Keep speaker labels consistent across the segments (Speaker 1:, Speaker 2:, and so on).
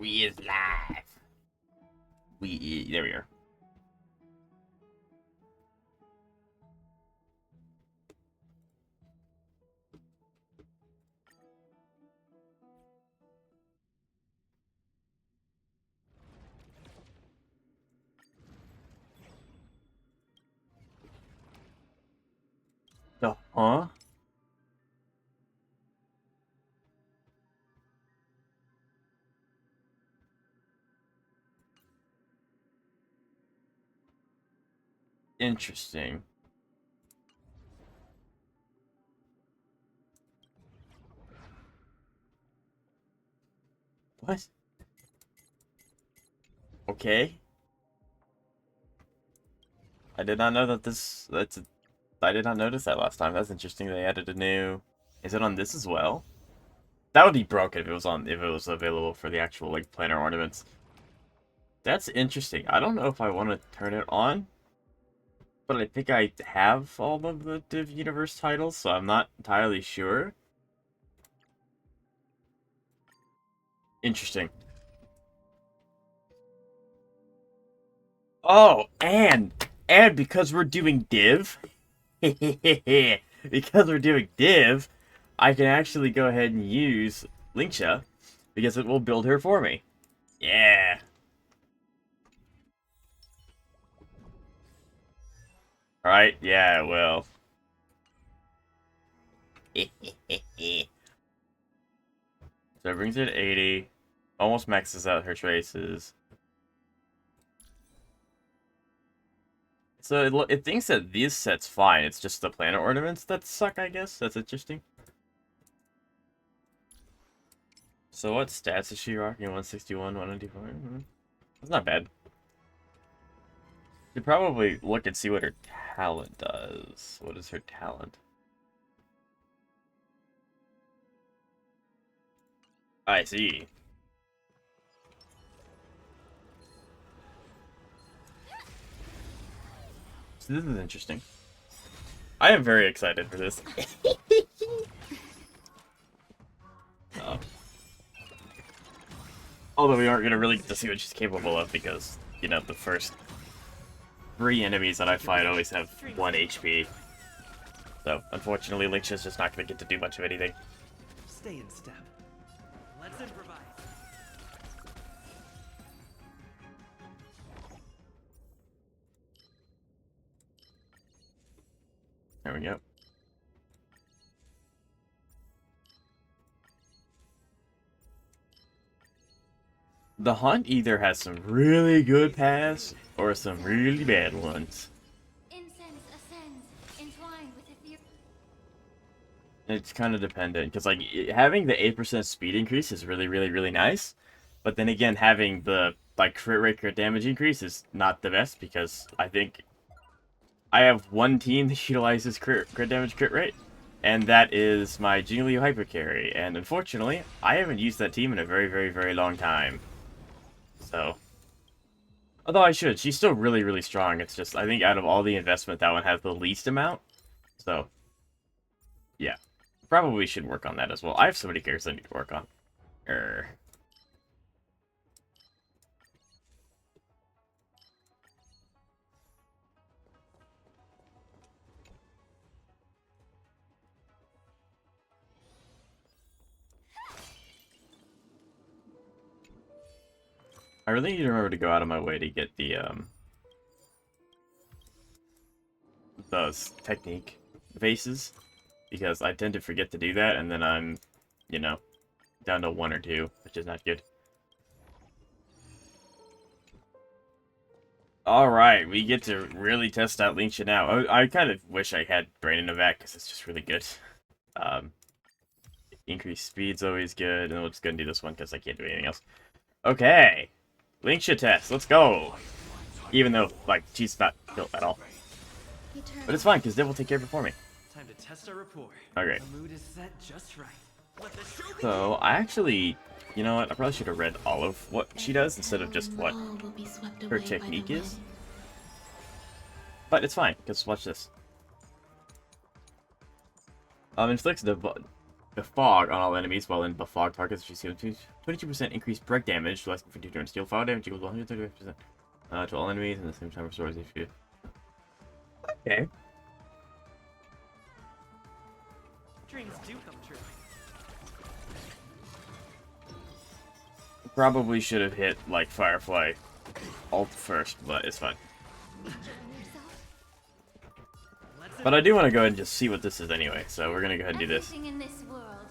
Speaker 1: We is live. There we are. Huh? Interesting. What? Okay. I did not know that I did not notice that last time. That's interesting. They added a new. Is it on this as well? That would be broken if it was available for the actual like planner ornaments. That's interesting. I don't know if I want to turn it on, but I think I have all of the Div Universe titles, so I'm not entirely sure. Interesting. Oh, and because we're doing Div, because we're doing Div, I can actually go ahead and use Linksha because it will build her for me. Yeah. Right? Yeah, it will. So it brings her to 80. Almost maxes out her traces. So it thinks that these sets fine. It's just the planet ornaments that suck, I guess. That's interesting. So what stats is she rocking? 161, 194? That's not bad. Should probably look and see what her talent does. What is her talent? I see. So this is interesting. I am very excited for this. uh, Although we aren't going to really get to see what she's capable of because, you know, the first 3 enemies that I fight always have 1 HP. So, unfortunately, Link's just not going to get to do much of anything.
Speaker 2: Stay in step. Let's improvise.
Speaker 1: There we go. The hunt either has some really good paths or some really bad ones.
Speaker 3: Incense ascends, entwined with ethereal.
Speaker 1: It's kind of dependent because like having the 8% speed increase is really, really, really nice, but then again, having the like crit rate, crit damage increase is not the best because I think I have one team that utilizes crit damage, crit rate, and that is my Jingliu Hyper Carry, and unfortunately, I haven't used that team in a very, very, very long time. So, although I should, she's still really, really strong. It's just I think out of all the investment, that one has the least amount. So, yeah. Probably should work on that as well. I have so many characters I need to work on. I really need to remember to go out of my way to get those technique vases, because I tend to forget to do that, and then I'm, you know, down to 1 or 2, which is not good. Alright, we get to really test out Linksha now. I kind of wish I had Brain in Vac, because it's just really good. Um, increased speed's always good, and we'll just go and do this one, because I can't do anything else. Okay, Linksha test, let's go! Even though, like, she's not built at all. But it's fine, because Div will take care of it for me.
Speaker 2: Time to test our rapport.
Speaker 1: Okay.
Speaker 2: The mood is set just right. Let the show begin.
Speaker 1: So, I actually, you know what, I probably should have read all of what she does instead of just what her technique is. But it's fine, because watch this. Inflicts Befog on all enemies while in Befog targets. You see 22% increased break damage, less than 50 turns. Steel fire damage equals 135% to all enemies, and at the same time restores HP. Okay.
Speaker 2: Dreams do come true.
Speaker 1: Probably should have hit, like, Firefly ult first, but it's fine. But I do want to go ahead and just see what this is anyway, so we're gonna go ahead and do this.
Speaker 3: Everything in this world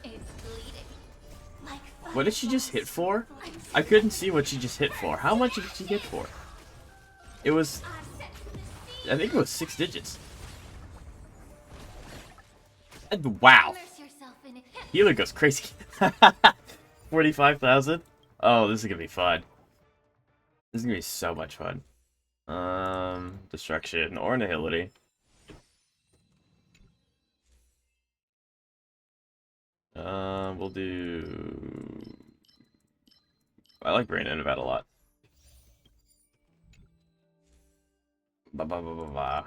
Speaker 3: is bleeding. Like
Speaker 1: What did she just hit for? I couldn't see what she just hit for. How much did she hit for? It was... I think it was 6 digits. And wow!
Speaker 3: Immerse yourself in it.
Speaker 1: Healer goes crazy. 45,000? Oh, this is gonna be fun. This is gonna be so much fun. Destruction or Annihility. We'll do... I like Brain Innovat a lot. Ba ba ba ba ba.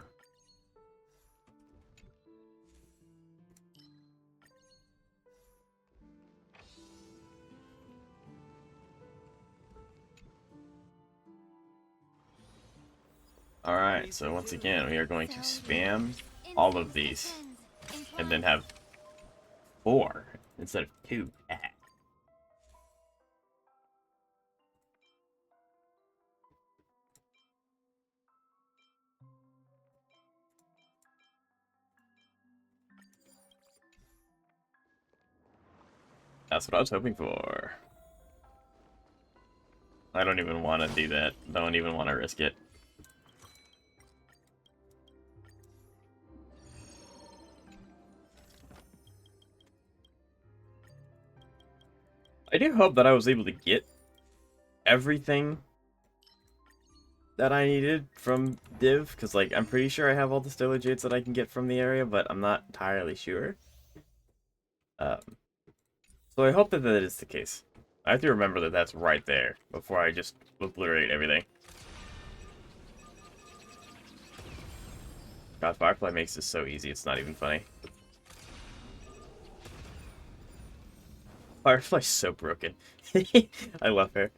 Speaker 1: Alright, so once again, we are going to spam all of these, and then have 4 instead of 2. That's what I was hoping for. I don't even want to do that. Don't even want to risk it. I do hope that I was able to get everything that I needed from Div, because, like, I'm pretty sure I have all the Stellar Jades that I can get from the area, but I'm not entirely sure. So I hope that that is the case. I have to remember that that's right there before I just obliterate everything. God, Firefly makes this so easy, it's not even funny. Firefly's so broken. I love her.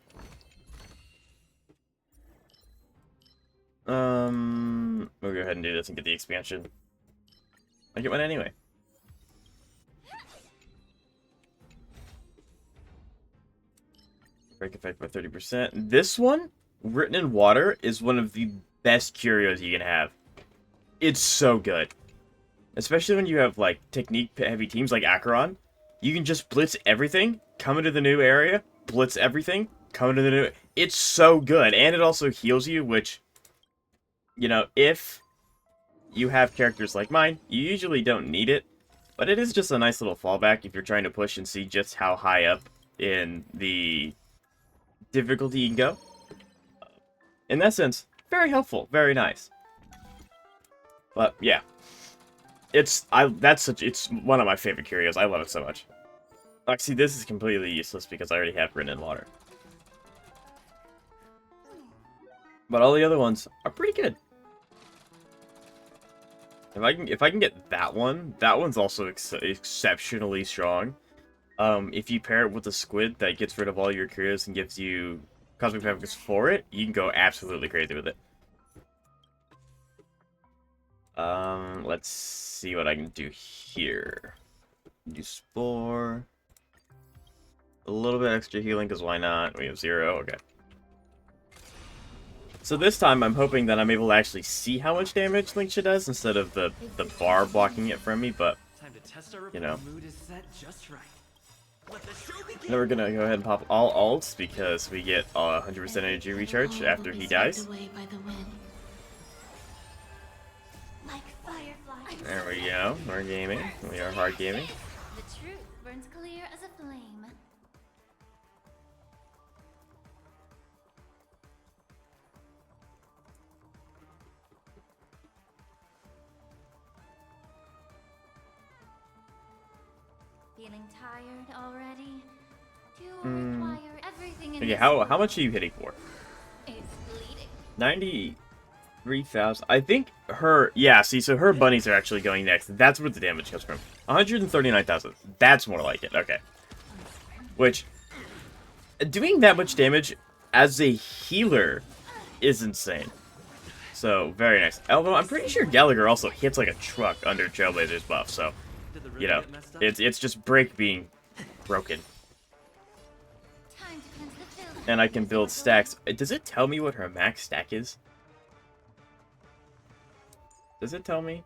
Speaker 1: We'll go ahead and do this and get the expansion. I get one anyway. Break effect by 30%. This one, Written in Water, is one of the best curios you can have. It's so good. Especially when you have, like, technique-heavy teams like Acheron. You can just blitz everything, come into the new area, blitz everything, come into the new... It's so good, and it also heals you, which, you know, if you have characters like mine, you usually don't need it, but it is just a nice little fallback if you're trying to push and see just how high up in the difficulty you can go. In that sense, very helpful, very nice. But, yeah. It's one of my favorite curios. I love it so much. Like, see, this is completely useless because I already have Written in Water. But all the other ones are pretty good. If I can get that one's also exceptionally strong. If you pair it with a squid that gets rid of all your curios and gives you Cosmic Focus for it, you can go absolutely crazy with it. Let's see what I can do here. Do Spore. A little bit extra healing, because why not? We have 0, okay. So this time, I'm hoping that I'm able to actually see how much damage Linkshia does, instead of the bar blocking it from me, but, you know. Then we're gonna go ahead and pop all ults, because we get 100% energy recharge after he dies. There we go. We're gaming. We are hard gaming.
Speaker 3: The truth burns clear as a flame. Feeling tired already? You require everything in
Speaker 1: Okay,
Speaker 3: this
Speaker 1: how
Speaker 3: world.
Speaker 1: much are you hitting for?
Speaker 3: It's bleeding.
Speaker 1: 90. 3,000. I think her... Yeah, see, so her bunnies are actually going next. That's where the damage comes from. 139,000. That's more like it. Okay. Which... Doing that much damage as a healer is insane. So, very nice. Although, I'm pretty sure Gallagher also hits like a truck under Trailblazer's buff, so...
Speaker 2: Did the river
Speaker 1: You know,
Speaker 2: get messed up?
Speaker 1: it's just break being broken.
Speaker 3: Time to cleanse the field.
Speaker 1: And I can build stacks. Does it tell me what her max stack is? Does it tell me?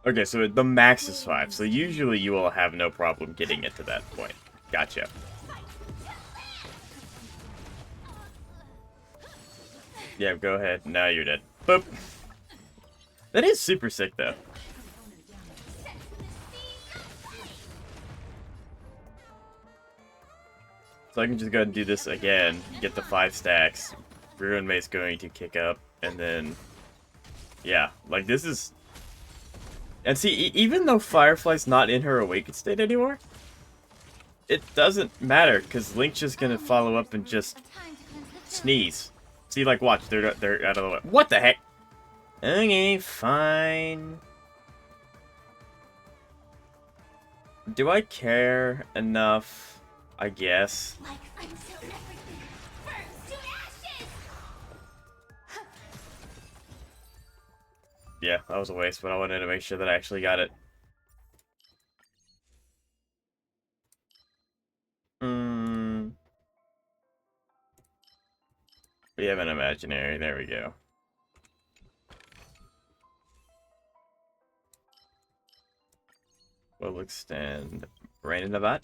Speaker 1: Okay, so the max is 5, so usually you will have no problem getting it to that point. Gotcha. Yeah, go ahead. Now you're dead. Boop. That is super sick, though. So I can just go ahead and do this again, get the 5 stacks. Ruin Mate's going to kick up, and then... Yeah, like this is... And see, even though Firefly's not in her awakened state anymore, it doesn't matter, because Link's just gonna follow up and just
Speaker 3: Time to cleanse the field.
Speaker 1: sneeze. See, like, watch, they're out of the way. What the heck? Okay, fine. Do I care enough? I guess.
Speaker 3: Like until everything burns to ashes.
Speaker 1: Yeah, that was a waste, but I wanted to make sure that I actually got it. We have an imaginary. There we go. We'll extend Rain in the Vat.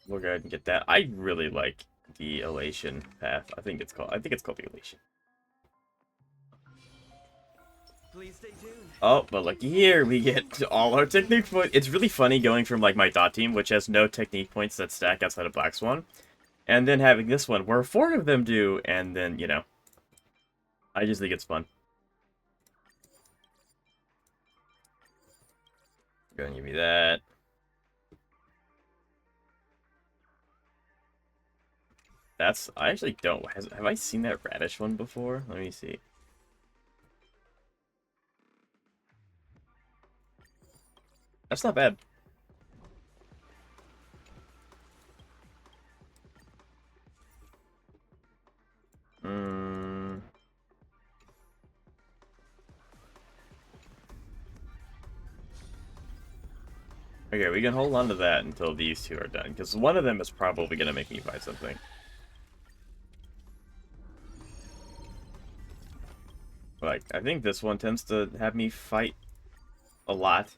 Speaker 1: We'll go ahead and get that. I really like the Elation path. I think it's called the Elation.
Speaker 2: Please stay tuned.
Speaker 1: Oh, but looky here, we get all our technique points. It's really funny going from like my dot team, which has no technique points that stack outside of Black Swan, and then having this one where 4 of them do, and then, you know, I just think it's fun. Go and give me that. That's, I actually don't, have I seen that radish one before? Let me see. That's not bad. Okay, we can hold on to that until these 2 are done, because one of them is probably going to make me buy something. Like, I think this one tends to have me fight a lot.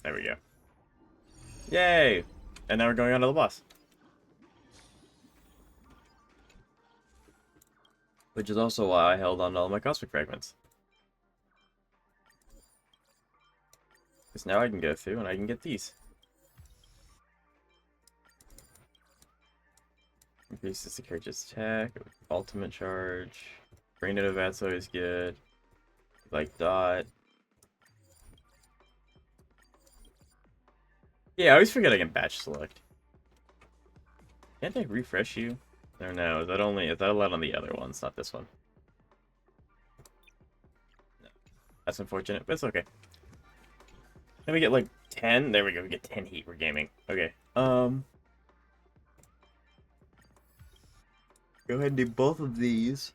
Speaker 1: There we go. Yay! And now we're going on to the boss. Which is also why I held on to all my Cosmic Fragments. Because now I can go through and I can get these. Increases the character's attack, ultimate charge. Brain of That's always good. Like Dot. Yeah, I always forget I can batch select. Can't I refresh you? Or no, is that allowed on the other ones, not this one? No. That's unfortunate, but it's okay. Then we get like 10. There we go, we get 10 heat. We're gaming. Okay. Go ahead and do both of these.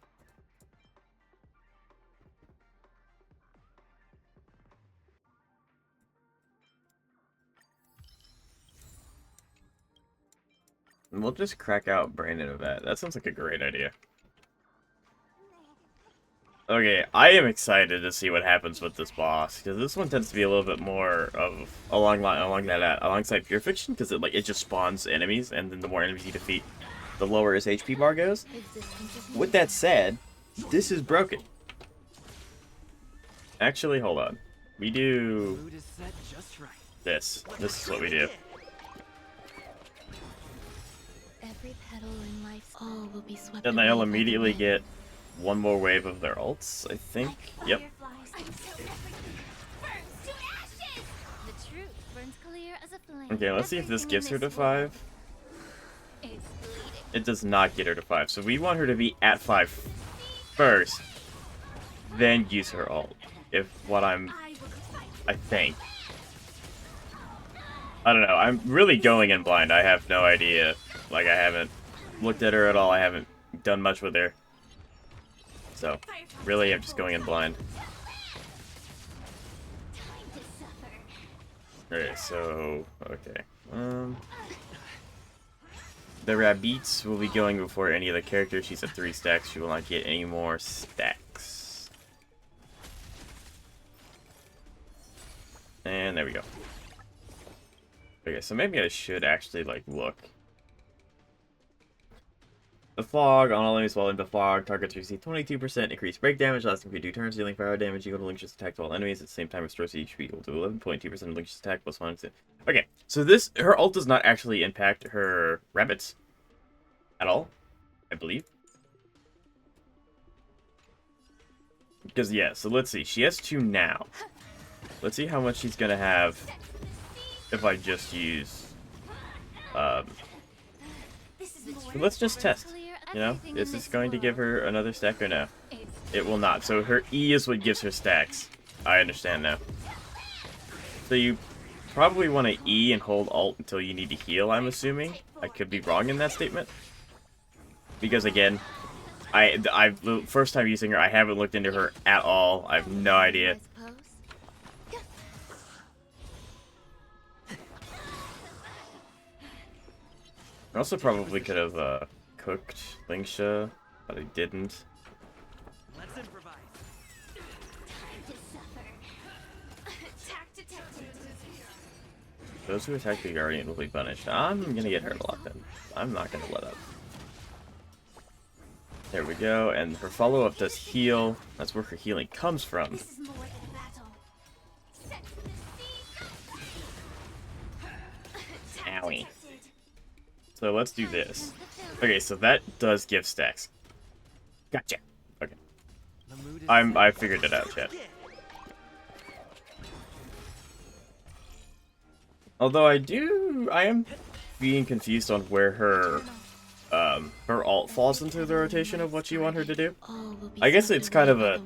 Speaker 1: And we'll just crack out Brandon of that. That sounds like a great idea. Okay, I am excited to see what happens with this boss, because this one tends to be a little bit more of alongside Pure Fiction, because it just spawns enemies, and then the more enemies you defeat, the lower his HP bar goes. With that said, this is broken. Actually, hold on. We do
Speaker 2: Mood is set just right.
Speaker 1: this. This is what we do.
Speaker 3: Every petal in life's all will be swept
Speaker 1: Then
Speaker 3: away
Speaker 1: they'll
Speaker 3: by the
Speaker 1: immediately
Speaker 3: wind.
Speaker 1: get one more wave of their ults, I think.
Speaker 3: Like
Speaker 1: Yep.
Speaker 3: fireflies, I'm so everything burns to ashes. The truth burns clear as a flame.
Speaker 1: Okay, let's see if this
Speaker 3: Everything
Speaker 1: gets
Speaker 3: in
Speaker 1: her to
Speaker 3: this world
Speaker 1: 5.
Speaker 3: is bleeding.
Speaker 1: It does not get her to 5, so we want her to be at 5 first, then use her ult. If what I think. I don't know, I'm really going in blind. I have no idea. Like, I haven't looked at her at all. I haven't done much with her. So, really, I'm just going in blind.
Speaker 3: Time to suffer.
Speaker 1: Alright, so, okay. The rabbits will be going before any other character. She's at 3 stacks. She will not get any more stacks. And there we go. Okay, so maybe I should actually, like, look. The fog on all enemies while in the fog. Targets receive 22% increased break damage, lasting for 2 turns, dealing fire damage equal to Link's attack to all enemies. At the same time, restores HP equal to 11.2% of Link's attack plus 1. Okay, so this, her ult does not actually impact her rabbits at all, I believe. Because, yeah, so let's see. She has 2 now. Let's see how much she's going to have if I just use... let's just test. You know, is this going to give her another stack or no? It will not. So her E is what gives her stacks. I understand now. So you probably want to E and hold alt until you need to heal, I'm assuming. I could be wrong in that statement. Because again, the first time using her, I haven't looked into her at all. I have no idea. I also probably could have cooked Lingsha, but I didn't.
Speaker 2: Let's improvise.
Speaker 1: Those who attack the Guardian will be punished. I'm gonna get hurt a lot then. I'm not gonna let up. There we go, and her follow-up does heal. That's where her healing comes from. Owie. So let's do this. Okay, so that does give stacks. Gotcha. Okay. I figured it out, chat. Although I am being confused on where her ult falls into the rotation of what you want her to do. I guess it's kind of a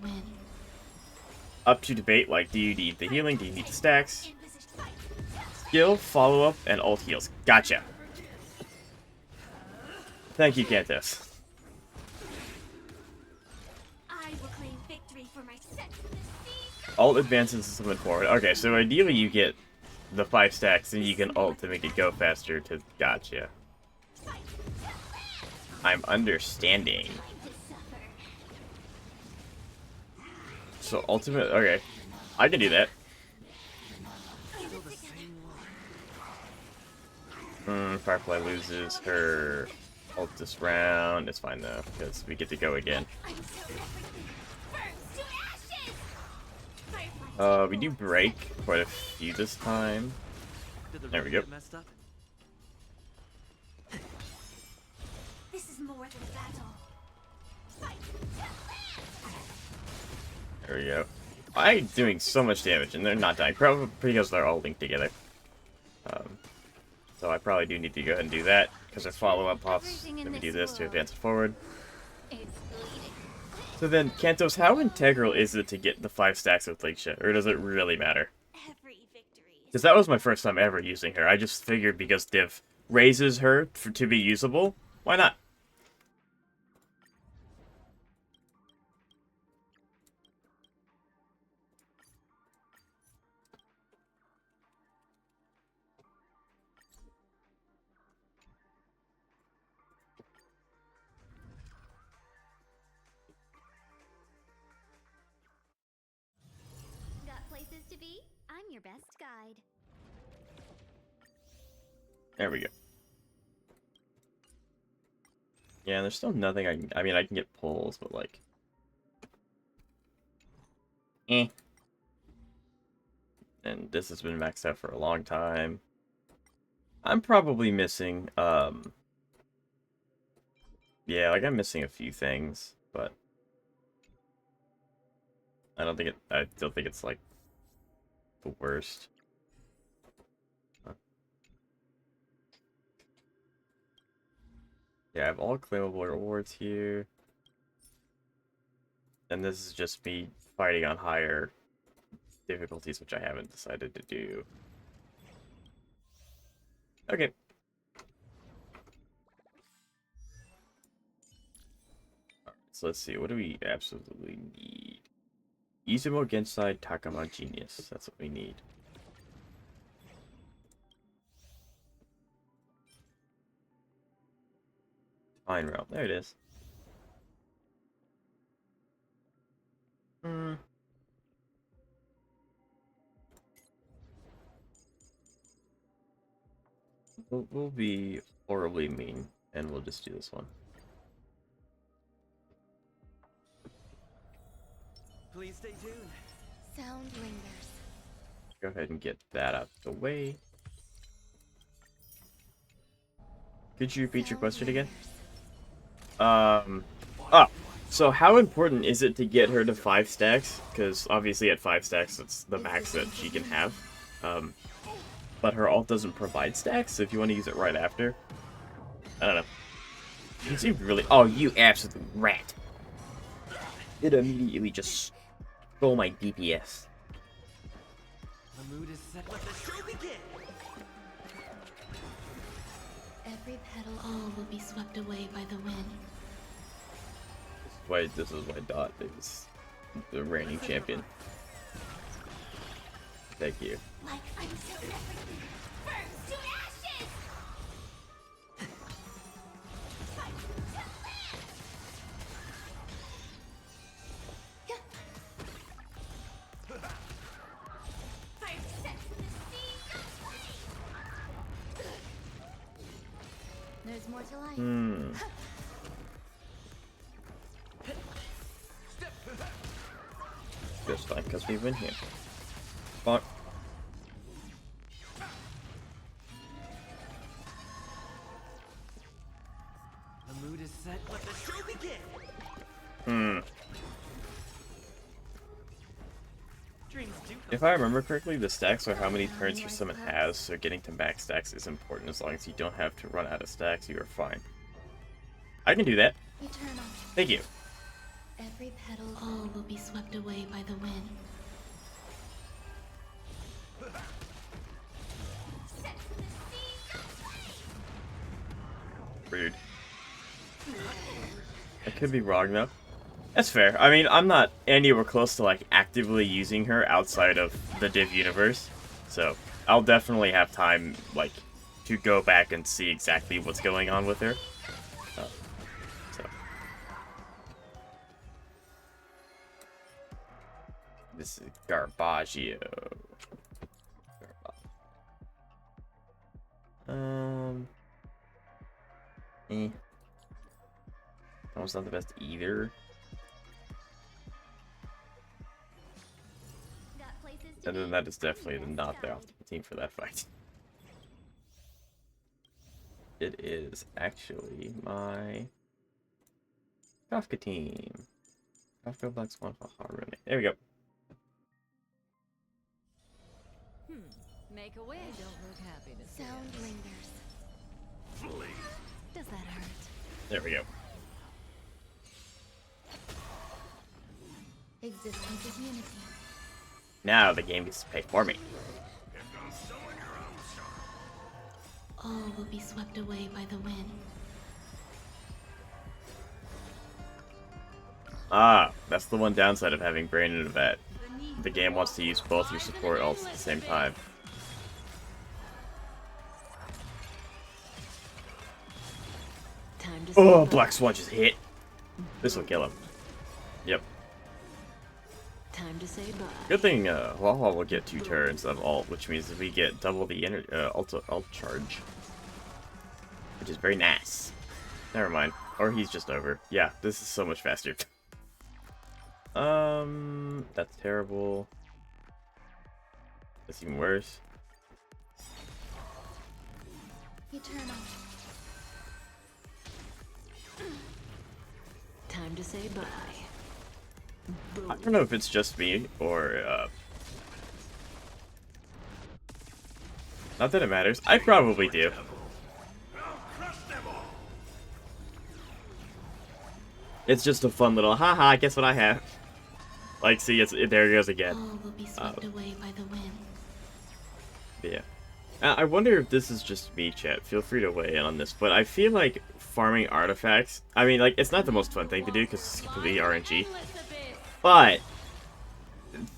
Speaker 1: up to debate, like, do you need the healing, do you need the stacks? Skill, follow-up, and ult heals. Gotcha. Thank you, Cantos. Ult advances to summon forward. Okay, so ideally you get the 5 stacks, and you can ult to make it go faster to... Gotcha. I'm understanding. So ultimate... Okay. I can do that. Firefly loses her ult this round. It's fine though, because we get to go again. We do break quite a few this time. There we go.
Speaker 3: This is more than a battle.
Speaker 1: There we go. I'm doing so much damage, and they're not dying. Probably because they're all linked together. So I probably do need to go ahead and do that, because our follow-up pops. Let me do this to advance it forward. So then, Cantos, how integral is it to get the 5 stacks with Lingsha, or does it really matter? Because that was my first time ever using her. I just figured because Div raises her to be usable, why not?
Speaker 3: Got places to be? I'm your best guide.
Speaker 1: There we go. Yeah, there's still nothing I mean, I can get pulls, but like... And this has been maxed out for a long time. I'm probably missing, Yeah, like I'm missing a few things, but I don't think it's like the worst. Huh. Yeah, I have all claimable rewards here. And this is just me fighting on higher difficulties, which I haven't decided to do. Okay. Alright, so let's see. What do we absolutely need? Izumo Gensai Takama Genius. That's what we need. Fine Realm. There it is. Hmm. We'll be horribly mean, and we'll just do this one.
Speaker 2: Please stay tuned.
Speaker 3: Sound lingers.
Speaker 1: Go ahead and get that out of the way. Could you repeat your question again? So how important is it to get her to 5 stacks? Because obviously at 5 stacks, that's the max that she can have. But her ult doesn't provide stacks, so if you want to use it right after. I don't know. You seem really... Oh, you absolute rat. It immediately just stole my DPS.
Speaker 2: The mood is set. Let the show begin.
Speaker 3: Every petal, all will be swept away by the wind.
Speaker 1: This is why Dot is the reigning champion. Thank you.
Speaker 3: Like until everything burns to ashes! Fight to land! Fire set from the sea, go flame! There's more to life.
Speaker 1: Just fine, because we win here. Fuck.
Speaker 2: The mood is set. Let the show begin. Dreams do come.
Speaker 1: If I remember correctly, the stacks are how many turns your summon has, so getting to max stacks is important. As long as you don't have to run out of stacks, you are fine. I can do that.
Speaker 3: Eternal.
Speaker 1: Thank you.
Speaker 3: Every petal, all will be swept away by the wind. Set from the sea, go flame!
Speaker 1: Rude. I could be wrong though. That's fair. I mean, I'm not anywhere close to like actively using her outside of the Div universe, so I'll definitely have time like to go back and see exactly what's going on with her. So. This is Garbaggio. That was not the best either.
Speaker 3: Got places to
Speaker 1: And then
Speaker 3: be.
Speaker 1: that is definitely not the optimal team for that fight. It is actually my Kafka team. Kafka Black Swan Haruni. There we go.
Speaker 4: Make a wish. Don't look happy to see
Speaker 3: Sound lingers. Does that hurt?
Speaker 1: There we go.
Speaker 3: Existence is unity.
Speaker 1: Now the game gets to pay for me.
Speaker 3: All will be swept away by the wind.
Speaker 1: Ah, that's the one downside of having Brain and a Vet. The game wants to use both your support ults at the same time.
Speaker 4: Time to
Speaker 1: Oh,
Speaker 4: say
Speaker 1: Black Swan just hit. This will kill him. Yep.
Speaker 4: Time to say bye.
Speaker 1: Good thing Wawa will get 2 turns of ult, which means that we get double the ult charge. Which is very nice. Never mind. Or he's just over. Yeah, this is so much faster. That's terrible. That's even worse.
Speaker 3: Eternal.
Speaker 4: Time to say bye.
Speaker 1: I don't know if it's just me or not that it matters. I probably do. It's just a fun little haha. Guess what I have? Like, see, there it goes again.
Speaker 3: All will be swept away by the wind.
Speaker 1: Yeah. I wonder if this is just me, chat. Feel free to weigh in on this, but I feel like farming artifacts. I mean, like, it's not the most fun thing to do because it's completely RNG. But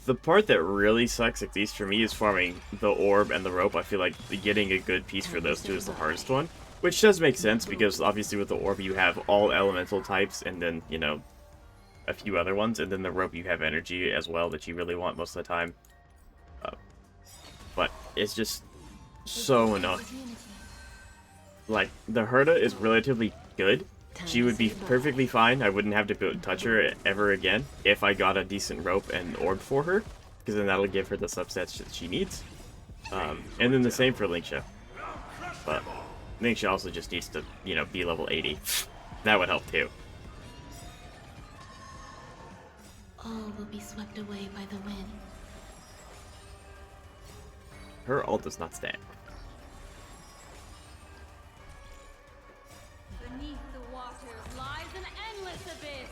Speaker 1: the part that really sucks, at least for me, is farming the orb and the rope. I feel like getting a good piece for those two is the hardest one. Which does make sense, because obviously with the orb you have all elemental types, and then, you know, a few other ones, and then the rope you have energy as well that you really want most of the time. But it's just so annoying. Like, the Herta is relatively good. She would be perfectly fine. I wouldn't have to go touch her ever again if I got a decent rope and orb for her, because then that'll give her the substats that she needs. And then the same for Linksha. But Linksha also just needs to, you know, be level 80. That would help too.
Speaker 3: All will be swept away by the wind.
Speaker 1: Her ult does not stack.
Speaker 3: Beneath the waters lies an endless abyss.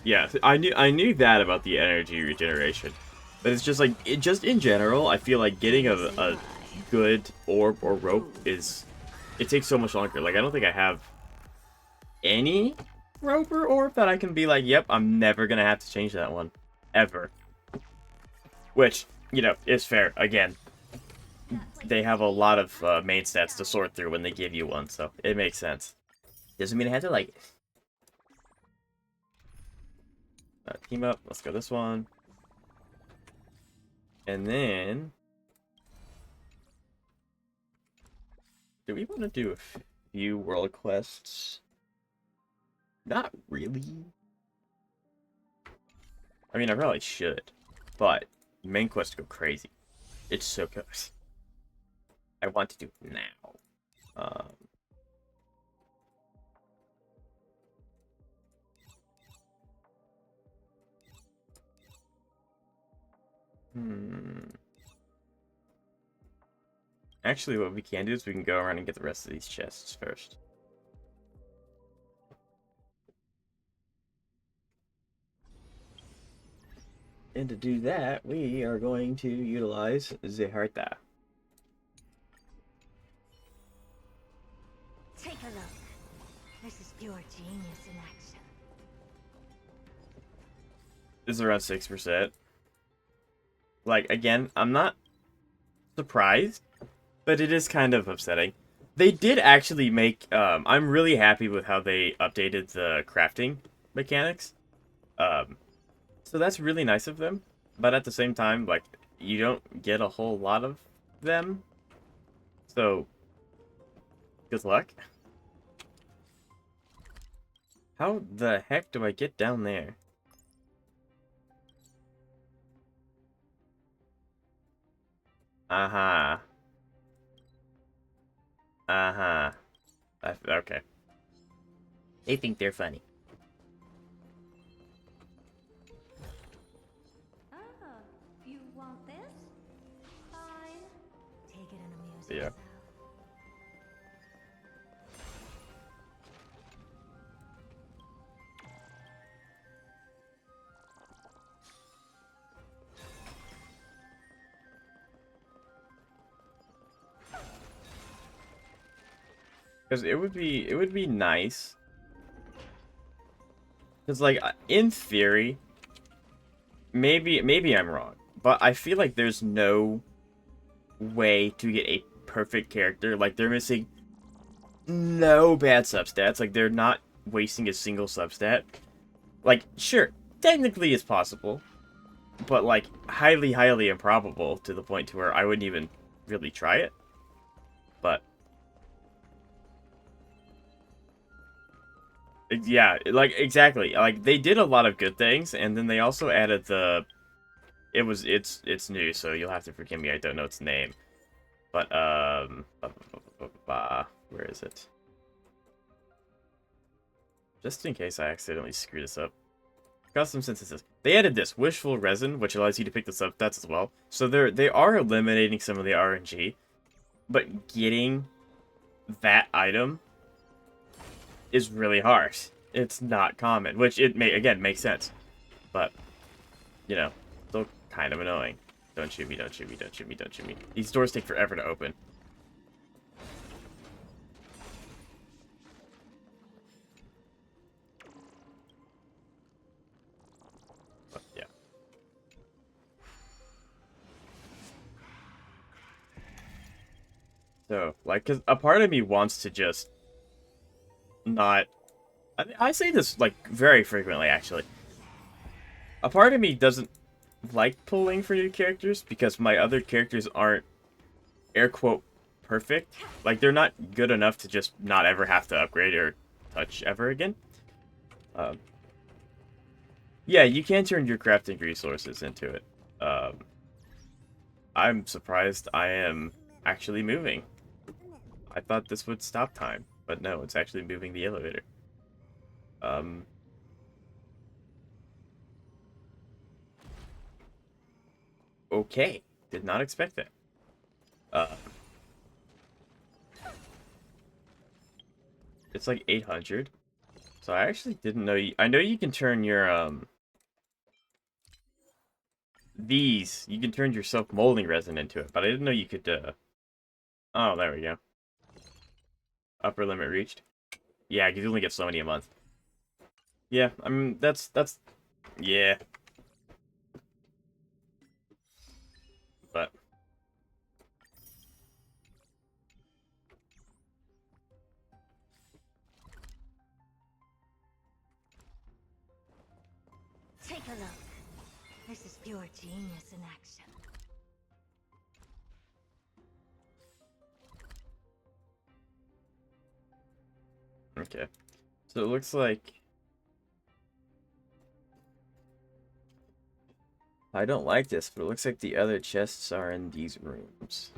Speaker 1: Yeah, I knew that about the energy regeneration. But it's just like, just in general, I feel like getting a good orb or rope it takes so much longer. Like, I don't think I have any rope or orb that I can be like, yep, I'm never gonna have to change that one. Ever. Which, you know, is fair. Again, they have a lot of main stats to sort through when they give you one, so it makes sense. Doesn't mean I had to, like... team up. Let's go this one. And then... do we want to do a few world quests? Not really. I mean, I probably should, but main quests go crazy. It's so good. I want to do it now. Actually, what we can do is we can go around and get the rest of these chests first. And to do that, we are going to utilize the Herta.
Speaker 3: Take a look. This is pure genius in action.
Speaker 1: This is around 6%. Like, again, I'm not surprised, but it is kind of upsetting. They did actually make, I'm really happy with how they updated the crafting mechanics. So that's really nice of them, but at the same time, like, you don't get a whole lot of them. So, good luck. How the heck do I get down there? Uh-huh. Uh-huh. Okay. They think they're funny.
Speaker 3: Ah, you want this? Fine. Take it and amuse
Speaker 1: Yeah.
Speaker 3: yourself.
Speaker 1: Because it would be nice. Because, like, in theory, maybe I'm wrong, but I feel like there's no way to get a perfect character. Like, they're missing no bad substats. Like, they're not wasting a single substat. Like, sure, technically it's possible, but, like, highly, highly improbable to the point to where I wouldn't even really try it. But yeah, like, exactly. Like, they did a lot of good things, and then they also added the... It's new, so you'll have to forgive me, I don't know its name. But, where is it? Just in case I accidentally screw this up. Custom synthesis. They added this wishful resin, which allows you to pick the substats as well. So they are eliminating some of the RNG, but getting that item is really hard. It's not common, which it may again makes sense, but you know, still kind of annoying. Don't shoot me! Don't shoot me! Don't shoot me! Don't shoot me! These doors take forever to open. But, yeah. So, like, cause a part of me wants to just not. I say this like very frequently, actually. A part of me doesn't like pulling for new characters because my other characters aren't air quote perfect. Like they're not good enough to just not ever have to upgrade or touch ever again. Yeah, you can turn your crafting resources into it. I'm surprised I am actually moving. I thought this would stop time, but no, it's actually moving the elevator. Okay. Did not expect that. It's like 800. So I actually didn't know I know you can turn your, you can turn your self-molding resin into it, but I didn't know you could, oh, there we go. Upper limit reached. Yeah, you only get so many a month. Yeah, I mean, yeah. But
Speaker 3: Take a look. This is pure genius in action.
Speaker 1: okay. So it looks like I don't like this, but it looks like the other chests are in these rooms.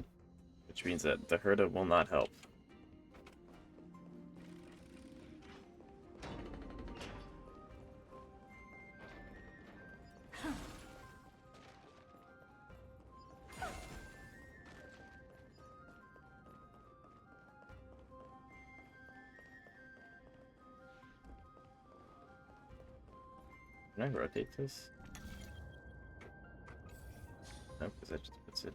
Speaker 1: Which means that the Herta will not help. Can I rotate this? No, because that just puts it.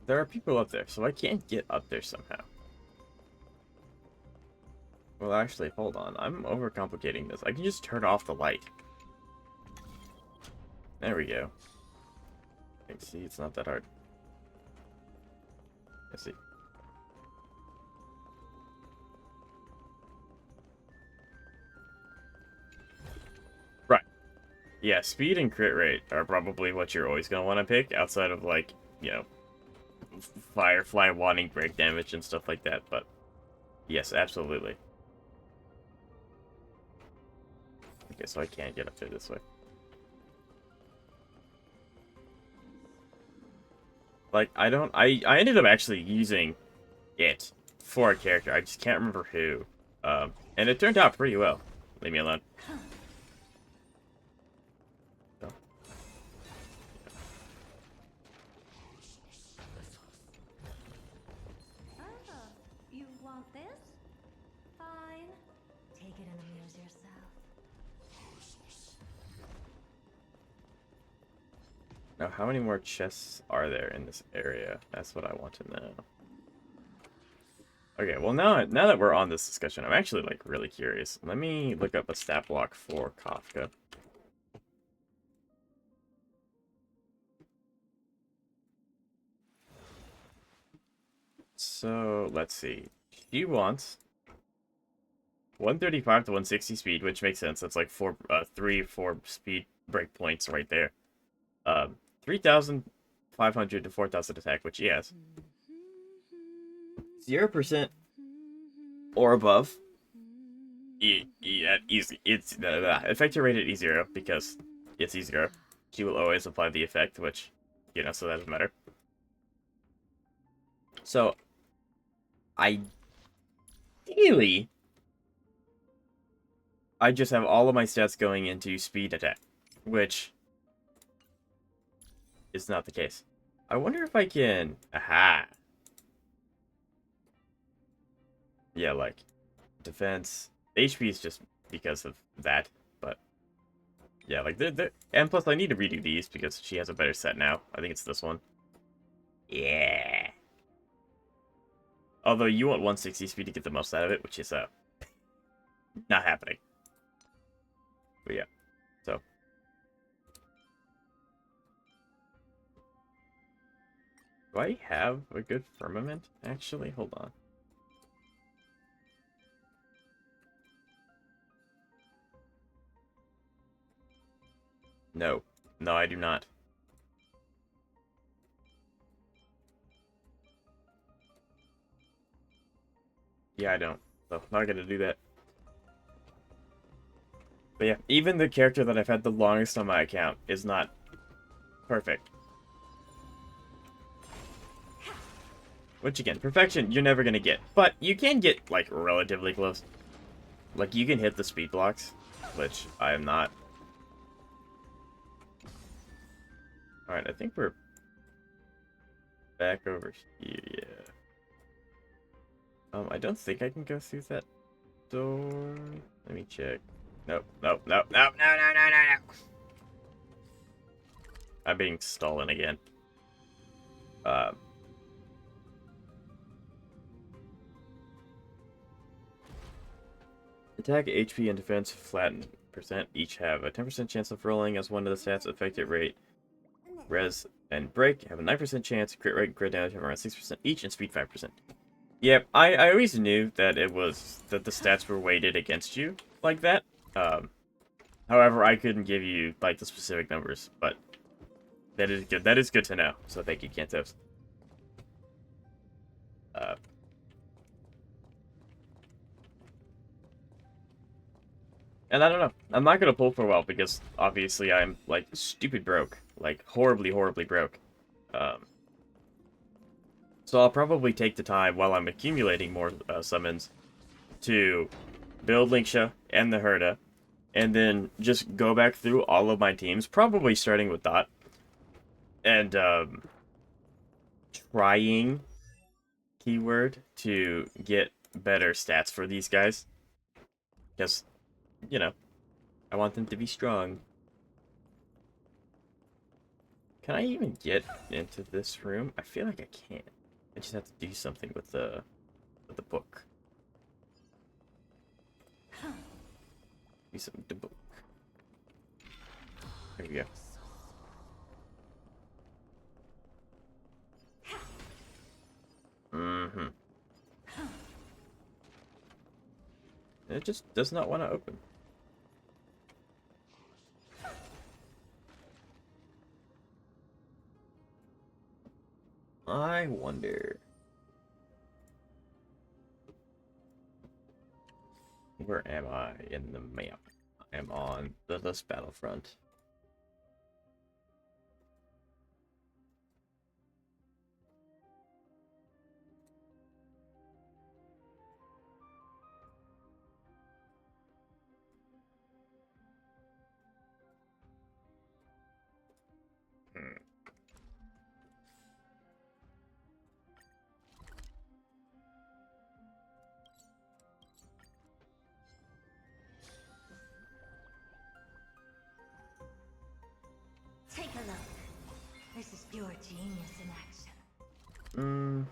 Speaker 1: There are people up there, so I can't get up there somehow. Well, actually, hold on. I'm overcomplicating this. I can just turn off the light. There we go. See, it's not that hard. Let's see. Right. Yeah, speed and crit rate are probably what you're always going to want to pick, outside of, like, you know, Firefly wanting break damage and stuff like that, but yes, absolutely. Okay, so I can't get up there this way. Like, I ended up actually using it for a character. I just can't remember who. And it turned out pretty well. Leave me alone. So.
Speaker 3: Oh, you want this? Fine. Take it and amuse yourself.
Speaker 1: Now, how many more chests are there in this area? That's what I want to know. Okay, well now that we're on this discussion, I'm actually like really curious. Let me look up a stat block for Kafka. So let's see. She wants 135 to 160 speed, which makes sense. That's like 4 speed breakpoints right there. 3,500 to 4,000 attack, which he has. 0% or above. Yeah, easy. It's effective rate at E0 because it's E0. she will always apply the effect, which, you know, so that doesn't matter. So, ideally, I just have all of my stats going into speed attack, which is not the case. I wonder if I can... Aha! Yeah, like, defense... HP is just because of that, but... Yeah, like, and plus I need to redo these because she has a better set now. I think it's this one. Yeah! Although you want 160 speed to get the most out of it, which is, not happening. But yeah, so... Do I have a good firmament, actually? Hold on. No. No, I do not. Yeah, I don't. So, not gonna do that. But yeah, even the character that I've had the longest on my account is not perfect. Which, again, perfection you're never gonna get. But you can get, like, relatively close. Like, you can hit the speed blocks, which I am not. Alright, I think we're back over here, yeah. I don't think I can go through that door. Let me check. Nope, nope, nope, nope, no, no, no, no, no. I'm being stolen again. Attack, HP, and defense flatten percent each have a 10% chance of rolling as one of the stats affected rate. Res and break have a 9% chance. Crit rate and crit damage have around 6% each, and speed 5%. Yep, I always knew that it was that the stats were weighted against you like that. However, I couldn't give you like the specific numbers, but that is good. That is good to know. So thank you, Kantos. And I don't know. I'm not gonna pull for a while because obviously I'm like stupid broke, like horribly, horribly broke. So I'll probably take the time while I'm accumulating more summons to build Linksha and the Herta, and then just go back through all of my teams, probably starting with Dot, and trying, keyword, to get better stats for these guys. Because, you know, I want them to be strong. Can I even get into this room? I feel like I can't. I just have to do something with the book. Do something with the book. There we go. Mm-hmm. It just does not want to open. I wonder... Where am I in the map? I am on this battlefront.
Speaker 3: Take a look. This is pure genius in action.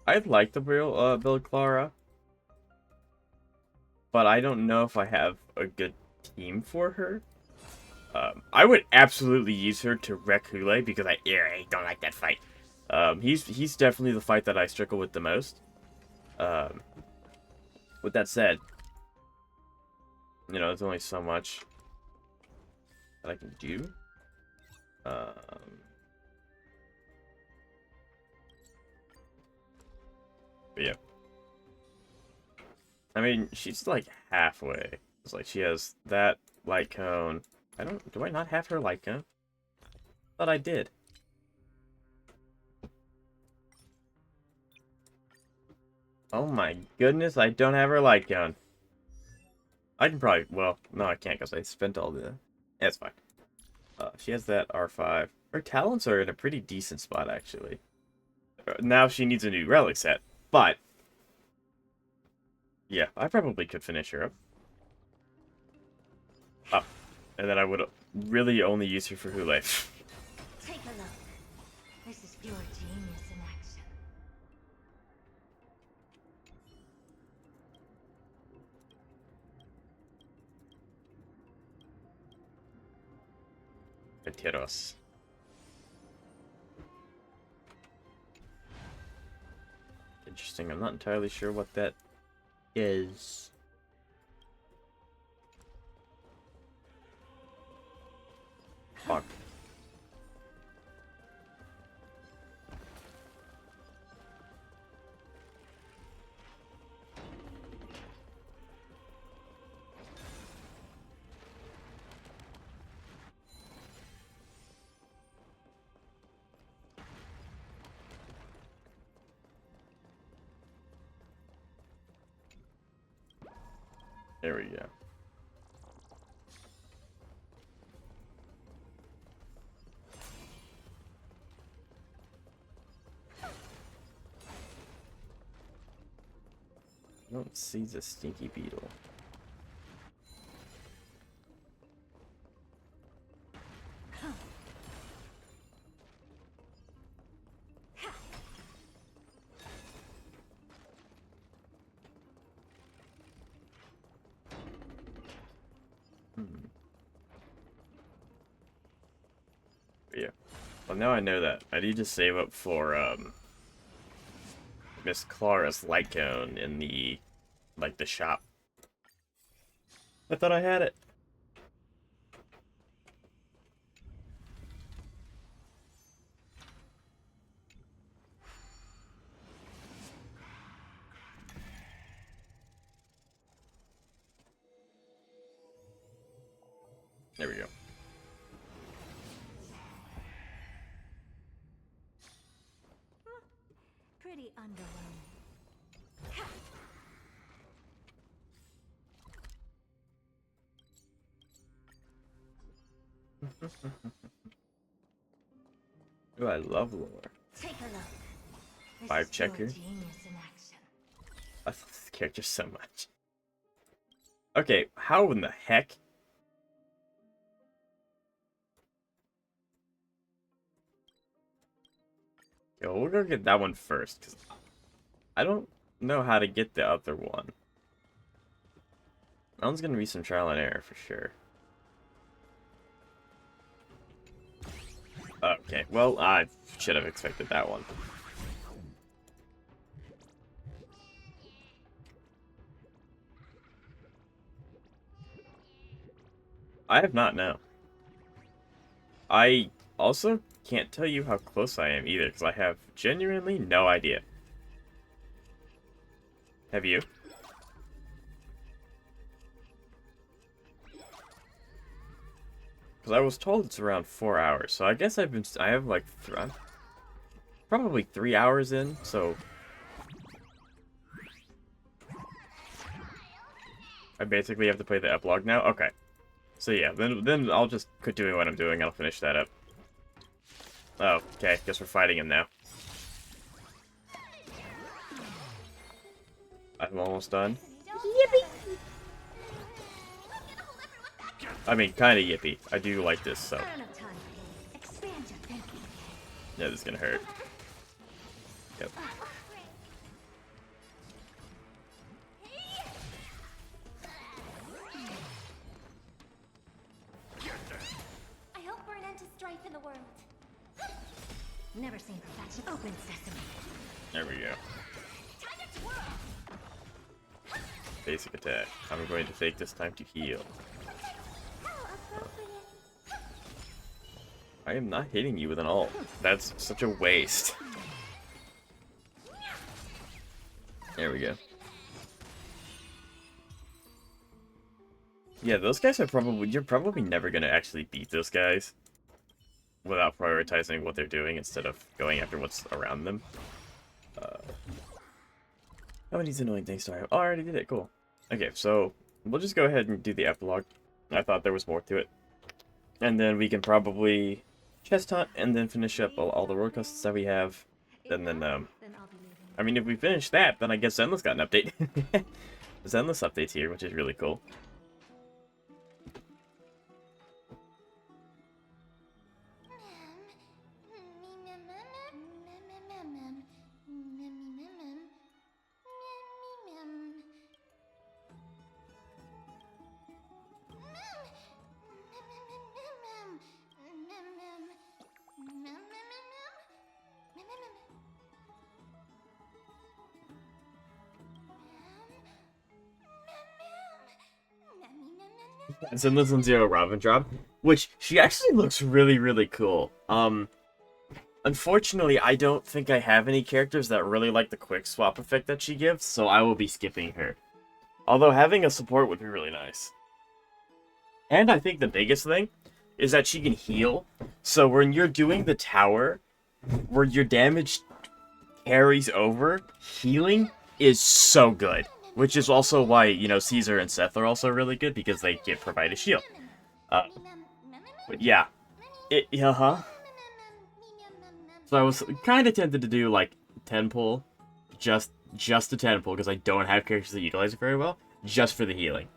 Speaker 1: I'd like to build Clara, but I don't know if I have a good team for her. I would absolutely use her to wreck Hule because I don't like that fight. He's definitely the fight that I struggle with the most. With that said, you know, there's only so much that I can do. But yeah. I mean, she's like halfway. It's like she has that light cone. Do I not have her light cone? Thought I did. Oh my goodness, I don't have her light cone. I can probably, well, no I can't because I spent all the, that's fine. She has that R5. Her talents are in a pretty decent spot, actually. Now she needs a new relic set, but yeah, I probably could finish her up. And then I would really only use her for Hule.
Speaker 3: Take a look. This is pure genius in action.
Speaker 1: Veteros. Interesting, I'm not entirely sure what that is. Fuck. There we go. I don't see the stinky beetle. Yeah. Well, now I know that. I need to save up for, Miss Clara's light cone in the, like, the shop. I thought I had it. There we go.
Speaker 3: Pretty underwhelming.
Speaker 1: Ooh, I love lore.
Speaker 3: Take a look. This
Speaker 1: Five
Speaker 3: is pure
Speaker 1: checker.
Speaker 3: genius in action.
Speaker 1: I love this character so much. Okay, how in the heck? Yo, we're gonna get that one first, because I don't know how to get the other one. That one's gonna be some trial and error for sure. Okay, well, I should have expected that one. I have not, no. I also can't tell you how close I am either, because I have genuinely no idea. Have you? Because I was told it's around 4 hours, so I guess I have like, I'm probably 3 hours in, so... I basically have to play the epilogue now? Okay. So yeah, then I'll just quit doing what I'm doing, I'll finish that up. Oh, okay, guess we're fighting him now. I'm almost done.
Speaker 3: Yippee!
Speaker 1: I mean, kinda yippee. I do like this, so...
Speaker 3: I don't have time. Expand your thinking.
Speaker 1: Yeah, this is gonna hurt. Yep.
Speaker 3: I hope for an end to strife in the world. Never seen perfection. Open sesame.
Speaker 1: There we go.
Speaker 3: Time to twirl.
Speaker 1: Basic attack. I'm going to take this time to heal.
Speaker 3: How appropriate.
Speaker 1: I am not hitting you with an ult. That's such a waste. There we go. Yeah, those guys are probably... You're probably never going to actually beat those guys without prioritizing what they're doing instead of going after what's around them. How many annoying things do I have? Oh, I already did it. Cool. Okay, so we'll just go ahead and do the epilogue. I thought there was more to it. And then we can probably chest hunt and then finish up all the road quests that we have. And then, I mean, if we finish that, then I guess Zenless got an update. Zenless update's here, which is really cool. Zenless and Zero Robin drop, which she actually looks really, really cool. Unfortunately, I don't think I have any characters that really like the quick swap effect that she gives, so I will be skipping her. Although having a support would be really nice. And I think the biggest thing is that she can heal. So when you're doing the tower, where your damage carries over, healing is so good. Which is also why, you know, Caesar and Seth are also really good, because they provide a shield. But yeah. So I was kind of tempted to do, like, 10 pull. Just a 10 pull, because I don't have characters that utilize it very well. Just for the healing.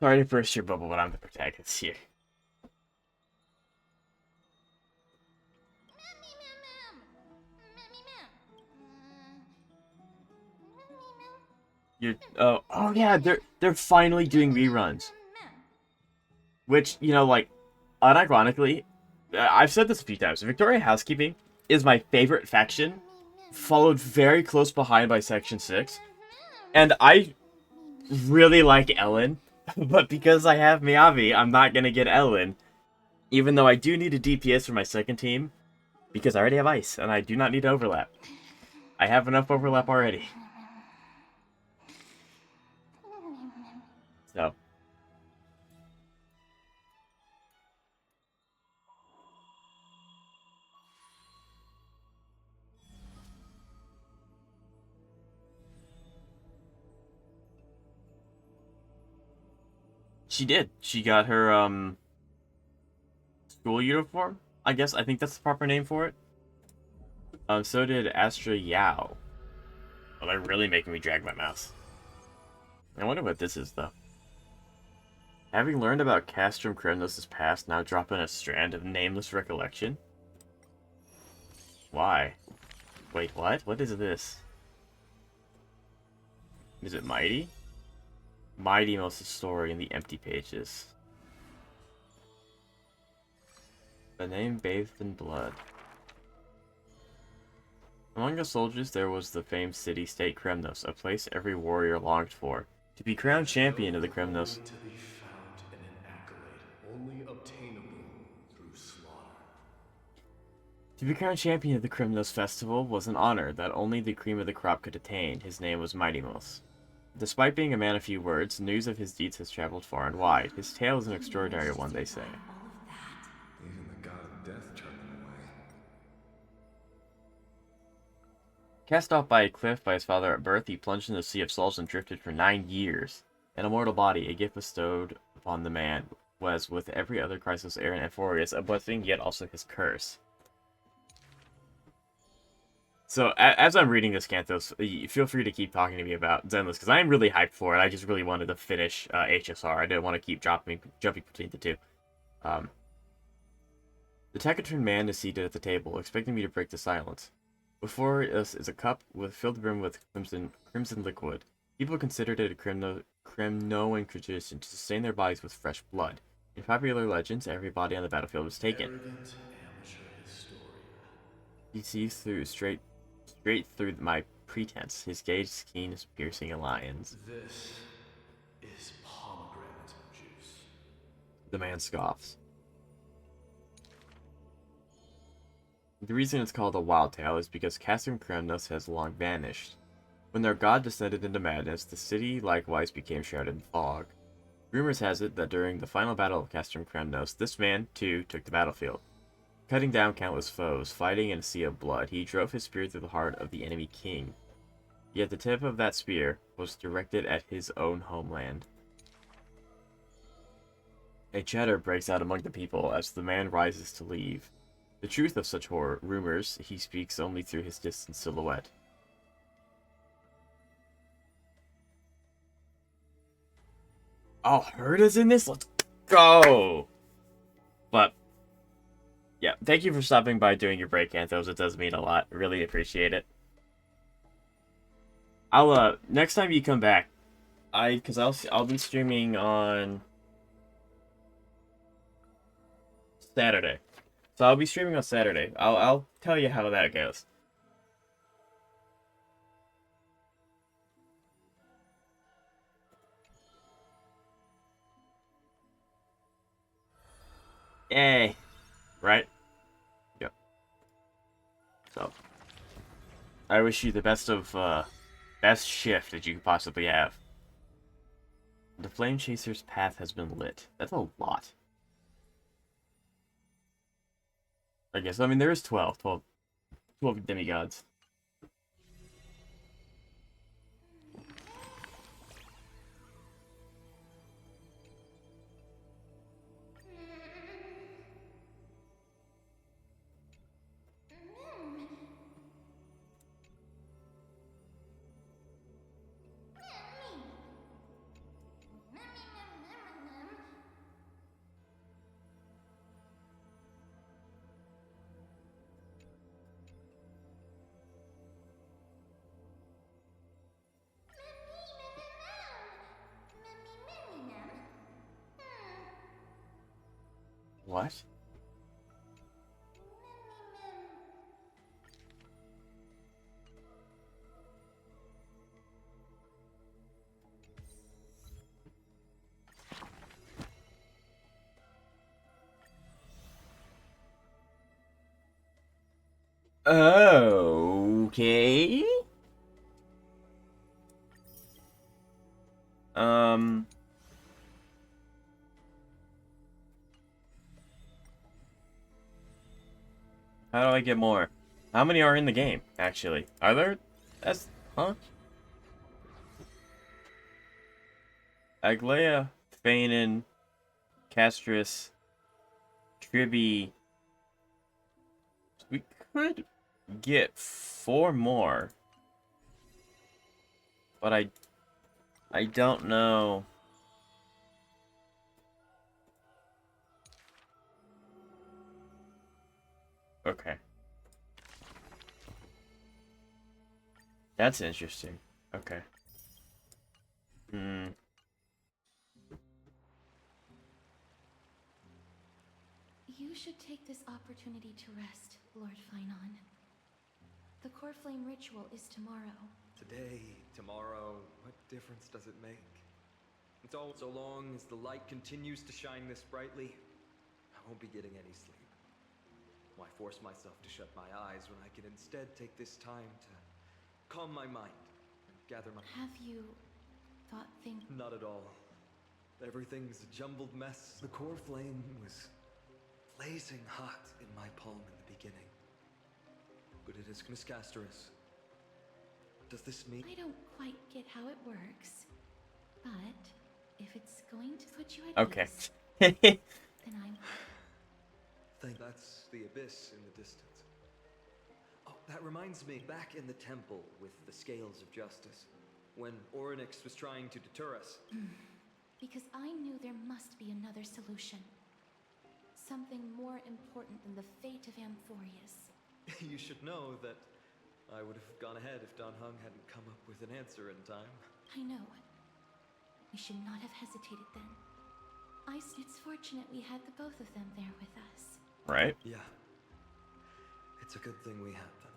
Speaker 1: Sorry to burst your bubble, but I'm the protagonist here. Oh yeah, they're finally doing reruns. Which, you know, like, unironically, I've said this a few times, Victoria Housekeeping is my favorite faction, followed very close behind by Section 6. And I really like Ellen, but because I have Miyavi, I'm not gonna get Ellen. Even though I do need a DPS for my second team, because I already have Ice, and I do not need overlap. I have enough overlap already. So. She did. She got her, school uniform, I guess. I think that's the proper name for it. So did Astra Yao. Oh, they're really making me drag my mouse. I wonder what this is, though. Having learned about Castrum Kremnos' past, now drop in a strand of nameless recollection? Why? Wait, what? What is this? Is it Mighty? Mighty Most story in the empty pages. The name bathed in blood. Among the soldiers there was the famed city-state Kremnos, a place every warrior longed for. To be crowned champion of the Kremnos.
Speaker 5: To be found in an accolade only obtainable through slaughter.
Speaker 1: To be crowned champion of the Kremnos festival was an honor that only the cream of the crop could attain. His name was Mightymos. Despite being a man of few words, news of his deeds has traveled far and wide. His tale is an extraordinary one, they say.
Speaker 5: Even the god of death turned him away.
Speaker 1: Cast off by a cliff by his father at birth, he plunged into the Sea of Souls and drifted for 9 years. An immortal body, a gift bestowed upon the man, was, with every other Chrysos heir in Amphoreus, a blessing, yet also his curse. So, as I'm reading this, Cantos, feel free to keep talking to me about Zenless, because I'm really hyped for it. I just really wanted to finish HSR. I didn't want to keep jumping between the two. The taciturn man is seated at the table, expecting me to break the silence. Before us is a cup filled brim with crimson liquid. People considered it a Kremnoan tradition to sustain their bodies with fresh blood. In popular legends, every body on the battlefield was taken.
Speaker 5: Arrogant amateur Historia.
Speaker 1: He sees straight through my pretense. His gaze is keen as piercing a lion's.
Speaker 5: This is pomegranate juice.
Speaker 1: The man scoffs. The reason it's called a wild tale is because Castrum Kremnos has long vanished. When their god descended into madness, the city likewise became shrouded in fog. Rumors has it that during the final battle of Castrum Kremnos, this man, too, took the battlefield. Cutting down countless foes, fighting in a sea of blood, he drove his spear through the heart of the enemy king. Yet the tip of that spear was directed at his own homeland. A chatter breaks out among the people as the man rises to leave. The truth of such rumors he speaks only through his distant silhouette. Oh, Herta's in this? Let's go! But, yeah, thank you for stopping by doing your break, Anthos. It does mean a lot. Really appreciate it. Next time you come back, I'll be streaming on Saturday. So I'll be streaming on Saturday. I'll tell you how that goes. Yay. Right? Yep. So I wish you the best shift that you could possibly have. The Flame Chaser's path has been lit. That's a lot. I guess. I mean, there is 12 demigods. What? Okay. Um. How do I get more? How many are in the game, actually? Are there? Huh? Aglaya, Fainin, Castris, Tribby. We could get 4 more. But I don't know. Okay. That's interesting. Okay. Hmm.
Speaker 3: You should take this opportunity to rest, Lord Finon. The core flame ritual is tomorrow.
Speaker 2: Today, tomorrow, what difference does it make? It's all so long as the light continues to shine this brightly, I won't be getting any sleep. Why force myself to shut my eyes when I can instead take this time to calm my mind and gather my...
Speaker 3: Have you thought things...
Speaker 2: Not at all. Everything's a jumbled mess. The core flame was blazing hot in my palm in the beginning. But it is Castorus. Does this mean...
Speaker 3: I don't quite get how it works, but if it's going to put you at
Speaker 1: Okay.
Speaker 3: ease, then I'm...
Speaker 2: That's the abyss in the distance. Oh, that reminds me, back in the temple with the scales of justice, when Orynyx was trying to deter us.
Speaker 3: Because I knew there must be another solution. Something more important than the fate of Amphoreus.
Speaker 2: You should know that I would have gone ahead if Dan Heng hadn't come up with an answer in time.
Speaker 3: I know. We should not have hesitated then. It's fortunate we had the both of them there with us.
Speaker 1: Right?
Speaker 2: Yeah. It's a good thing we had them.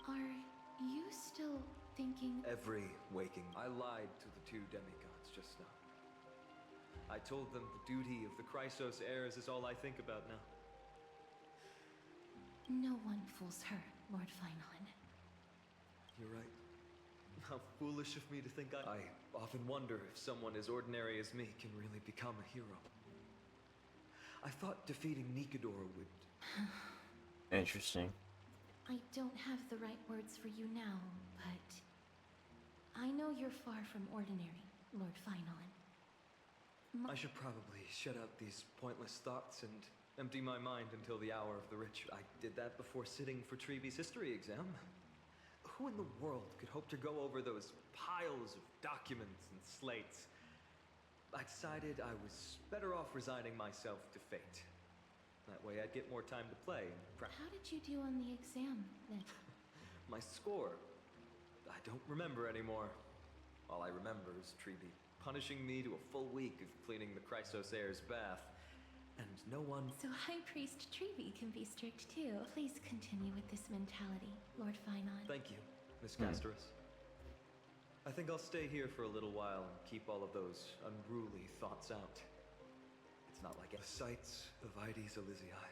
Speaker 3: Are you still thinking?
Speaker 2: Every waking, I lied to the two demigods just now. I told them the duty of the Chrysos heirs is all I think about now.
Speaker 3: No one fools her, Lord Finon.
Speaker 2: You're right. How foolish of me to think I often wonder if someone as ordinary as me can really become a hero. I thought defeating Nikador would...
Speaker 1: Interesting.
Speaker 3: I don't have the right words for you now, but... I know you're far from ordinary, Lord Finon.
Speaker 2: I should probably shut out these pointless thoughts and empty my mind until the hour of the rich. I did that before sitting for Treeby's history exam. Who in the world could hope to go over those piles of documents and slates? I decided I was better off resigning myself to fate. That way I'd get more time to play and practice.
Speaker 3: How did you do on the exam, then?
Speaker 2: My score? I don't remember anymore. All I remember is Treeby punishing me to a full week of cleaning the Chrysos heir's bath. And no one...
Speaker 3: So High Priest Treeby can be strict too. Please continue with this mentality, Lord Finon.
Speaker 2: Thank you, Miss Castorus. I think I'll stay here for a little while and keep all of those unruly thoughts out. It's not like the sights of Ides Elysiae,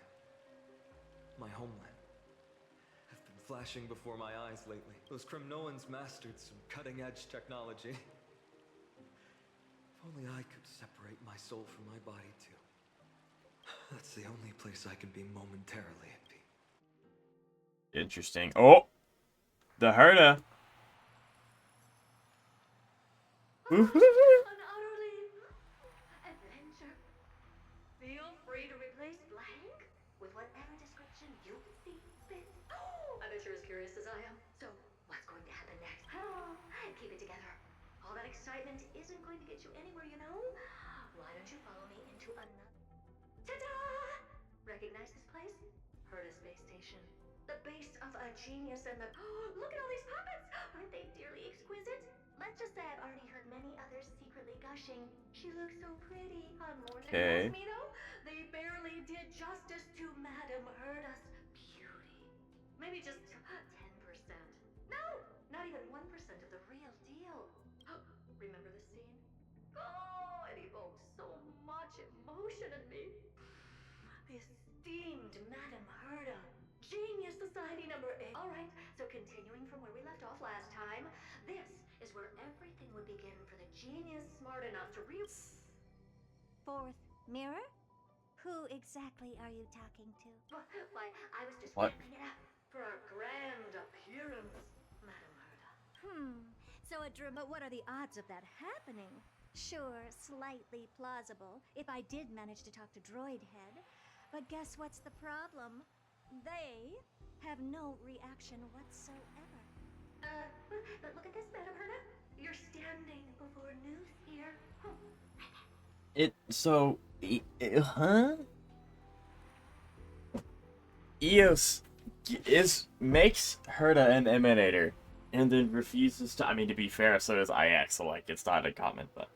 Speaker 2: my homeland, have been flashing before my eyes lately. Those Kremnoans mastered some cutting-edge technology. If only I could separate my soul from my body too. That's the only place I can be momentarily at peace.
Speaker 1: Interesting. Oh! The Herta!
Speaker 6: An utterly adventure. Feel free to replace blank with whatever description you see fit. I bet you're as curious as I am. So, what's going to happen next? Keep it together. All that excitement isn't going to get you anywhere, you know? Why don't you follow me into another... Ta-da! Recognize this place? Herta Space Station. The base of a genius and the... Look at all these puppets! Aren't they dearly exquisite? Let's just say I've already heard many others secretly gushing. She looks so pretty. More than
Speaker 1: Okay.
Speaker 6: me though. They barely did justice to Madame Herta's beauty. Maybe just 10%. No, not even 1% of the real deal. Remember this scene? Oh, it evokes so much emotion in me. The esteemed Madame Herta. Genius Society number 8. Alright, so continuing from where we left off last time, this is where everything would begin for the genius smart enough to
Speaker 7: Fourth mirror? Who exactly are you talking to?
Speaker 6: Why, I was just
Speaker 1: What?
Speaker 6: ramping it up for our grand appearance, Madame Herta.
Speaker 7: So but what are the odds of that happening? Sure, slightly plausible, if I did manage to talk to Droidhead. But guess what's the problem? They have no reaction whatsoever.
Speaker 6: But look at this, Madame Herta. You're standing before news here.
Speaker 1: Huh? Eos makes Herta an emanator, and then refuses to. I mean, to be fair, so does IX, so like it's not a comment, but.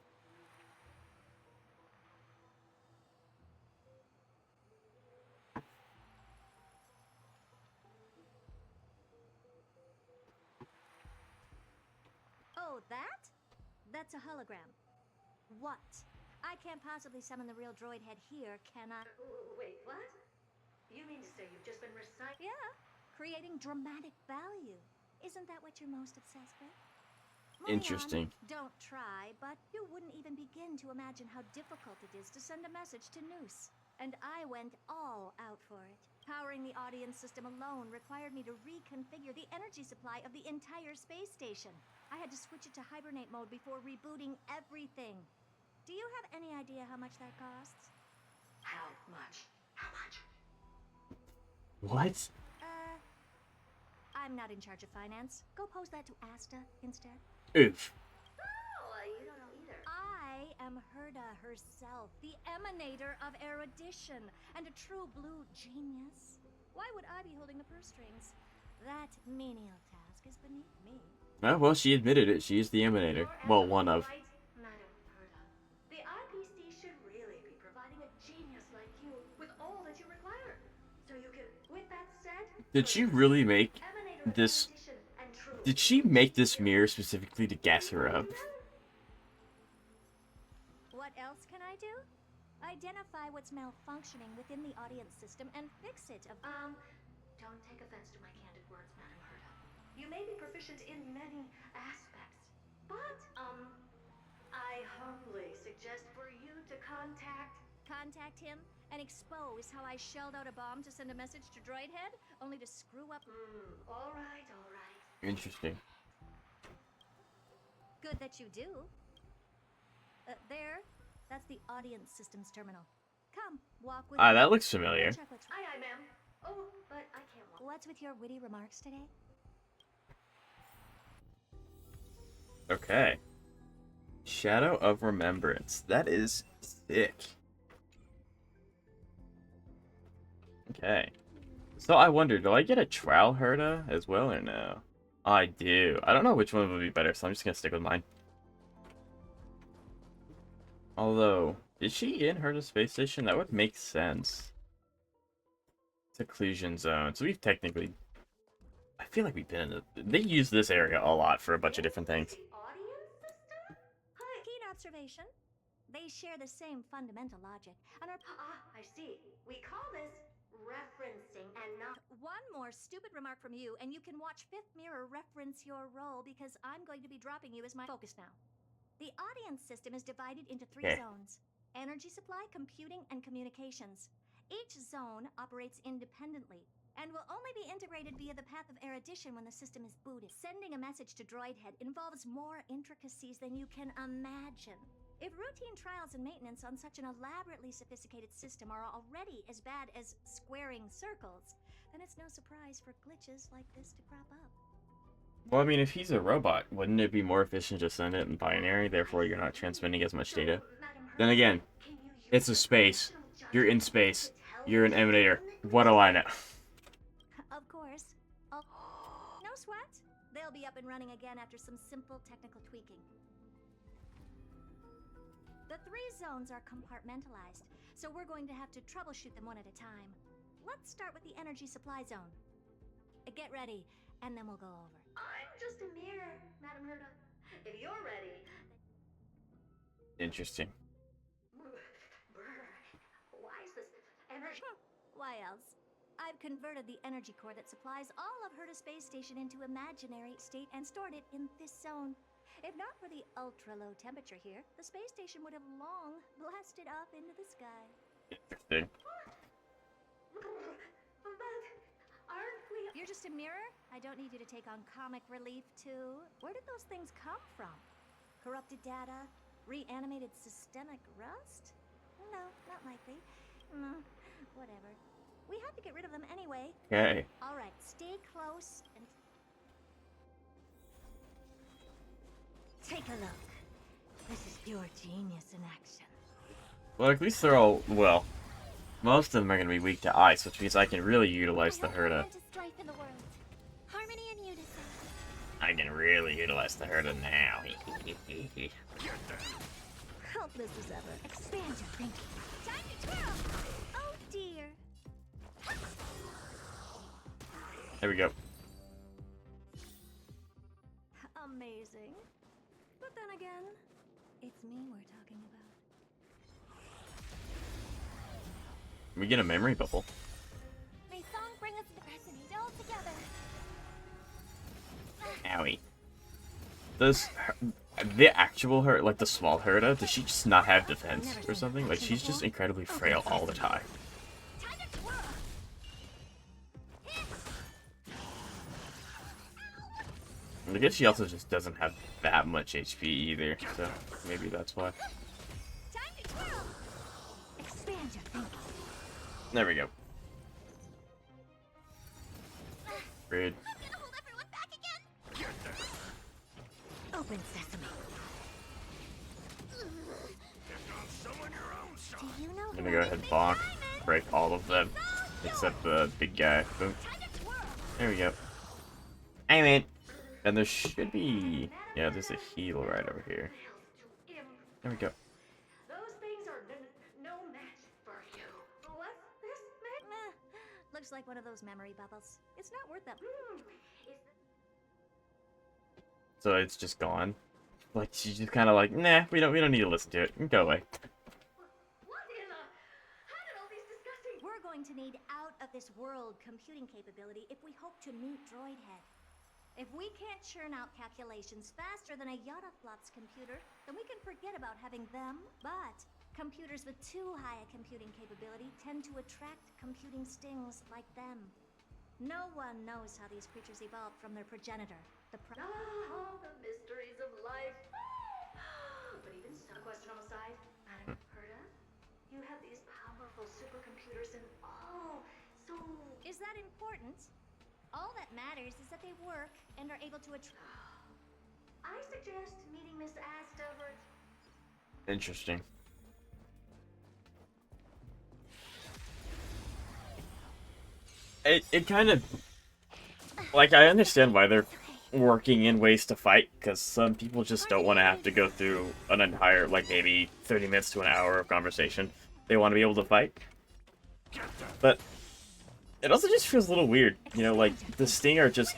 Speaker 7: Oh, that? That's a hologram. What? I can't possibly summon the real Droidhead here, can I?
Speaker 6: Wait, what? You mean to say you've just been reciting?
Speaker 7: Yeah, creating dramatic value. Isn't that what you're most obsessed with?
Speaker 1: Interesting.
Speaker 7: Don't try, but you wouldn't even begin to imagine how difficult it is to send a message to Noose. And I went all out for it. Powering the audience system alone required me to reconfigure the energy supply of the entire space station. I had to switch it to hibernate mode before rebooting everything. Do you have any idea how much that costs?
Speaker 6: How much? How much?
Speaker 1: What?
Speaker 7: I'm not in charge of finance. Go pose that to Asta instead.
Speaker 1: Oof.
Speaker 6: Oh, you don't know either.
Speaker 7: I am Herta herself, the emanator of erudition, and a true blue genius. Why would I be holding the purse strings? That menial task is beneath me.
Speaker 1: Oh, well, she admitted it. She is the Emanator. Well, one of.
Speaker 6: Right, Madam Herta. The IPC should really be providing a genius like you with all that you require. So you can, with that said,
Speaker 1: Did she really make
Speaker 6: Emanator
Speaker 1: this?
Speaker 6: accreditation and true.
Speaker 1: Did she make this mirror specifically to gas her up?
Speaker 7: What else can I do? Identify what's malfunctioning within the audience system and fix it.
Speaker 6: Don't take offense to my candid words, Madam Herta. You may be proficient in many aspects, but, I humbly suggest for you to
Speaker 7: Contact him and expose how I shelled out a bomb to send a message to Droidhead, only to screw up.
Speaker 6: all right, all right.
Speaker 1: Interesting.
Speaker 7: Good that you do. There. That's the audience systems terminal. Come, walk with me.
Speaker 1: Ah, that looks familiar.
Speaker 7: Check what's,
Speaker 6: Aye, ma'am. Oh, but I can't walk.
Speaker 7: what's with your witty remarks today?
Speaker 1: Okay. Shadow of Remembrance. That is sick. Okay. So I wonder, do I get a Trowel Herta as well or no? I do. I don't know which one would be better, so I'm just gonna stick with mine. Although, is she in Herta Space Station? That would make sense. Seclusion Zone. So we've technically... I feel like we've been in the... They use this area a lot for a bunch of different things.
Speaker 6: The audience system?
Speaker 7: Keen observation. They share the same fundamental logic and are.
Speaker 6: I see. We call this referencing and not.
Speaker 7: One more stupid remark from you, and you can watch Fifth Mirror reference your role because I'm going to be dropping you as my focus now. The audience system is divided into three
Speaker 1: Okay.
Speaker 7: zones: energy supply, computing, and communications. Each zone operates independently and will only be integrated via the path of erudition when the system is booted. Sending a message to Droidhead involves more intricacies than you can imagine. If routine trials and maintenance on such an elaborately sophisticated system are already as bad as squaring circles, then it's no surprise for glitches like this to crop up.
Speaker 1: Well, I mean, if he's a robot, wouldn't it be more efficient to send it in binary, therefore you're not transmitting as much data? Then again, it's a space. You're in space. You're an emanator. What do I know?
Speaker 7: Of course. No sweat. They'll be up and running again after some simple technical tweaking. The three zones are compartmentalized, so we're going to have to troubleshoot them one at a time. Let's start with the energy supply zone. Get ready, and then we'll go over.
Speaker 6: I'm just a mirror, Madam Herta. If you're ready.
Speaker 1: Interesting.
Speaker 6: Brr. Why is this energy?
Speaker 7: Why else? I've converted the energy core that supplies all of Herta Space Station into imaginary state and stored it in this zone. If not for the ultra-low temperature here, the space station would have long blasted up into the sky.
Speaker 1: Interesting.
Speaker 6: But aren't we?
Speaker 7: You're just a mirror? I don't need you to take on comic relief, too. Where did those things come from? Corrupted data? Reanimated systemic rust? No, not likely. Whatever. We have to get rid of them anyway.
Speaker 1: Okay.
Speaker 7: Alright, stay close and... Take a look. This is pure genius in action.
Speaker 1: Well, at least they're all, well, most of them are going to be weak to ice, which means I can really utilize the Herta.
Speaker 3: Strife in the world. Harmony and unison.
Speaker 1: I can really utilize the Herta now.
Speaker 7: Helpless as ever. Expand your thinking. Time to twirl! Oh dear.
Speaker 1: There we go.
Speaker 7: Amazing. But then again, it's me we're talking about.
Speaker 1: We get a memory bubble.
Speaker 3: May song bring us the present all together.
Speaker 1: Owie. Does the actual Herta, like the small Herta, does she just not have defense or something? Like, she's just incredibly frail all the time.
Speaker 3: Time to twirl.
Speaker 1: And I guess she also just doesn't have that much HP either, so maybe that's why.
Speaker 7: Time to twirl! Expand your thinking.
Speaker 1: There we go. Rude.
Speaker 3: I'm gonna hold everyone back again.
Speaker 7: Open sesame. Do you know
Speaker 1: I'm gonna go ahead and bonk, break all of them, except the big guy. Boom.
Speaker 3: Time to twirl.
Speaker 1: There we go. I mean, and there should be... Yeah, there's a heal right over here. There we go.
Speaker 6: Those things are no match for you. What's this, man?
Speaker 7: Meh. Looks like one of those memory bubbles. It's not worth that.
Speaker 1: So it's just gone. Like, she's just kind of like, nah, we don't need to listen to it. Go away.
Speaker 6: What in the... How did all these disgusting...
Speaker 7: We're going to need out-of-this-world computing capability if we hope to meet Droidhead. If we can't churn out calculations faster than a Yottaflop's computer, then we can forget about having them. But computers with too high a computing capability tend to attract computing stings like them. No one knows how these creatures evolved from their progenitor. The
Speaker 6: mysteries of life. But even so, question on the side, Madam Herta, you have these powerful supercomputers and all, so...
Speaker 7: Is that important? All that matters is that they work and are able to attract...
Speaker 6: I suggest meeting Miss Astevert.
Speaker 1: Interesting. It kind of... Like, I understand why they're working in ways to fight, because some people just don't want to have to go through an entire, like, maybe 30 minutes to an hour of conversation. They want to be able to fight. But it also just feels a little weird, you know, like, the Sting are just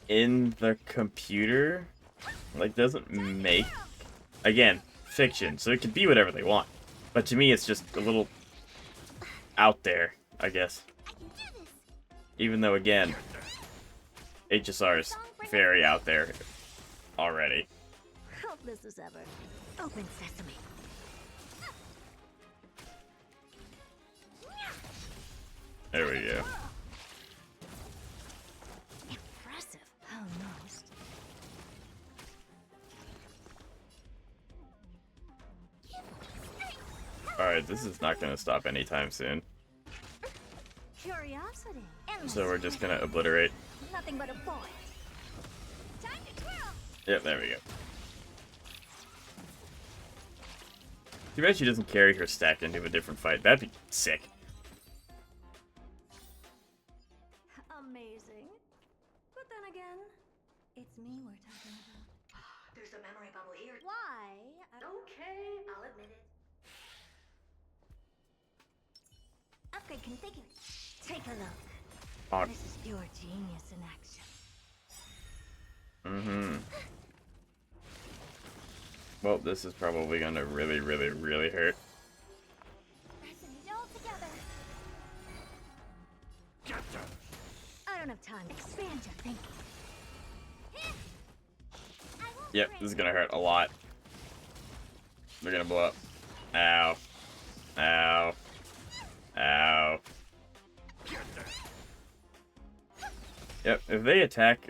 Speaker 1: in the computer. Like, doesn't make... Again, fiction, so it can be whatever they want. But to me, it's just a little out there, I guess. Even though, again, HSR is very out there already.
Speaker 7: Hopeless as ever. Open sesame.
Speaker 1: There we go.
Speaker 7: Impressive. Almost.
Speaker 1: Alright, this is not going to stop anytime soon.
Speaker 7: Curiosity.
Speaker 1: So we're just going to obliterate.
Speaker 7: Nothing but a point. Time to twirl.
Speaker 1: Yep, there we go. Too bad she doesn't carry her stack into a different fight. That'd be sick.
Speaker 7: Amazing. But then again, it's me we're talking about.
Speaker 6: There's a memory bubble here.
Speaker 7: Why?
Speaker 6: Okay, I'll admit it.
Speaker 7: Upgrade configured. Take a look.
Speaker 1: Oh.
Speaker 7: This is pure genius in action.
Speaker 1: Mm-hmm. Well, this is probably gonna really, really, really hurt.
Speaker 7: Resonate all together. I don't have time. Expand your thinking.
Speaker 1: Yep, this is gonna hurt a lot. They're gonna blow up. Ow. Ow. Ow. Yep, if they attack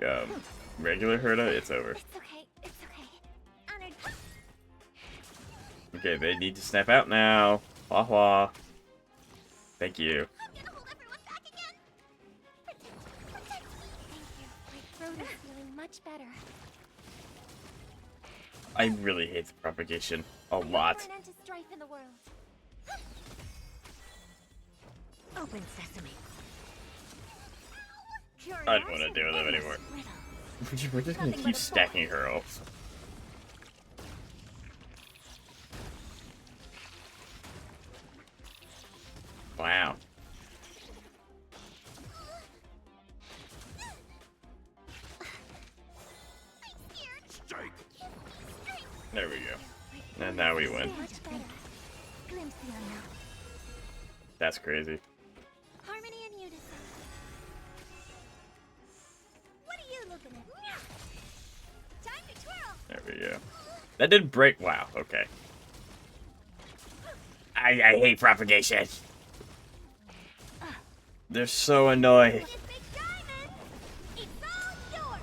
Speaker 1: regular Herta, it's over.
Speaker 7: It's okay. It's okay. Honored.
Speaker 1: Okay, they need to snap out now. Wah wah. Thank you.
Speaker 7: I'm gonna hold everyone back again. Protect. Thank you. My throat is feeling much better.
Speaker 1: I really hate the propagation a lot.
Speaker 7: For an end to strife in the world. Open sesame.
Speaker 1: I don't want to deal with them anymore. We're just gonna keep stacking her up. Wow. There we go. And now we win. That's crazy.
Speaker 7: Harmony and unison. What are you looking at? Time to twirl.
Speaker 1: There we go. That didn't break. Wow, okay. I hate propagation. They're so annoying.
Speaker 7: This big diamond, it's all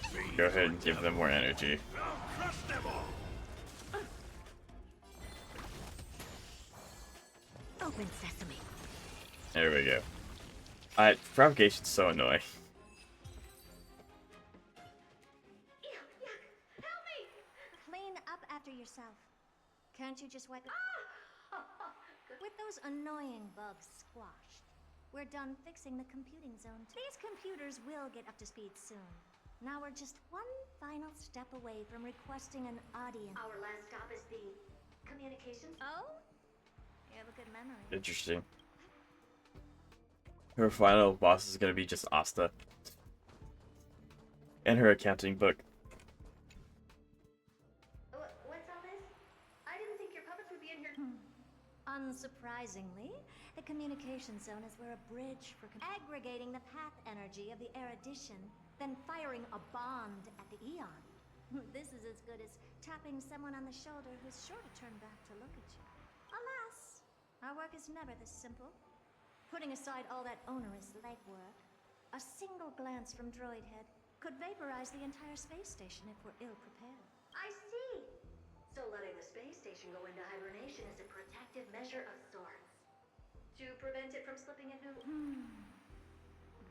Speaker 7: yours.
Speaker 1: Go ahead and give them more energy.
Speaker 7: Open sesame.
Speaker 1: There we go. Propagation's so annoying.
Speaker 7: Clean up after yourself. Can't you just wipe it? With those annoying bugs squashed, we're done fixing the computing zone. These computers will get up to speed soon. Now we're just one final step away from requesting an audience.
Speaker 6: Our last stop is the communications.
Speaker 7: Oh? You have a good memory.
Speaker 1: Interesting. Her final boss is gonna be just Asta. And her accounting book.
Speaker 6: What's all this? I didn't think your puppets would be in here.
Speaker 7: Unsurprisingly, the communication zone is where a bridge for aggregating the path energy of the erudition, then firing a bond at the eon. This is as good as tapping someone on the shoulder who's sure to turn back to look at you. Alas, our work is never this simple. Putting aside all that onerous legwork, a single glance from Droid Head could vaporize the entire space station if we're ill-prepared.
Speaker 6: I see. So letting the space station go into hibernation is a protective measure of sorts. To prevent it from slipping into...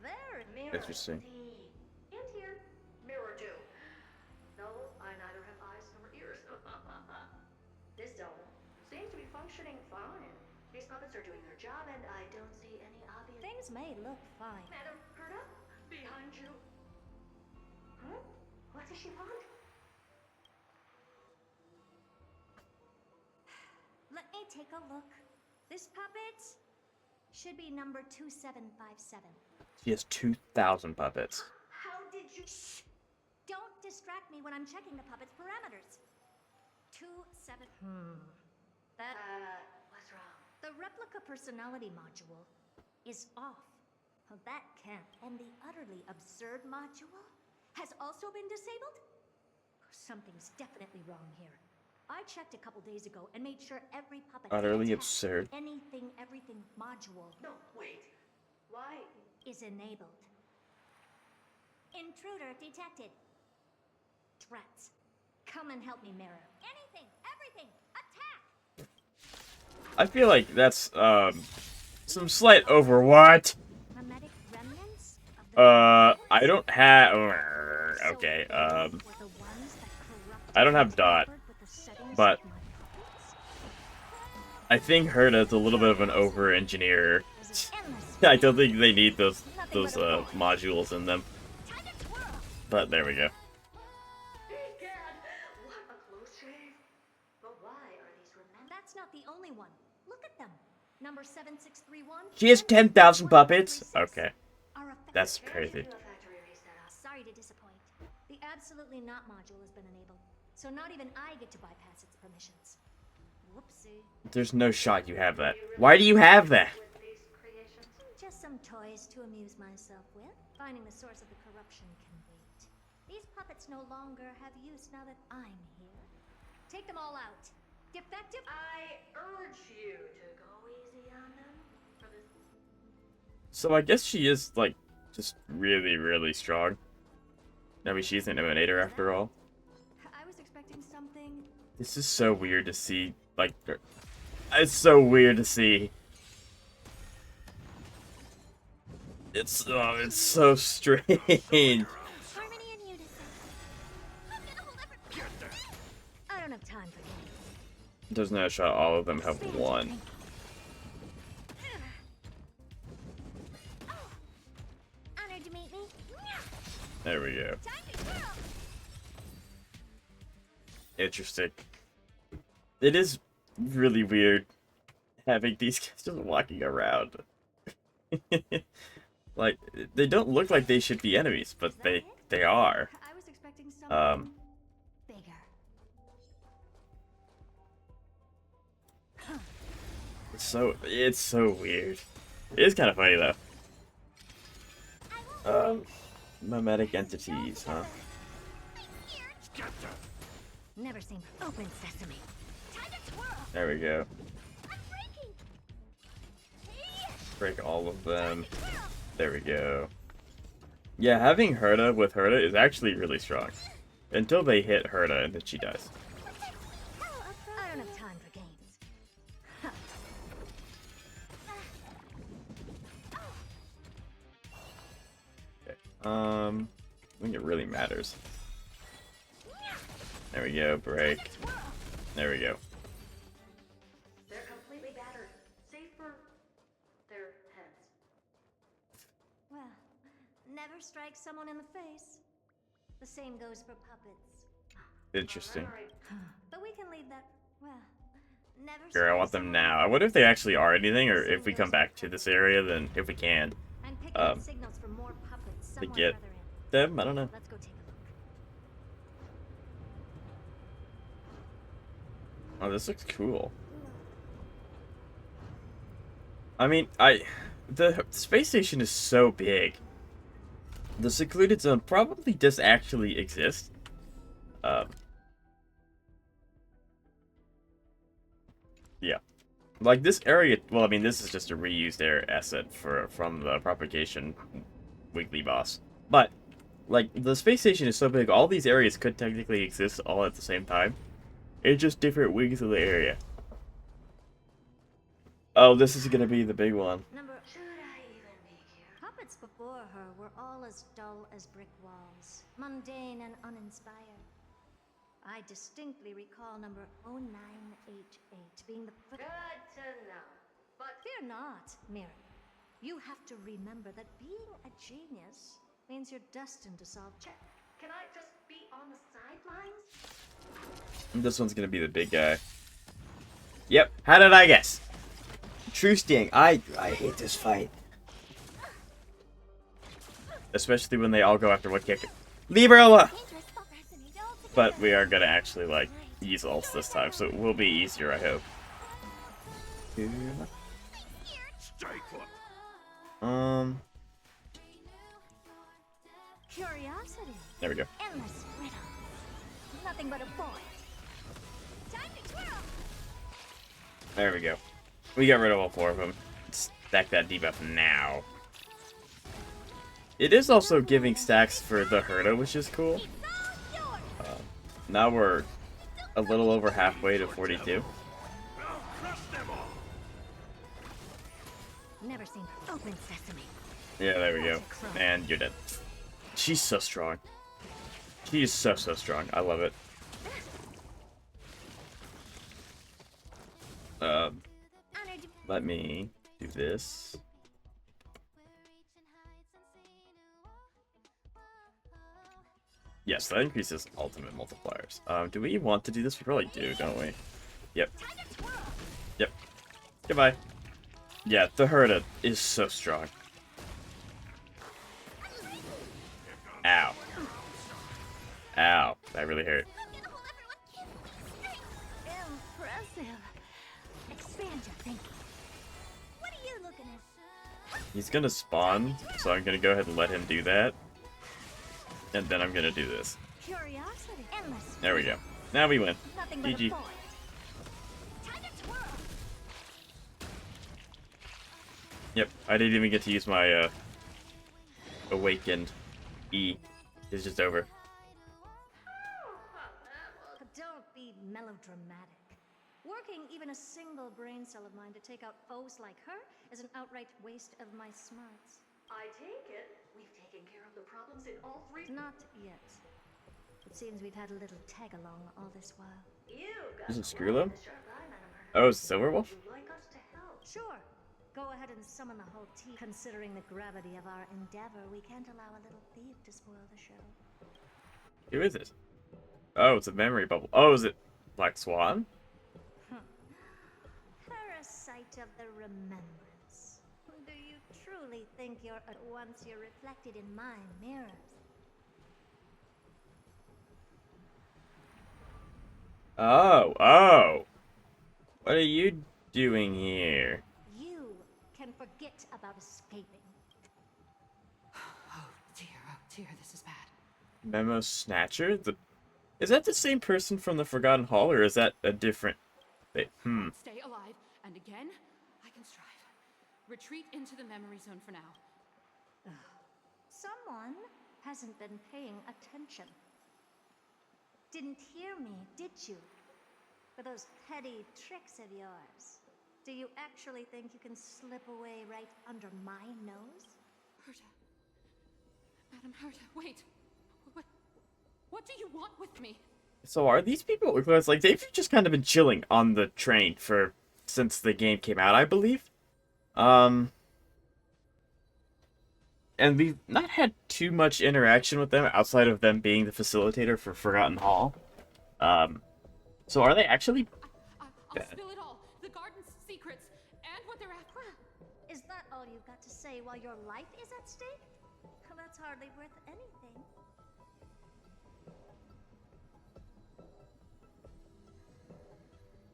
Speaker 7: Very
Speaker 6: Mirror
Speaker 1: Interesting.
Speaker 6: D. And here, mirror 2. No, I neither have eyes nor ears. This zone seems to be functioning fine. These puppets are doing their job, and I don't see any obvious...
Speaker 7: Things may look fine.
Speaker 6: Madam Herta, behind you. Huh? What does she want?
Speaker 7: Let me take a look. This puppet should be number 2757.
Speaker 1: She has 2,000 puppets.
Speaker 6: How did you...
Speaker 7: Shh! Don't distract me when I'm checking the puppet's parameters. 27... That...
Speaker 6: what's wrong?
Speaker 7: The replica personality module is off. Well, that can't. And the utterly absurd module has also been disabled? Something's definitely wrong here. I checked a couple days ago and made sure every puppet
Speaker 1: Utterly
Speaker 7: attached
Speaker 1: absurd.
Speaker 7: anything everything module
Speaker 6: No, wait. Why?
Speaker 7: is enabled. Intruder detected. Drats. Come and help me, Mirror. Anything, everything, attack!
Speaker 1: I feel like that's some slight overwatch.
Speaker 7: Mimetic remnants of the
Speaker 1: I don't have. Okay, I don't have dot, but I think Herta's a little bit of an over-engineer. I don't think they need those modules in them. But there we go.
Speaker 6: Egad, what a close shave. But why are these remnants?
Speaker 7: That's not the only one. Look at them. Number 7631.
Speaker 1: She has 10,000 puppets? Okay,
Speaker 7: Are affected.
Speaker 1: that's crazy.
Speaker 6: Do a factory reset.
Speaker 7: Sorry to disappoint. The absolutely not module has been enabled, so not even I get to bypass its permissions. Whoopsie.
Speaker 1: There's no shot you have that. Why do you have that?
Speaker 6: With these creations.
Speaker 7: Just some toys to amuse myself with. Finding the source of the corruption can wait. These puppets no longer have use now that I'm here. Take them all out. Defective?
Speaker 6: I urge you to go easy on them for this.
Speaker 1: So I guess she is, like, just really, really strong. I mean, she's an emanator after all.
Speaker 7: I was expecting something.
Speaker 1: This is so weird to see. Like, it's so weird to see. It's so strange.
Speaker 7: Harmony and unison. I'm gonna hold every... I don't have time for games.
Speaker 1: There's no shot all of them have one.
Speaker 7: Honored to meet me.
Speaker 1: There we go.
Speaker 7: Time to twirl.
Speaker 1: Interesting. It is really weird having these guys just walking around. Like, they don't look like they should be enemies, but they are.
Speaker 7: I was expecting something bigger.
Speaker 1: It's so weird. It is kind of funny though. Mimetic entities, huh?
Speaker 7: Never seen open sesame. Time to twirl.
Speaker 1: There we go.
Speaker 7: I'm breaking.
Speaker 1: Break all of them. There we go. Yeah, having Herta with Herta is actually really strong. Until they hit Herta and then she dies.
Speaker 7: I don't have time for games.
Speaker 1: Okay. I think it really matters. There we go, break. There we go.
Speaker 6: They're completely battered.
Speaker 7: never strike someone in the face. The same goes for puppets.
Speaker 1: Interesting.
Speaker 7: But we can leave that, well, never
Speaker 1: Sure, I
Speaker 7: strike
Speaker 1: want them
Speaker 7: someone
Speaker 1: now.
Speaker 7: in
Speaker 1: I
Speaker 7: the
Speaker 1: wonder if
Speaker 7: face.
Speaker 1: they actually are anything, or
Speaker 7: The
Speaker 1: if we
Speaker 7: same
Speaker 1: come
Speaker 7: goes
Speaker 1: back
Speaker 7: for
Speaker 1: to this
Speaker 7: puppets.
Speaker 1: area, then if we can,
Speaker 7: I'm picking
Speaker 1: um,
Speaker 7: up signals from more puppets
Speaker 1: to
Speaker 7: somewhere
Speaker 1: get
Speaker 7: further in.
Speaker 1: them. I don't know.
Speaker 7: Let's go take a look.
Speaker 1: Oh, this looks cool. I mean, the space station is so big. The secluded zone probably does actually exist. Yeah. Like this area, well, I mean, this is just a reused air asset from the propagation weekly boss. But like the space station is so big, all these areas could technically exist all at the same time. It's just different wings of the area. Oh, this is gonna be the big one.
Speaker 6: Should I even be here?
Speaker 7: Puppets before her were all as dull as brick walls, mundane and uninspired. I distinctly recall number 0988 being the
Speaker 6: Good to know. But
Speaker 7: Fear not, Mira. You have to remember that being a genius means you're destined to solve
Speaker 6: can I just be on the sidelines?
Speaker 1: This one's gonna be the big guy. Yep. How did I guess? True sting. I hate this fight. Especially when they all go after one kick. Libera! But we are gonna actually like use ults this time, so it will be easier, I hope.
Speaker 7: Curiosity.
Speaker 1: There we go.
Speaker 7: Endless riddle. Nothing but a point. Time to twirl.
Speaker 1: There we go. We got rid of all four of them. Stack that debuff now. It is also giving stacks for the Herta, which is cool. Now we're a little over halfway to 42.
Speaker 7: Never seen open sesame.
Speaker 1: Yeah, there we go. And you're dead. She's so strong. She is so strong. I love it. Let me do this. Yes, that increases ultimate multipliers. Do we want to do this? We probably do, don't we? Yep. Yep. Goodbye. Yeah, the Herta is so strong. Ow. Ow. That really hurt.
Speaker 7: Impressive. Expand your thinking. What are you looking at?
Speaker 1: He's gonna spawn, so I'm gonna go ahead and let him do that. And then I'm gonna do this.
Speaker 7: Curiosity. Endless.
Speaker 1: There we go. Now we win.
Speaker 7: Nothing but
Speaker 1: GG.
Speaker 7: a point. Time to twirl.
Speaker 1: Yep, I didn't even get to use my awakened E. It's just over.
Speaker 7: Don't be melodramatic. Working even a single brain cell of mine to take out foes like her is an outright waste of my smarts.
Speaker 6: I take it we've taken care of the problems in all three.
Speaker 7: Not yet. It seems we've had a little tag-along all this while.
Speaker 6: You got
Speaker 1: Is it
Speaker 6: the
Speaker 1: Skrilla?
Speaker 6: the sharp eye, Madam Herta.
Speaker 1: Oh, it's Silverwolf?
Speaker 6: Would you like us to help?
Speaker 7: Sure. Go ahead and summon the whole team. Considering the gravity of our endeavor, we can't allow a little thief to spoil the show.
Speaker 1: Who is it? Oh, it's a memory bubble. Oh, is it Black Swan?
Speaker 7: Parasite of the remembrance. Do you truly think you're at once you're reflected in my mirrors?
Speaker 1: Oh. What are you doing here?
Speaker 7: You can forget about escaping.
Speaker 8: Oh dear, this is bad.
Speaker 1: Memo Snatcher? Is that the same person from the Forgotten Hall, or is that a different...
Speaker 8: Stay alive, and again, I can strive. Retreat into the memory zone for now.
Speaker 7: Someone hasn't been paying attention. Didn't hear me, did you? For those petty tricks of yours. Do you actually think you can slip away right under my nose?
Speaker 8: Herta. Madam Herta, wait. What do you want with me?
Speaker 1: So are these people... Because, like, they've just kind of been chilling on the train since the game came out, I believe. and we've not had too much interaction with them outside of them being the facilitator for Forgotten Hall. Um, so are they actually
Speaker 8: I'll
Speaker 1: bad?
Speaker 8: spill it all. The garden's secrets and what they're after.
Speaker 7: Is that all you've got to say while your life is at stake? Well, that's hardly worth anything.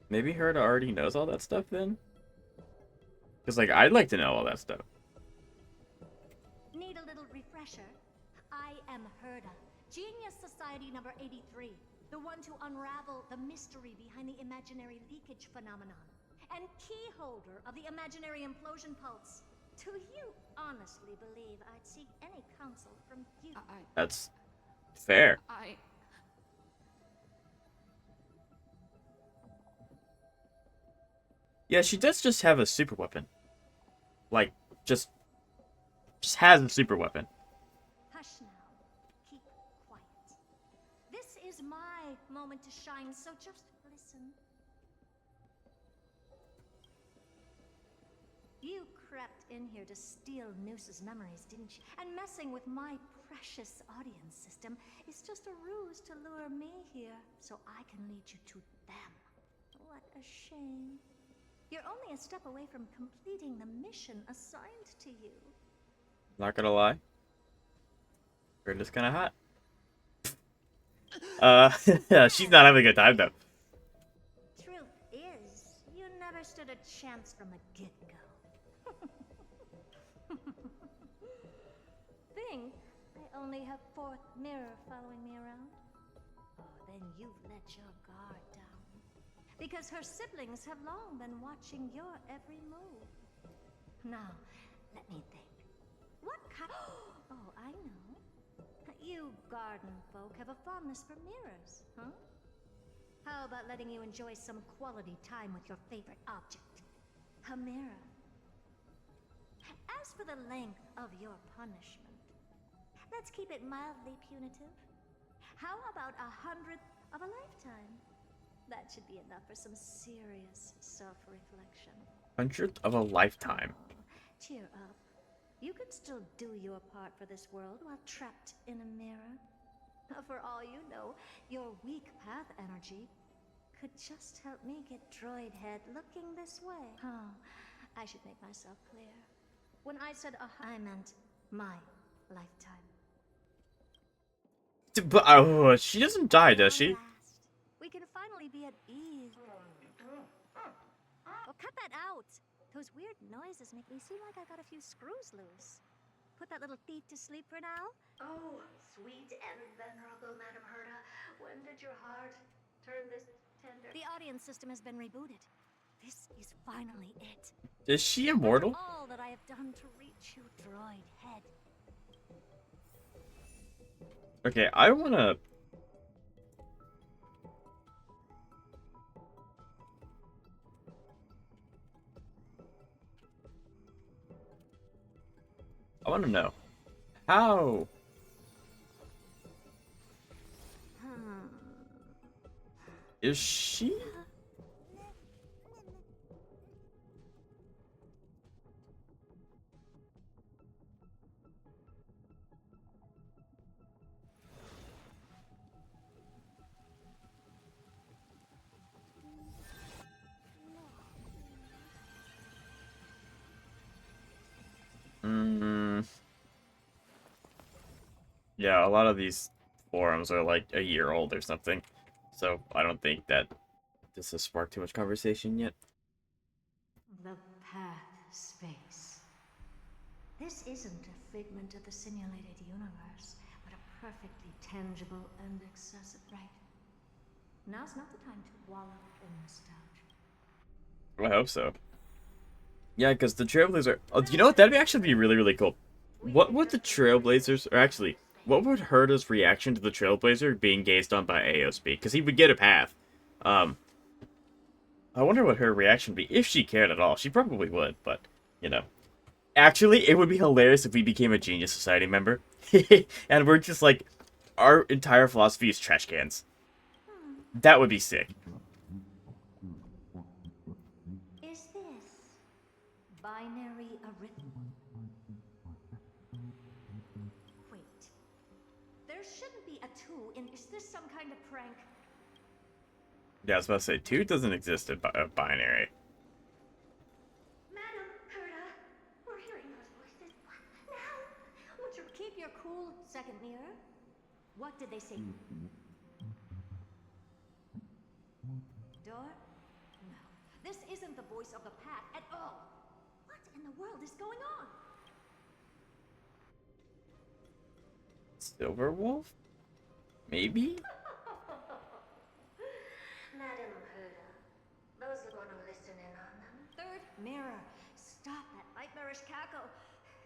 Speaker 1: Maybe Herta already knows all that stuff then? Because, like, I'd like to know all that stuff.
Speaker 7: Need a little refresher? I am Herta, Genius Society number 83, the one to unravel the mystery behind the imaginary leakage phenomenon, and key holder of the imaginary implosion pulse. Do you honestly believe I'd seek any counsel from you?
Speaker 1: That's fair. Yeah, she does just have a super weapon. Like, just has a super weapon.
Speaker 7: Hush now. Keep quiet. This is my moment to shine, so just listen. You crept in here to steal Noose's memories, didn't you? And messing with my precious audience system is just a ruse to lure me here so I can lead you to them. What a shame. You're only a step away from completing the mission assigned to you.
Speaker 1: Not gonna lie. Herta's kind of hot. Yeah, she's not having a good time though.
Speaker 7: Truth is, you never stood a chance from the get-go. Think I only have fourth mirror following me around? Oh, then you've let your guard down. Because her siblings have long been watching your every move. Now, let me think. What kind? Oh, I know. You garden folk have a fondness for mirrors, huh? How about letting you enjoy some quality time with your favorite object? A mirror. As for the length of your punishment, let's keep it mildly punitive. How about 100th of a lifetime? That should be enough for some serious self-reflection.
Speaker 1: 100th of a lifetime.
Speaker 7: Oh, cheer up. You can still do your part for this world while trapped in a mirror. For all you know, your weak path energy could just help me get droid head looking this way. Oh, I should make myself clear. When I said I meant my lifetime.
Speaker 1: But she doesn't die, does she?
Speaker 7: We can finally be at ease. Oh, cut that out! Those weird noises make me seem like I got a few screws loose. Put that little thief to sleep for now.
Speaker 6: Oh, sweet and venerable Madam Herta, when did your heart turn this tender?
Speaker 7: The audience system has been rebooted. This is finally it.
Speaker 1: Is she immortal?
Speaker 7: After all that I have done to reach you, droid head.
Speaker 1: Okay, I wanna... I wanna know. How? Is she... Yeah, a lot of these forums are like a year old or something. So I don't think that this has sparked too much conversation yet.
Speaker 7: The path space. This isn't a figment of the simulated universe, but a perfectly tangible and accessible right. Now's not the time to wallow in nostalgia.
Speaker 1: I hope so. Yeah, because the Trailblazers... Oh, you know what? That'd actually be really, really cool. What would the Trailblazers... Or actually, what would Herta's reaction to the Trailblazer being gazed on by Aos be? Because he would get a path. I wonder what her reaction would be, if she cared at all. She probably would, but, you know. Actually, it would be hilarious if we became a Genius Society member. And we're just like... Our entire philosophy is trash cans. That would be sick.
Speaker 7: Is this binary arithmetic? There shouldn't be a 2 in. Is this some kind of prank?
Speaker 1: Yeah, I was about to say, 2 doesn't exist in binary.
Speaker 6: Madam Herta, we're hearing those voices. What now? What's your...
Speaker 7: Keep your cool, second mirror. What did they say? Door? No. This isn't the voice of the path at all. What in the world is going on?
Speaker 1: Silverwolf? Maybe?
Speaker 6: Madam Herta, those who want to listen in on them.
Speaker 7: Third mirror. Stop that nightmarish cackle.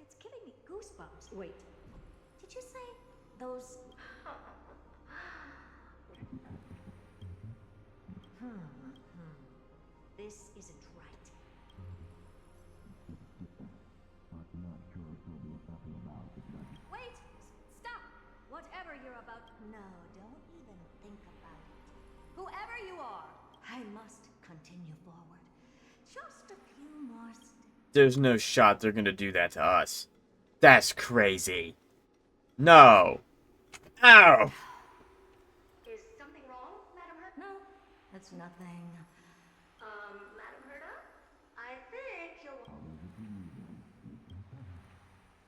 Speaker 7: It's giving me goosebumps. Wait. Did you say those... This isn't right. Wait! Stop! Whatever you're about... No, don't even think about it. Whoever you are, I must continue forward. Just a few more steps.
Speaker 1: There's no shot they're gonna do that to us. That's crazy. No. Ow!
Speaker 6: Is something wrong, Madam Herta?
Speaker 7: No, that's nothing.
Speaker 6: Madam Herta? I think you'll...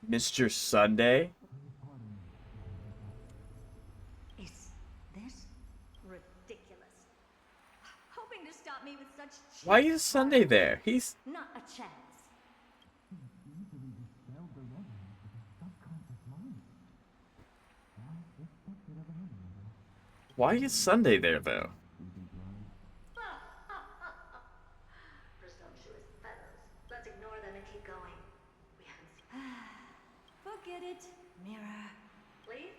Speaker 1: Mr. Sunday?
Speaker 7: Is this ridiculous? Hoping to stop me with such...
Speaker 1: Why is Sunday there? He's...
Speaker 7: Not a chance.
Speaker 1: Why is Sunday there, though?
Speaker 6: Presumptuous fellows. Let's ignore them and keep going. We haven't seen...
Speaker 7: Forget it, mirror.
Speaker 6: Please?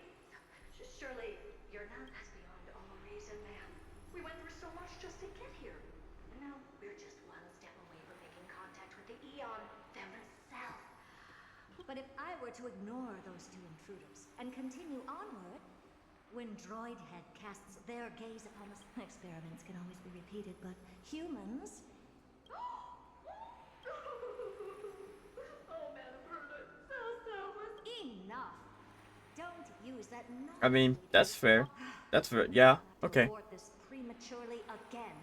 Speaker 6: Surely you're not... That's beyond all reason, ma'am. We went through so much just to get here. No, we're just one step away from making contact with the Eon themselves.
Speaker 7: But if I were to ignore those 2 intruders and continue onward, when Droidhead casts their gaze upon us, experiments can always be repeated, but humans...
Speaker 6: Oh, Madam Herta, so selfless.
Speaker 7: Enough! Don't use that
Speaker 1: I mean, that's fair. That's fair. Yeah, okay.
Speaker 7: abort this prematurely again.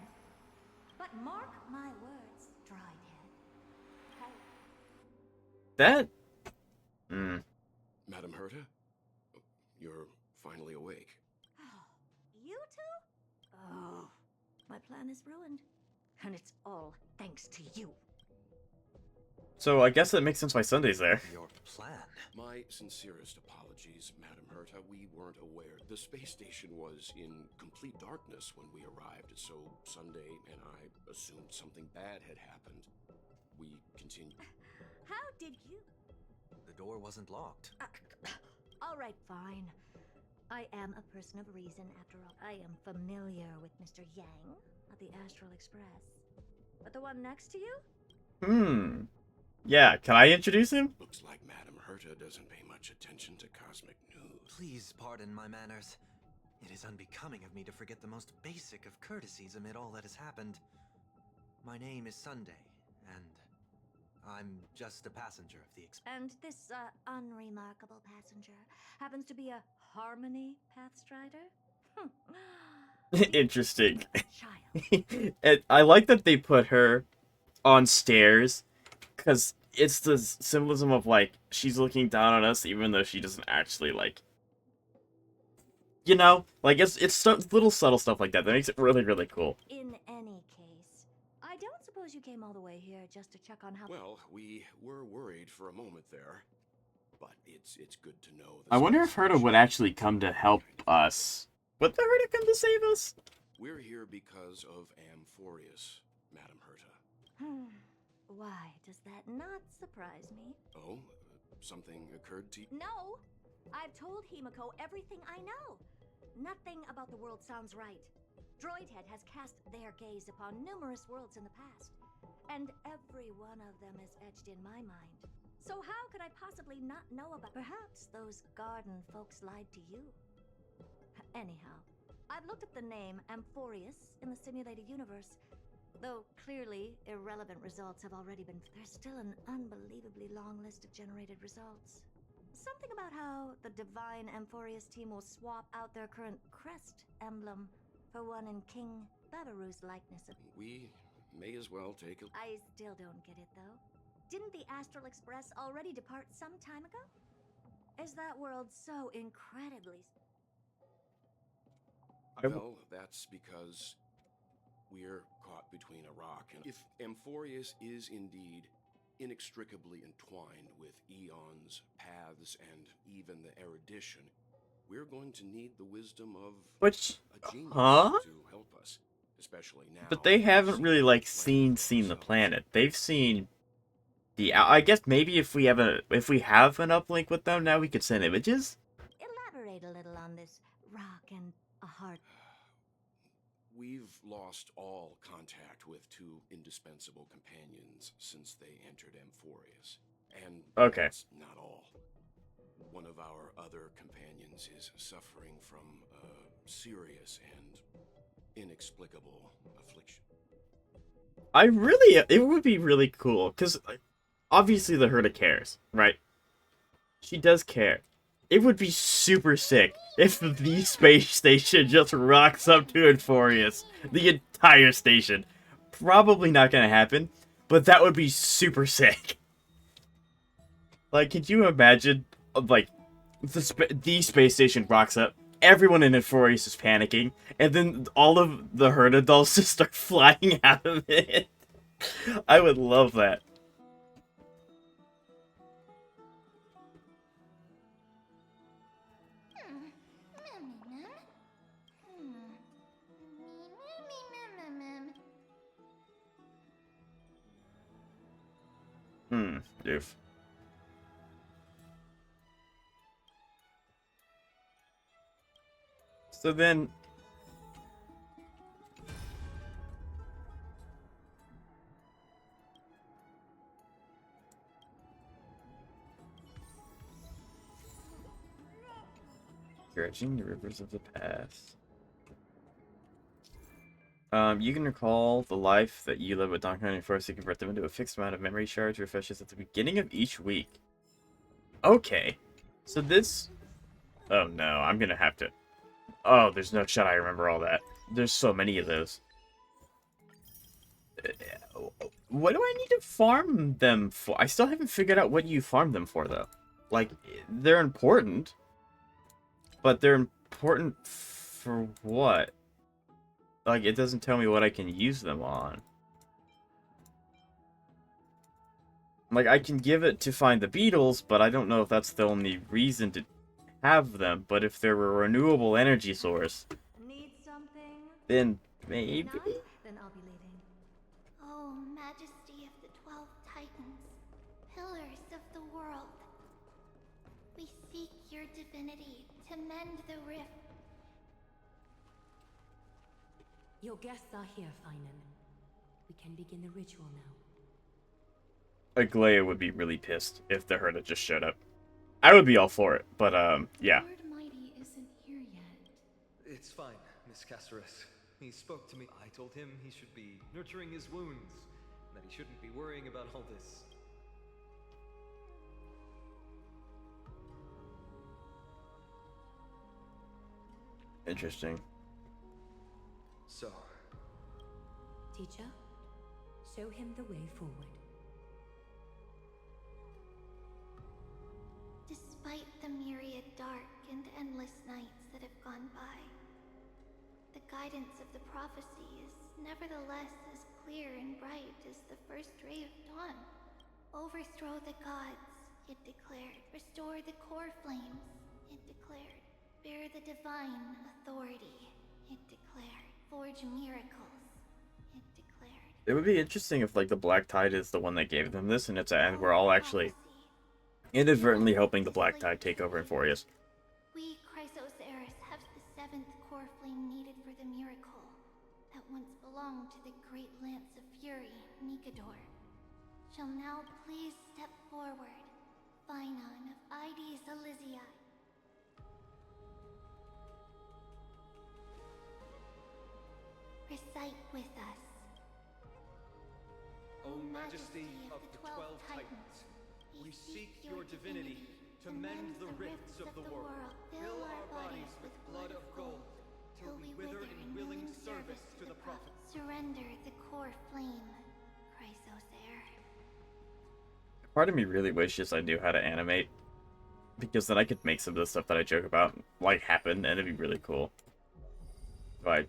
Speaker 7: But mark my words, Droidhead.
Speaker 1: That...
Speaker 5: Madam Herta? You're finally awake.
Speaker 7: You two? Oh, my plan is ruined. And it's all thanks to you.
Speaker 1: So I guess that makes sense why Sunday's there.
Speaker 9: Your plan?
Speaker 5: My sincerest apologies, Madam Herta. We weren't aware. The space station was in complete darkness when we arrived, so Sunday and I assumed something bad had happened. We continued.
Speaker 7: How did you...
Speaker 9: The door wasn't locked.
Speaker 7: All right, fine. I am a person of reason, after all. I am familiar with Mr. Yang of the Astral Express. But the one next to you?
Speaker 1: Yeah, can I introduce him?
Speaker 5: Looks like Madam Herta doesn't pay much attention to cosmic news.
Speaker 9: Please pardon my manners. It is unbecoming of me to forget the most basic of courtesies amid all that has happened. My name is Sunday, and I'm just a passenger of the
Speaker 7: And this, unremarkable passenger happens to be a Harmony Pathstrider?
Speaker 1: Interesting.
Speaker 7: Child.
Speaker 1: And I like that they put her on stairs, because it's the symbolism of, like, she's looking down on us even though she doesn't actually, like... You know? Like, it's little subtle stuff like that that makes it really, really cool.
Speaker 7: In any case, I don't suppose you came all the way here just to check on how...
Speaker 5: Well, we were worried for a moment there, but it's good to know.
Speaker 1: I wonder if Herta would actually come to help us. Would the Herta come to save us?
Speaker 5: We're here because of Amphoreus, Madam Herta.
Speaker 7: Why does that not surprise me?
Speaker 5: Oh, something occurred to you?
Speaker 7: No! I've told Himiko everything I know. Nothing about the world sounds right. Droidhead has cast their gaze upon numerous worlds in the past, and every one of them is etched in my mind. So how could I possibly not know about... Perhaps those garden folks lied to you. Anyhow, I've looked up the name Amphoreus in the simulated universe. Though clearly irrelevant results have already been... There's still an unbelievably long list of generated results. Something about how the Divine Amphoreus team will swap out their current crest emblem for one in King Babaru's likeness of...
Speaker 5: We may as well take a...
Speaker 7: I still don't get it, though. Didn't the Astral Express already depart some time ago? Is that world so incredibly...
Speaker 5: Well, that's because we're caught between a rock and... If Amphoreus is indeed inextricably entwined with eons, paths, and even the erudition, we're going to need the wisdom of a genius to help us, especially now.
Speaker 1: But they haven't really like seen the planet. They've seen the... I guess maybe if we have an uplink with them now, we could send images.
Speaker 7: Elaborate a little on this rock and a heart.
Speaker 5: We've lost all contact with two indispensable companions since they entered Amphoreus. And
Speaker 1: okay,
Speaker 5: that's not all. One of our other companions is suffering from a serious and inexplicable affliction.
Speaker 1: It would be really cool, because obviously the Herta cares, right? She does care. It would be super sick if the space station just rocks up to Amphoreus. The entire station. Probably not gonna happen, but that would be super sick. Like, could you imagine, like, the space station rocks up, everyone in Amphoreus is panicking, and then all of the Herta dolls just start flying out of it? I would love that. Oof. So then... Dredging the rivers of the past. You can recall the life that you live with Donkey Kong and first to convert them into a fixed amount of memory shards refreshes at the beginning of each week. Okay. So this... Oh no, I'm gonna have to... Oh, there's no shot I remember all that. There's so many of those. What do I need to farm them for? I still haven't figured out what you farm them for, though. Like, they're important. But they're important for what? Like, it doesn't tell me what I can use them on. Like, I can give it to find the beetles, but I don't know if that's the only reason to have them. But if they're a renewable energy source,
Speaker 7: Need something?
Speaker 1: then maybe...
Speaker 7: Not? Then I'll be leaving.
Speaker 3: Oh, Majesty of the 12 Titans, pillars of the world, we seek your divinity to mend the rift.
Speaker 4: Your guests are here, Finan. We can begin the ritual now.
Speaker 1: Aglaya would be really pissed if the Herta just showed up. I would be all for it, but, yeah.
Speaker 3: Lord Mighty isn't here yet.
Speaker 2: It's fine, Miss Caceres. He spoke to me. I told him he should be nurturing his wounds, that he shouldn't be worrying about all this.
Speaker 1: Interesting.
Speaker 2: So,
Speaker 4: Teacher, show him the way forward.
Speaker 3: Despite the myriad dark and endless nights that have gone by, the guidance of the prophecy is nevertheless as clear and bright as the first ray of dawn. Overthrow the gods, it declared. Restore the core flames, it declared. Bear the divine authority, it declared. Forge miracles, it declared.
Speaker 1: It would be interesting if, like, the Black Tide is the one that gave them this, and we're all actually inadvertently helping the Black Tide take over Amphoreus.
Speaker 3: We, Chrysos Eris, have the 7th core flame needed for the miracle that once belonged to the great Lance of Fury, Nikador. Shall now please step forward, Finon of Ides Elysiae. Recite with us.
Speaker 2: O Majesty of the 12 Titans, we seek your divinity to mend the rifts of the world, fill our bodies with blood of gold, till we wither in willing service to the prophet.
Speaker 3: Surrender the core flame, Chrysos heir.
Speaker 1: Part of me really wishes I knew how to animate, because then I could make some of the stuff that I joke about like happen, and it'd be really cool. How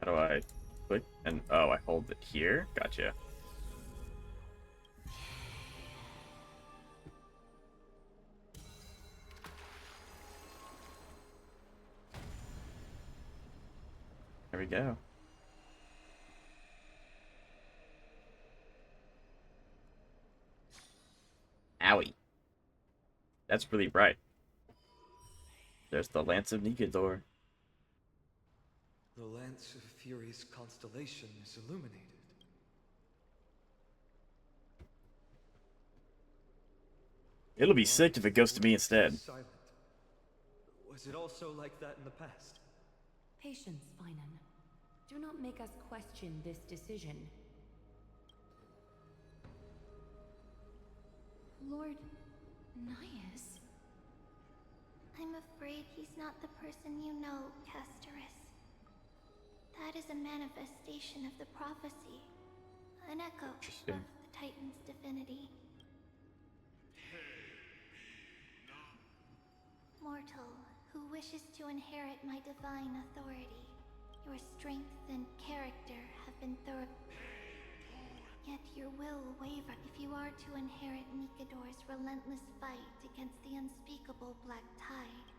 Speaker 1: do I click? And oh, I hold it here. Gotcha. There we go. Owie. That's really bright. There's the Lance of Nigador.
Speaker 2: The Lance of Fury's constellation is illuminated.
Speaker 1: It'll be sick if it goes to me instead.
Speaker 2: Silent. Was it also like that in the past?
Speaker 4: Patience, Finan. Do not make us question this decision. Lord Nias?
Speaker 3: I'm afraid he's not the person you know, Castorus. That is a manifestation of the prophecy, an echo of the Titan's divinity. Mortal, who wishes to inherit my divine authority, your strength and character have been thorough. Yet your will waver if you are to inherit Nigador's relentless fight against the unspeakable Black Tide.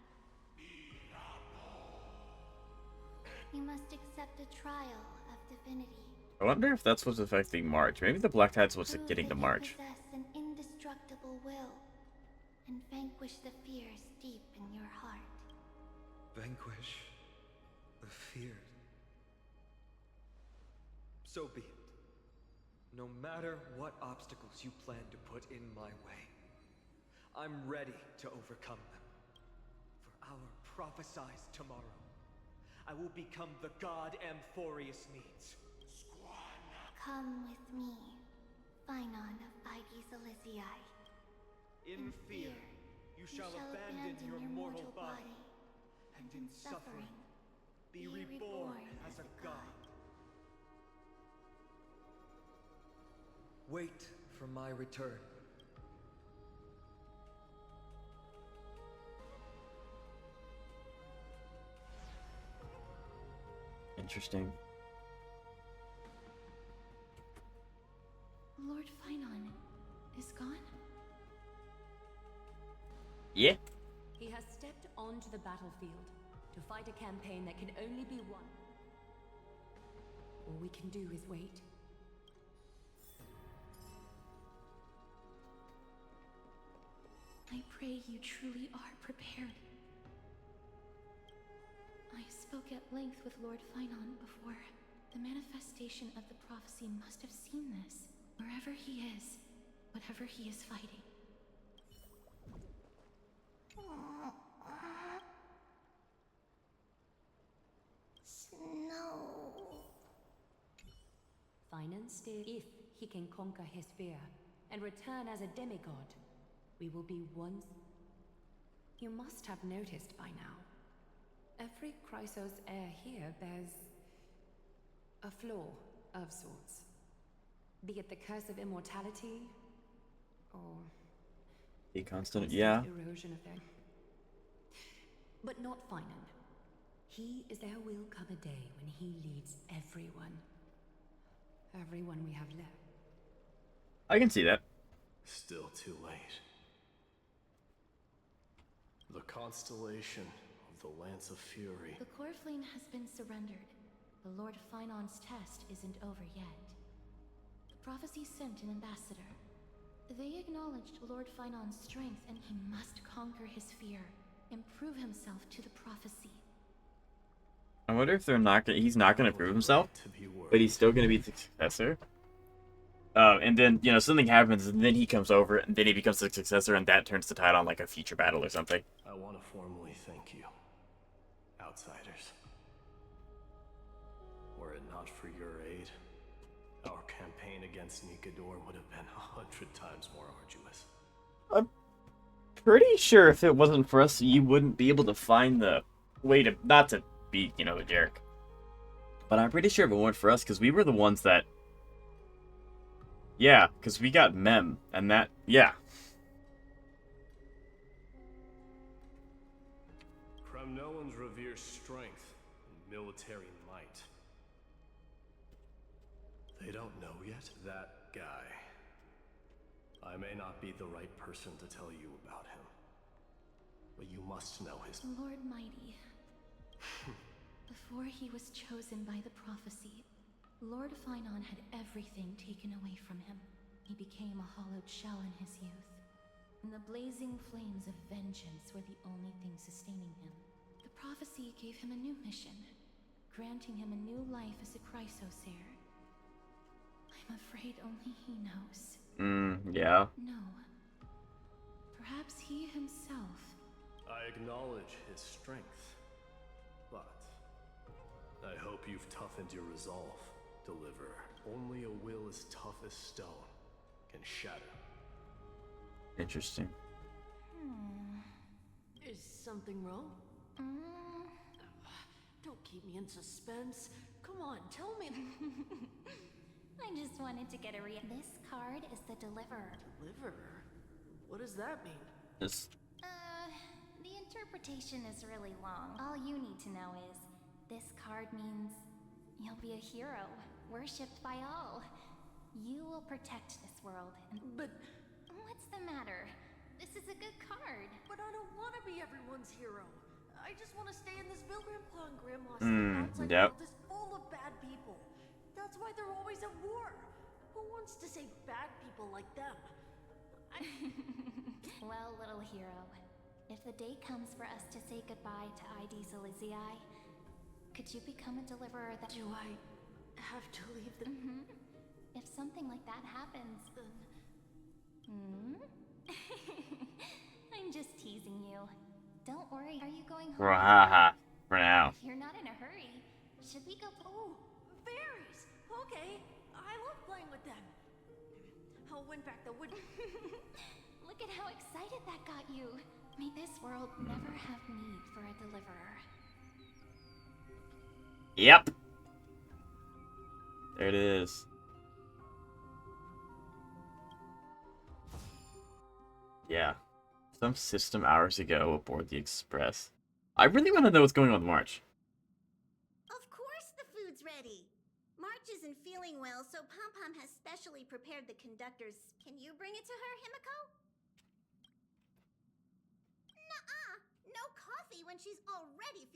Speaker 3: You must accept a trial of divinity.
Speaker 1: I wonder if that's what's affecting March. Maybe the Black Tide's what's
Speaker 3: Prove
Speaker 1: getting to
Speaker 3: that
Speaker 1: March.
Speaker 3: you possess an indestructible will, and vanquish the fears deep in your heart.
Speaker 2: Vanquish the fear. So be it. No matter what obstacles you plan to put in my way, I'm ready to overcome them. For our prophesized tomorrow, I will become the god Amphoreus needs.
Speaker 3: Come with me, Finan of Aegis Elysiae.
Speaker 2: In fear, you shall abandon your mortal body, and in suffering, be reborn as a god. Wait for my return.
Speaker 1: Interesting.
Speaker 4: Lord Finan is gone?
Speaker 1: Yeah.
Speaker 4: He has stepped onto the battlefield to fight a campaign that can only be won. All we can do is wait. I pray you truly are prepared. I spoke at length with Lord Finan before. The manifestation of the prophecy must have seen this. Wherever he is, whatever he is fighting.
Speaker 3: Snow.
Speaker 4: Finan stated if he can conquer his fear and return as a demigod, we will be one. You must have noticed by now. Every Chrysos heir here bears a flaw of sorts. Be it the curse of immortality, or
Speaker 1: The constant, yeah.
Speaker 4: erosion of their... But not Finan. There will come a day when he leads everyone. Everyone we have left.
Speaker 1: I can see that.
Speaker 10: Still too late. The constellation of the Lance of Fury.
Speaker 4: The core flame has been surrendered. The Lord Finan's test isn't over yet. The prophecy sent an ambassador. They acknowledged Lord Finan's strength, and he must conquer his fear and prove himself to the prophecy.
Speaker 1: I wonder if he's not gonna prove himself, but he's still gonna be the successor. And then, you know, something happens, and then he comes over, and then he becomes the successor, and that turns the tide on like a future battle or something.
Speaker 10: I want to formally thank you, outsiders. Were it not for your aid, our campaign against Nigador would have been 100 times more arduous.
Speaker 1: pretty sure if it wasn't for us, you wouldn't be able to find the way to, not to be, a jerk. But I'm pretty sure if it weren't for us, because we were the ones that, yeah, because we got Mem, and that, yeah.
Speaker 10: Kremnoans revere strength and military might. They don't know yet? That guy. I may not be the right person to tell you about him, but you must know his...
Speaker 4: Lord Mighty. Before he was chosen by the prophecy, Lord Finon had everything taken away from him. He became a hollowed shell in his youth, and the blazing flames of vengeance were the only thing sustaining him. The prophecy gave him a new mission, granting him a new life as a Chrysosair. I'm afraid only he knows.
Speaker 1: Yeah.
Speaker 4: No. Perhaps he himself.
Speaker 10: I acknowledge his strength, but I hope you've toughened your resolve, Deliverer. Only a will as tough as stone can shatter.
Speaker 1: Interesting.
Speaker 11: Is something wrong? Don't keep me in suspense. Come on, tell me.
Speaker 3: I just wanted to get a This card is the Deliverer.
Speaker 11: Deliverer? What does that mean?
Speaker 1: This.
Speaker 3: The interpretation is really long. All you need to know is, this card means you'll be a hero, worshipped by all. You will protect this world, and...
Speaker 11: But...
Speaker 3: What's the matter? This is a good card.
Speaker 11: But I don't want to be everyone's hero. I just want to stay in this Vilgrimpla and Grandma's. The outside
Speaker 1: Yep.
Speaker 11: world is full of bad people. That's why they're always at war. Who wants to save bad people like them?
Speaker 3: Well, little hero, if the day comes for us to say goodbye to ID Zelizii, could you become a deliverer that...
Speaker 11: Do I have to leave the...
Speaker 3: If something like that happens, then... I'm just teasing you. Don't worry, are you going home?
Speaker 1: Haha. For now.
Speaker 3: If you're not in a hurry, should we go...
Speaker 11: Oh, fairies! Okay, I love playing with them. I'll win back the wood...
Speaker 3: Look at how excited that got you. May this world never have need for a deliverer.
Speaker 1: Yep. There it is. Yeah. Some system hours ago aboard the Express. I really want to know what's going on with March.
Speaker 12: Of course the food's ready. March isn't feeling well, so Pom Pom has specially prepared the conductor's... Can you bring it to her, Himiko? Nuh-uh. No coffee when she's already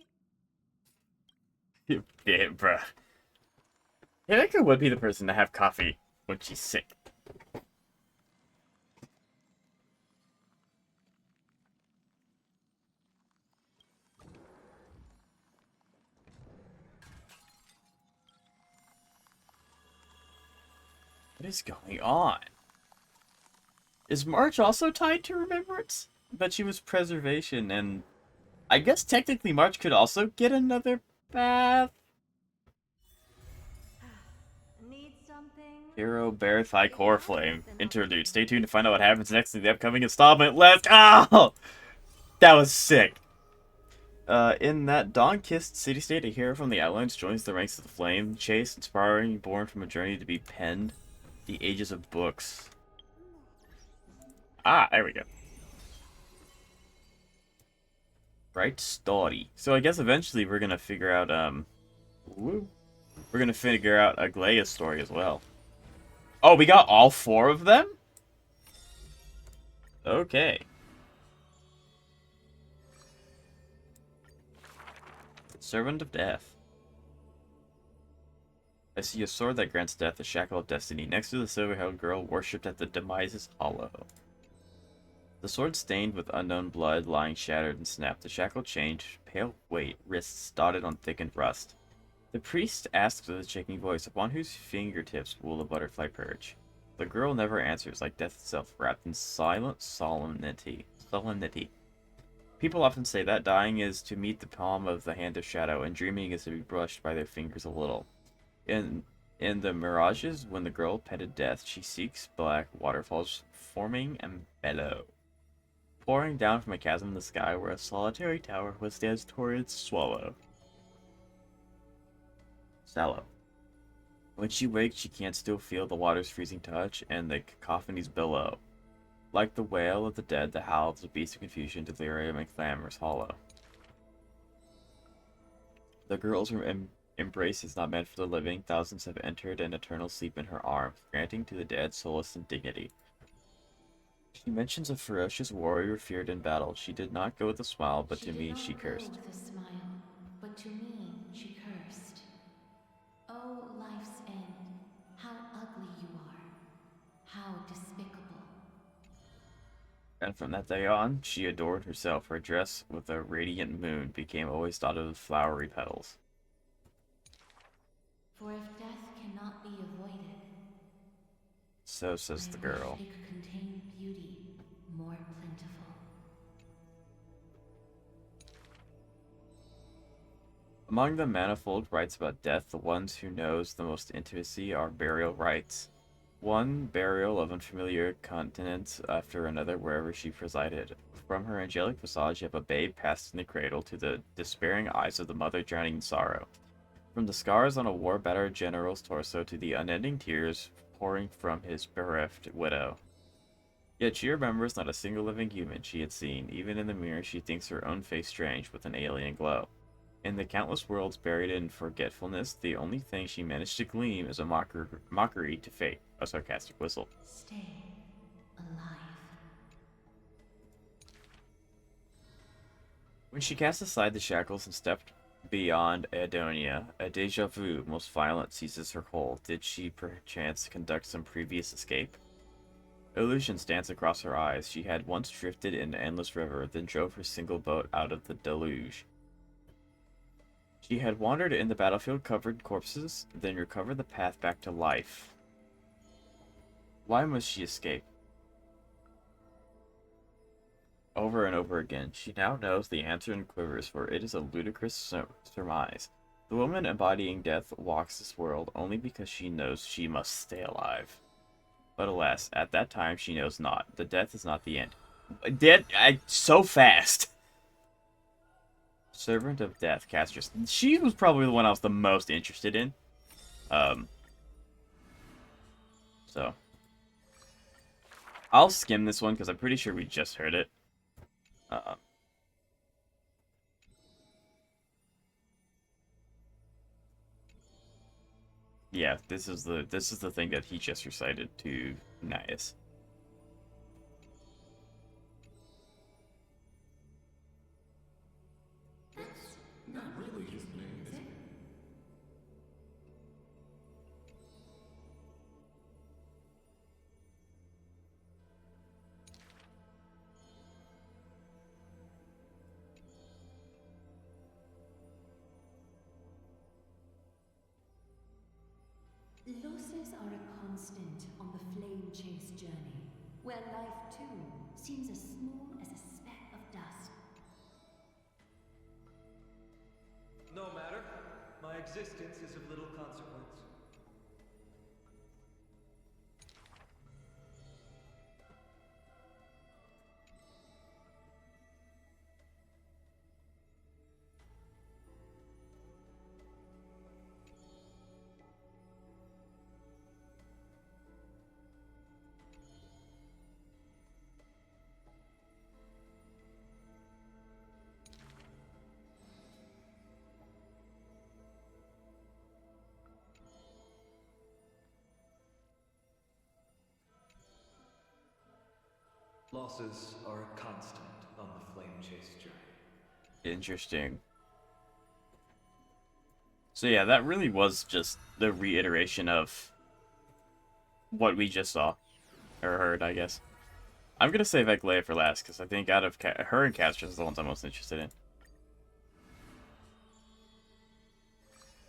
Speaker 1: Yeah, bruh. Himiko would be the person to have coffee when she's sick. What is going on? Is March also tied to Remembrance? But she was Preservation, and I guess technically March could also get another path.
Speaker 7: Need something?
Speaker 1: Hero Bear Thigh Core Flame Interlude. Stay tuned to find out what happens next in the upcoming installment. Let's go! That was sick. In that dawn-kissed city-state, a hero from the Outlands joins the ranks of the Flame Chase, inspiring, born from a journey to be penned. The ages of books. Ah, there we go. Right story. So I guess eventually we're gonna figure out, we're gonna figure out Aglaea's story as well. Oh, we got all 4 of them? Okay. Servant of Death. I see a sword that grants death, a shackle of destiny, next to the silver-haired girl worshipped at the demise's hollow. The sword stained with unknown blood, lying shattered and snapped. The shackle changed, pale weight, wrists dotted on thickened rust. The priest asks with a shaking voice, upon whose fingertips will the butterfly perch. The girl never answers, like death itself, wrapped in silent solemnity. People often say that dying is to meet the palm of the hand of shadow, and dreaming is to be brushed by their fingers a little. In the mirages, when the girl petted death, she seeks black waterfalls, forming and bellow. pouring down from a chasm in the sky where a solitary tower withstands torrents swallow. Sallow. When she wakes, she can't still feel the water's freezing touch and the cacophonies below. Like the wail of the dead, the howl of the beast of confusion, delirium, and clamors hollow. The girl's embrace is not meant for the living. Thousands have entered an eternal sleep in her arms, granting to the dead solace and dignity. She mentions a ferocious warrior feared in battle. She did not go with a smile, but to me she cursed.
Speaker 4: With a smile, but to me she cursed. Oh, life's end, how ugly you are, how despicable.
Speaker 1: And from that day on, she adored herself. Her dress with a radiant moon became always dotted with flowery petals.
Speaker 4: For if death cannot be avoided,
Speaker 1: So says the girl.
Speaker 4: it could contain beauty more plentiful.
Speaker 1: Among the manifold rites about death, the ones who knows the most intimacy are burial rites. One burial of unfamiliar continent after another wherever she presided. From her angelic visage of a babe passed in the cradle to the despairing eyes of the mother drowning in sorrow. From the scars on a war-battered general's torso to the unending tears pouring from his bereft widow. Yet she remembers not a single living human she had seen. Even in the mirror she thinks her own face strange with an alien glow. In the countless worlds buried in forgetfulness, the only thing she managed to gleam is a mockery to fate, a sarcastic whistle.
Speaker 4: Stay alive.
Speaker 1: When she cast aside the shackles and stepped beyond Adonia, a deja vu most violent seizes her hold. Did she perchance conduct some previous escape? Illusions dance across her eyes. She had once drifted in an endless river, then drove her single boat out of the deluge. She had wandered in the battlefield covered corpses, then recovered the path back to life. Why must she escape? Over and over again, she now knows the answer and quivers, for it is a ludicrous surmise. The woman embodying death walks this world only because she knows she must stay alive. But alas, at that time she knows not. The death is not the end. So fast! Servant of Death, Castress. She was probably the one I was the most interested in. So. I'll skim this one because I'm pretty sure we just heard it. Yeah, this is the thing that he just recited to Nias.
Speaker 13: Not really his name, is it?
Speaker 4: Losses are a constant on the flame chase journey, where life too seems as small as a speck of dust.
Speaker 2: No matter. My existence is of little consequence. Losses are a constant on the flame chase journey.
Speaker 1: Interesting. So yeah, that really was just the reiteration of what we just saw. Or heard, I guess. I'm gonna save Eglea for last, because I think out of her and Castress is the ones I'm most interested in.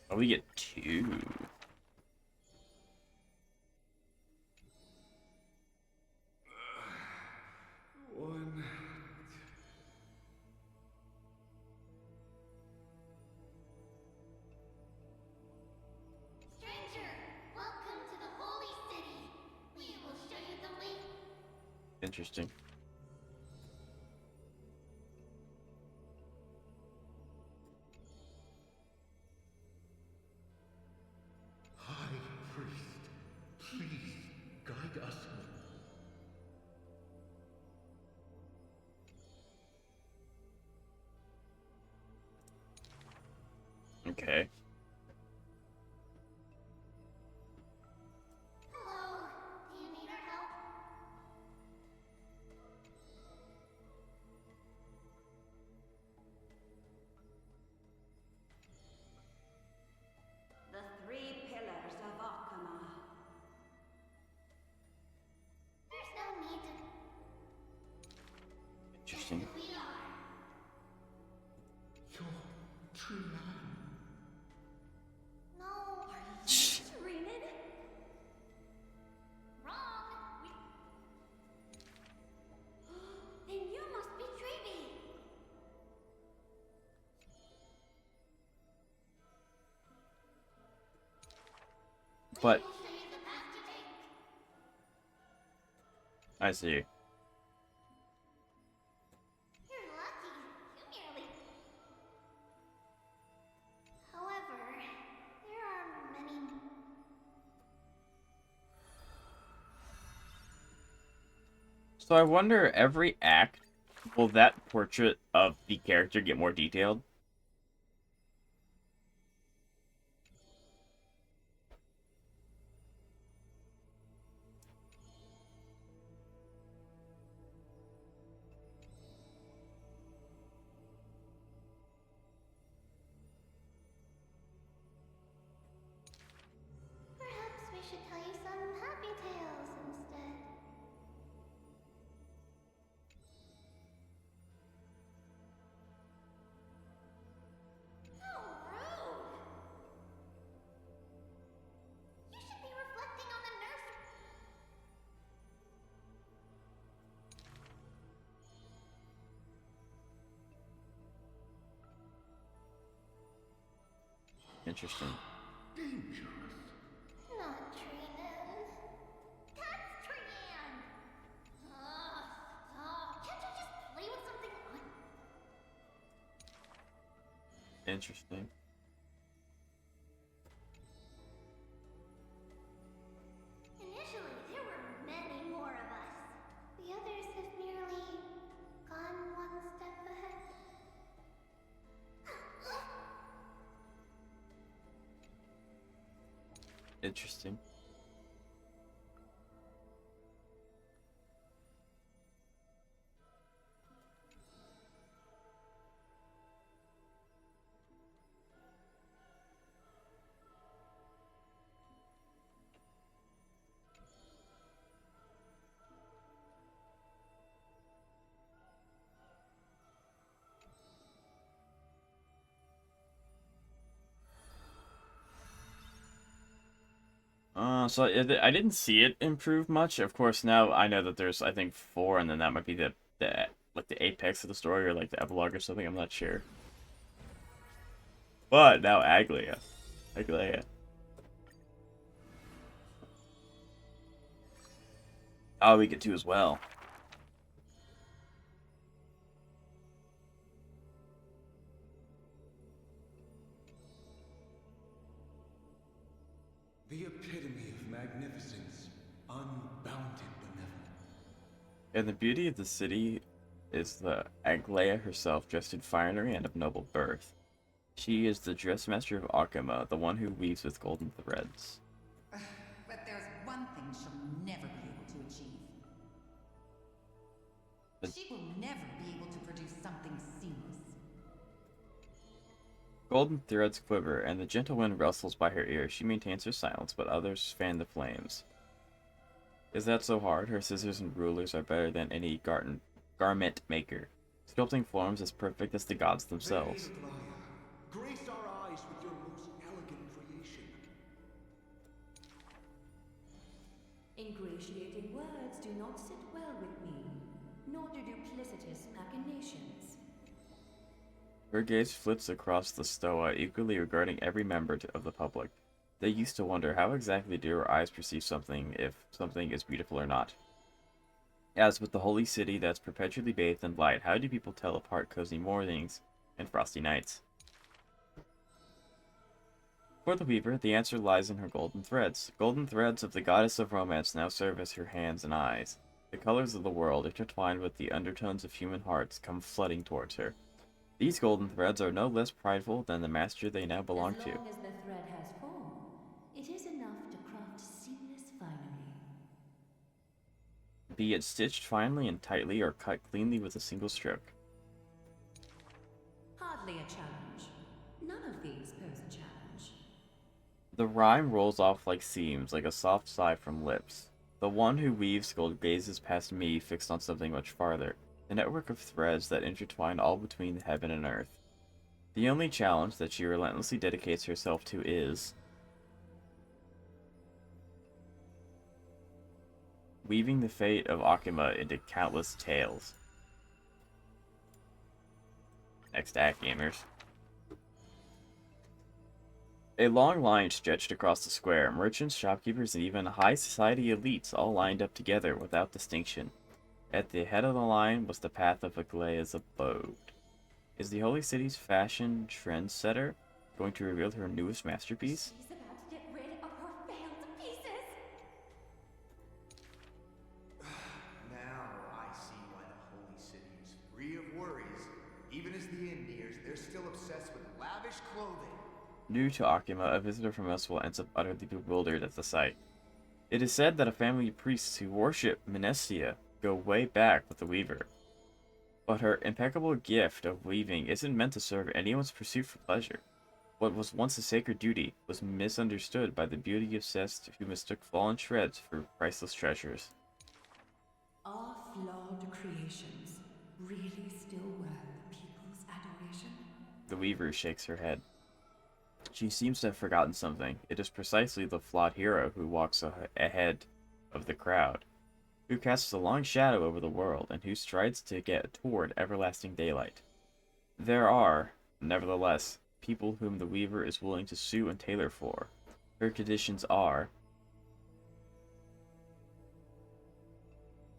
Speaker 1: Oh, we get 2.
Speaker 13: One.
Speaker 3: Stranger, welcome to the holy city. We will show you the way.
Speaker 1: Interesting. Okay.
Speaker 3: Hello, do you need our help?
Speaker 6: The three pillars of Akama.
Speaker 3: There's no need to.
Speaker 1: Interesting.
Speaker 3: We are.
Speaker 13: You're Tree-Lion.
Speaker 3: No.
Speaker 6: Treenin?
Speaker 3: Wrong. Then you must be Treevee.
Speaker 1: But
Speaker 3: We'll show you the path to take.
Speaker 1: I see.
Speaker 3: You're lucky. You merely. However, there are many.
Speaker 1: So I wonder, every act, will that portrait of the character get more detailed?
Speaker 3: Perhaps we should tell you some happy tales instead. How rude! You should be reflecting on the nurse.
Speaker 1: Interesting.
Speaker 13: Dangerous.
Speaker 3: Not Treenan. That's Treenan! Stop. Can't you just play with something on?
Speaker 1: Interesting.
Speaker 3: Initially, there were many more of us. The others have merely gone one step ahead.
Speaker 1: Interesting. So I didn't see it improve much. Of course, now I know that there's, I think, 4, and then that might be the like the apex of the story, or like the epilogue or something. I'm not sure. But now Aglaia. Oh, we get 2 as well.
Speaker 13: The epitome of magnificence, unbounded benevolence.
Speaker 1: And the beauty of the city is the Aglaia herself, dressed in finery and of noble birth. She is the dressmaster of Akama, the one who weaves with golden threads.
Speaker 14: But there's one thing she'll never be able to achieve. She will never be able to produce something seamless.
Speaker 1: Golden threads quiver, and the gentle wind rustles by her ear. She maintains her silence, but others fan the flames. Is that so hard? Her scissors and rulers are better than any garment maker, sculpting forms as perfect as the gods themselves.
Speaker 13: Grace our eyes with your most elegant creation.
Speaker 4: Ingratiating words do not sit well with me, nor do duplicitous machinations.
Speaker 1: Her gaze flits across the stoa, equally regarding every member of the public. They used to wonder, how exactly do her eyes perceive something, if something is beautiful or not? As with the holy city that's perpetually bathed in light, how do people tell apart cozy mornings and frosty nights? For the weaver, the answer lies in her golden threads. Golden threads of the goddess of romance now serve as her hands and eyes. The colors of the world, intertwined with the undertones of human hearts, come flooding towards her. These golden threads are no less prideful than the master they now belong
Speaker 4: As
Speaker 1: to.
Speaker 4: long as the thread has form, it is enough to craft seamless finery.
Speaker 1: Be it stitched finely and tightly or cut cleanly with a single stroke.
Speaker 4: Hardly a challenge. None of these pose a challenge.
Speaker 1: The rhyme rolls off like seams, like a soft sigh from lips. The one who weaves gold gazes past me, fixed on something much farther. The network of threads that intertwine all between heaven and earth. The only challenge that she relentlessly dedicates herself to is weaving the fate of Akima into countless tales. Next act, gamers. A long line stretched across the square. Merchants, shopkeepers, and even high society elites all lined up together without distinction. At the head of the line was the path of Aglaea's abode. Is the Holy City's fashion trendsetter going to reveal her newest masterpiece?
Speaker 4: She's about to get rid of her failed pieces!
Speaker 13: Now I see why the Holy City is free of worries. Even as the Indiers, they're still obsessed with lavish clothing.
Speaker 1: New to Akima, a visitor from elsewhere ends up utterly bewildered at the sight. It is said that a family of priests who worship Minestia go way back with the Weaver. But her impeccable gift of weaving isn't meant to serve anyone's pursuit for pleasure. What was once a sacred duty was misunderstood by the beauty-obsessed who mistook fallen shreds for priceless treasures.
Speaker 4: Are flawed creations really still worth people's adoration?
Speaker 1: The Weaver shakes her head. She seems to have forgotten something. It is precisely the flawed hero who walks ahead of the crowd, who casts a long shadow over the world, and who strides to get toward everlasting daylight. There are, nevertheless, people whom the Weaver is willing to sue and tailor for. Her conditions are...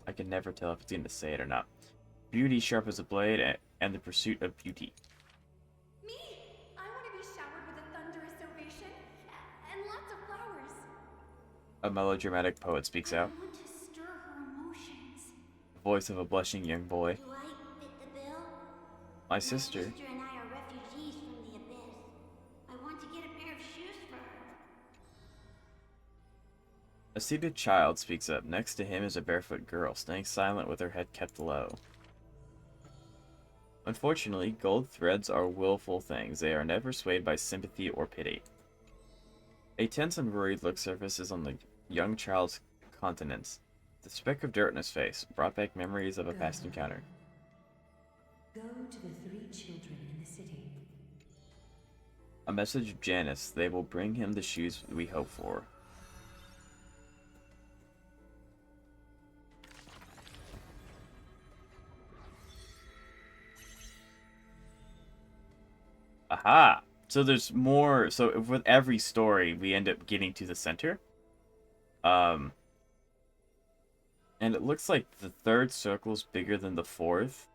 Speaker 1: I can never tell if it's going to say it or not. Beauty sharp as a blade, and the pursuit of beauty.
Speaker 4: Me! I want to be showered with a thunderous ovation and lots of flowers.
Speaker 1: A melodramatic poet speaks out.
Speaker 12: I want to stir her emotions.
Speaker 1: The voice of a blushing young boy.
Speaker 12: Do I fit the bill?
Speaker 1: My sister.
Speaker 12: My sister and I are refugees from the abyss. I want to get a pair of shoes for her.
Speaker 1: A seated child speaks up. Next to him is a barefoot girl, staying silent with her head kept low. Unfortunately, gold threads are willful things. They are never swayed by sympathy or pity. A tense and worried look surfaces on the young child's countenance. The speck of dirt in his face brought back memories of a past encounter.
Speaker 4: Go to the 3 children in the city.
Speaker 1: A message of Janus. They will bring him the shoes we hope for. Aha! So there's more. So with every story, we end up getting to the center. And it looks like the 3rd circle is bigger than the 4th.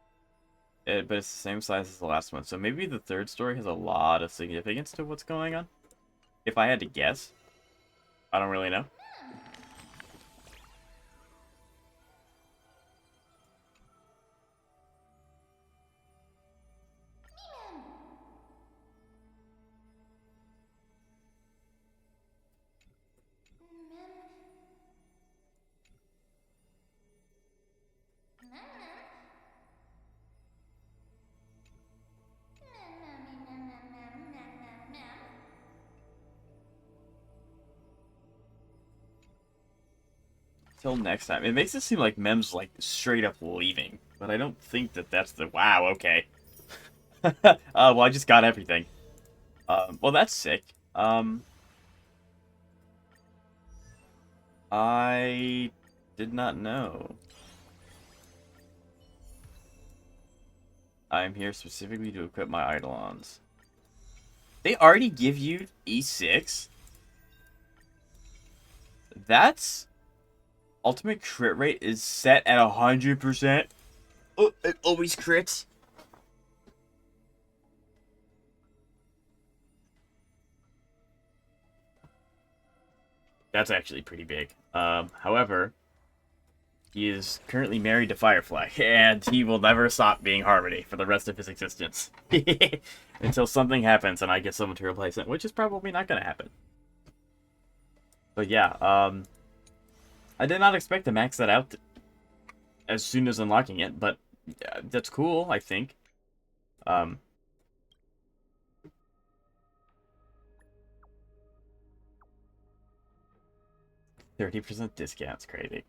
Speaker 1: But it's the same size as the last one. So maybe the 3rd story has a lot of significance to what's going on. If I had to guess. I don't really know. Till next time. It makes it seem like Mem's like straight up leaving, but I don't think that that's the... Wow, okay. Well, I just got everything. Well, that's sick. I did not know. I'm here specifically to equip my Eidolons. They already give you E6? That's... Ultimate crit rate is set at 100%. Oh, it always crits. That's actually pretty big. However, He is currently married to Firefly, and he will never stop being Harmony for the rest of his existence. Until something happens and I get someone to replace it, which is probably not going to happen. But yeah, I did not expect to max that out as soon as unlocking it, but that's cool, I think. 30% discount's crazy.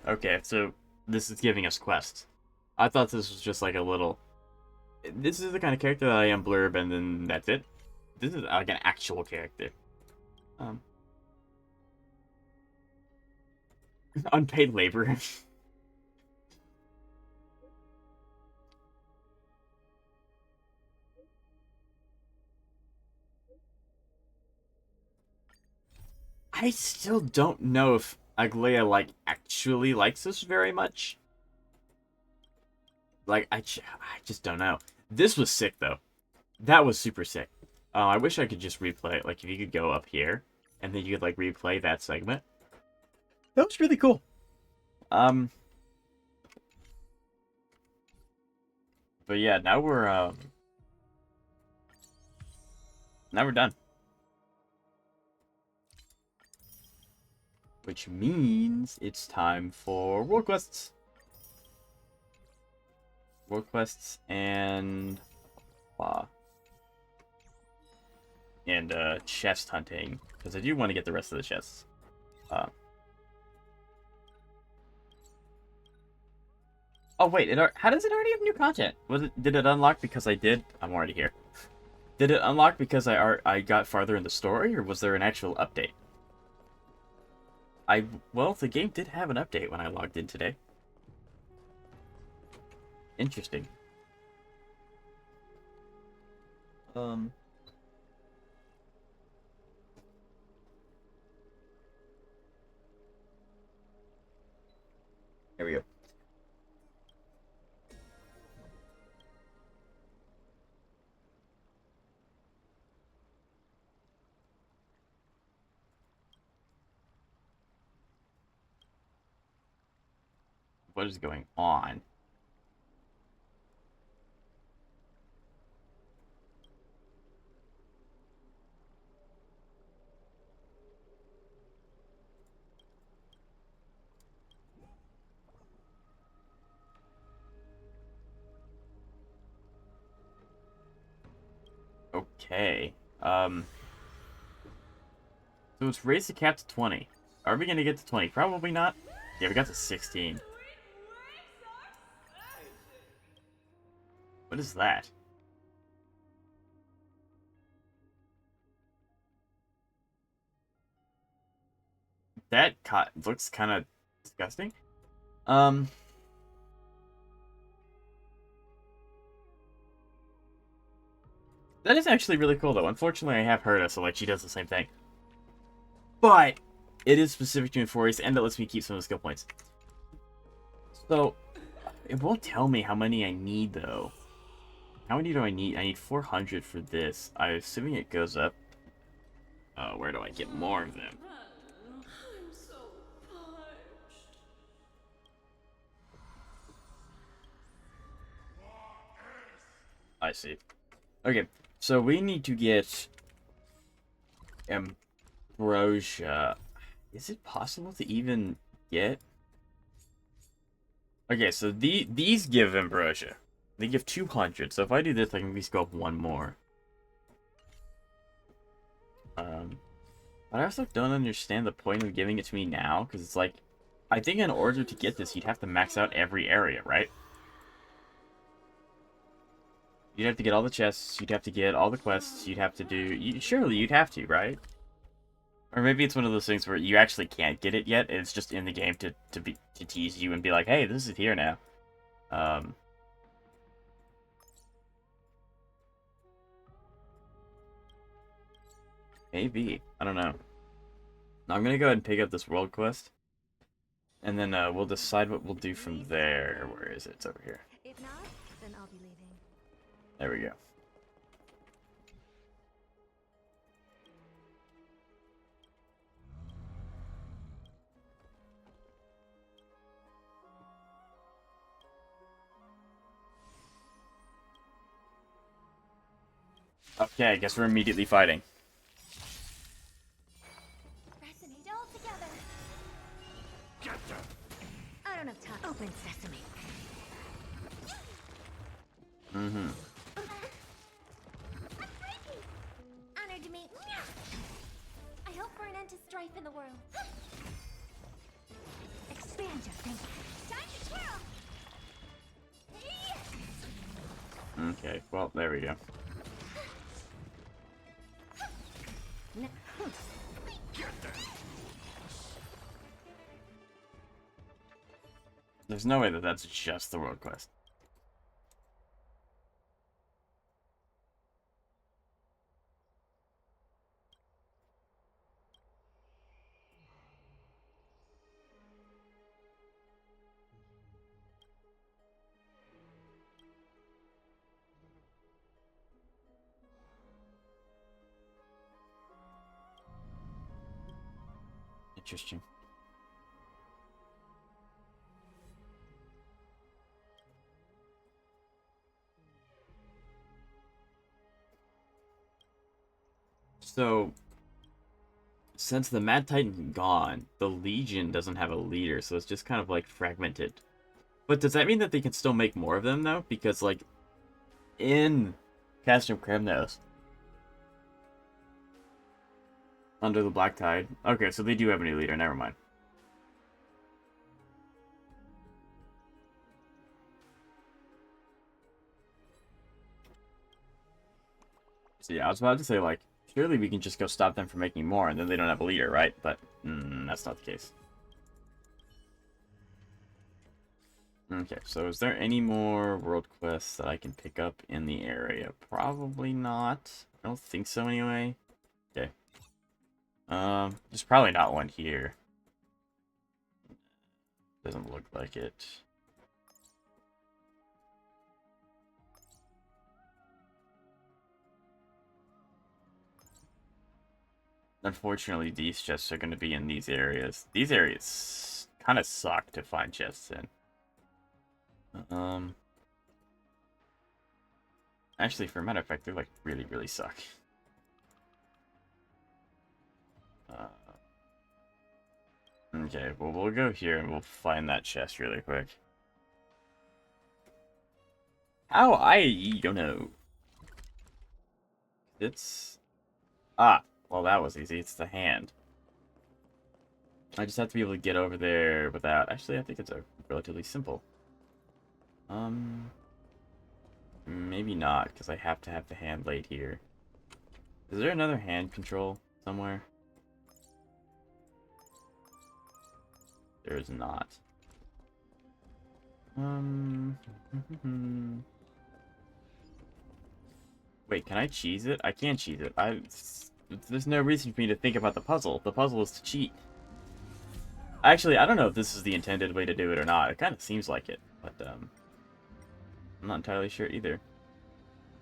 Speaker 1: Okay, so this is giving us quests. I thought this was just like a little... This is the kind of character that I am blurb and then that's it. This is like an actual character. Unpaid labor. I still don't know if Aglaia, like, actually likes this very much. Like, I just don't know. This was sick, though. That was super sick. I wish I could just replay it. Like, if you could go up here, and then you could, like, replay that segment. That was really cool. But yeah, now we're done. Which means it's time for world quests. World quests and chest hunting, because I do want to get the rest of the chests. Oh wait, how does it already have new content? Did it unlock because I did? I'm already here. Did it unlock because I got farther in the story, or was there an actual update? Well, the game did have an update when I logged in today. Interesting. There we go. What is going on? Okay. So it's raised the cap to 20. Are we gonna get to 20? Probably not. Yeah, we got to 16. What is that? That looks kind of disgusting. That is actually really cool, though. Unfortunately, I have Herta, so, like, she does the same thing. But it is specific to Amphoreus, and it lets me keep some of the skill points. So, it won't tell me how many I need, though. How many do I need? I need 400 for this. I'm assuming it goes up. Where do I get more of them?
Speaker 11: I'm so parched.
Speaker 1: I see. Okay, so we need to get Ambrosia. Is it possible to even get? Okay, so these give Ambrosia. They give 200, so if I do this, I can at least go up one more. But I also don't understand the point of giving it to me now, because it's like, I think in order to get this, you'd have to max out every area, right? You'd have to get all the chests, you'd have to get all the quests, you'd have to do... surely you'd have to, right? Or maybe it's one of those things where you actually can't get it yet. It's just in the game to tease you and be like, hey, this is here now. Maybe. I don't know. I'm gonna go ahead and pick up this world quest. And then we'll decide what we'll do from there. Where is it? It's over here.
Speaker 7: If not, then I'll be leaving.
Speaker 1: There we go. Okay, I guess we're immediately fighting.
Speaker 7: Resonate all together. I don't have time. Open sesame.
Speaker 1: Mm-hmm.
Speaker 12: Honored to meet. I hope for an end to strife in the world.
Speaker 7: Expand your thinking.
Speaker 12: Time to twirl.
Speaker 1: Okay, well, there we go. There's no way that that's just the world quest. Interesting. So, since the Mad Titan's gone, the Legion doesn't have a leader, so it's just kind of like fragmented. But does that mean that they can still make more of them though? Because like in Castrum Kremnos, under the Black Tide. Okay, so they do have a new leader. Never mind. So yeah, I was about to say like, surely we can just go stop them from making more, and then they don't have a leader, right? But that's not the case. Okay, so is there any more world quests that I can pick up in the area? Probably not. I don't think so anyway. Okay. There's probably not one here. Doesn't look like it. Unfortunately, these chests are going to be in these areas. These areas kind of suck to find chests in. Actually, for a matter of fact, they like really, really suck. Okay, well, we'll go here and we'll find that chest really quick. How? I don't know. It's... Ah, well, that was easy. It's the hand. I just have to be able to get over there without... Actually, I think it's a relatively simple. Maybe not, because I have to have the hand laid here. Is there another hand control somewhere? There is not. Wait, can I cheese it? I can cheese it. There's no reason for me to think about the puzzle. The puzzle is to cheat. Actually, I don't know if this is the intended way to do it or not. It kind of seems like it, but I'm not entirely sure either.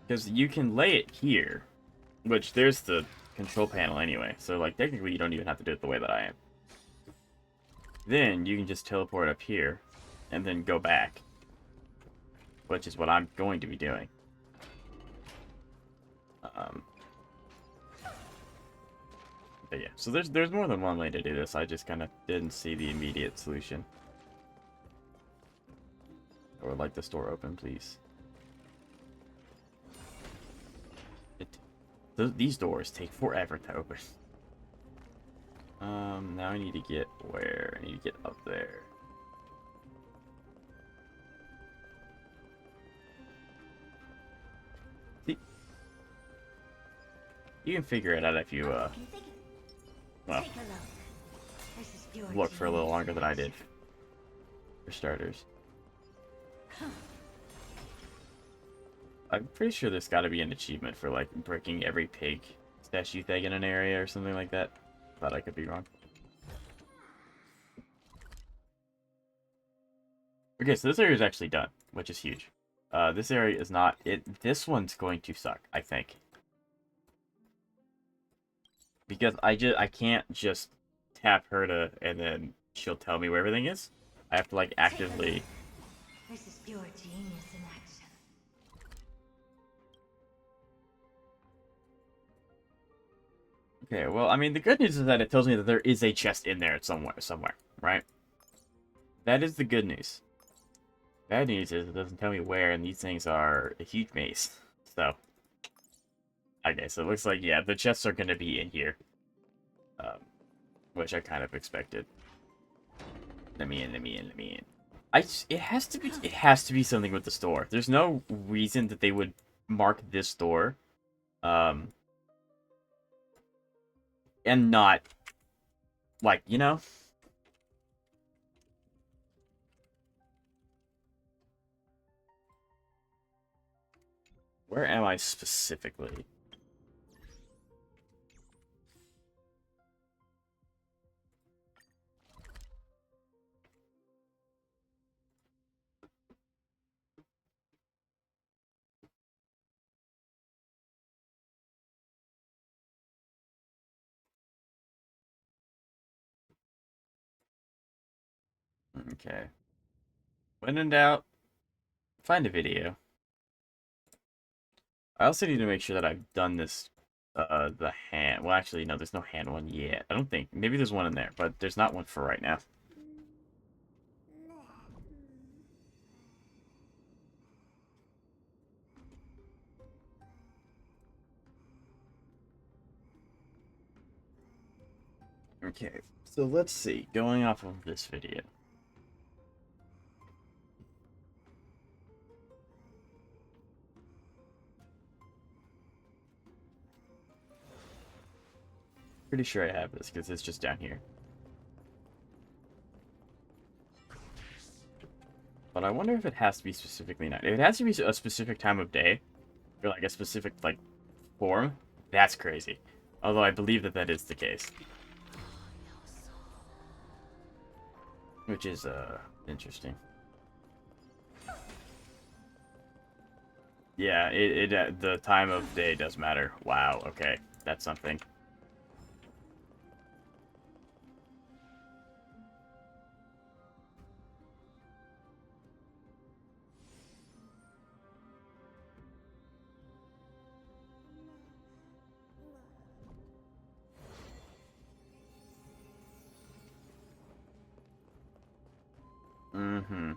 Speaker 1: Because you can lay it here, which there's the control panel anyway. So, like, technically you don't even have to do it the way that I am. Then you can just teleport up here and then go back, which is what I'm going to be doing. But yeah, so there's more than one way to do this. I just kind of didn't see the immediate solution. I would like this door open, please. These doors take forever to open. Now I need to get where? I need to get up there. See? You can figure it out if you, Well,
Speaker 12: Take a look. This is pure
Speaker 1: look for a little
Speaker 12: genius
Speaker 1: longer
Speaker 12: in
Speaker 1: than I did.
Speaker 12: action.
Speaker 1: For starters. I'm pretty sure there's got to be an achievement for, like, breaking every pig statue thing in an area or something like that. But I could be wrong. Okay, so this area is actually done, which is huge. This area is not... This one's going to suck, I think. Because I can't just tap Herta and then she'll tell me where everything is. I have to, like, actively...
Speaker 12: This is pure genius in action.
Speaker 1: Okay, well, I mean, the good news is that it tells me that there is a chest in there somewhere, right? That is the good news. Bad news is it doesn't tell me where, and these things are a huge maze. So, okay, so it looks like, yeah, the chests are going to be in here. Which I kind of expected. Let me in. It has to be something with the store. There's no reason that they would mark this door, and not, like, you know? Where am I specifically? Okay. When in doubt, find a video. I also need to make sure that I've done this, the hand... Well, actually, no, there's no hand one yet. I don't think. Maybe there's one in there, but there's not one for right now. Okay, so let's see. Going off of this video. Pretty sure I have this, because it's just down here. But I wonder if it has to be specifically night. If it has to be a specific time of day, or like a specific, like, form, that's crazy. Although I believe that that is the case. Which is, interesting. Yeah, the time of day does matter. Wow, okay. That's something. Mm-hmm.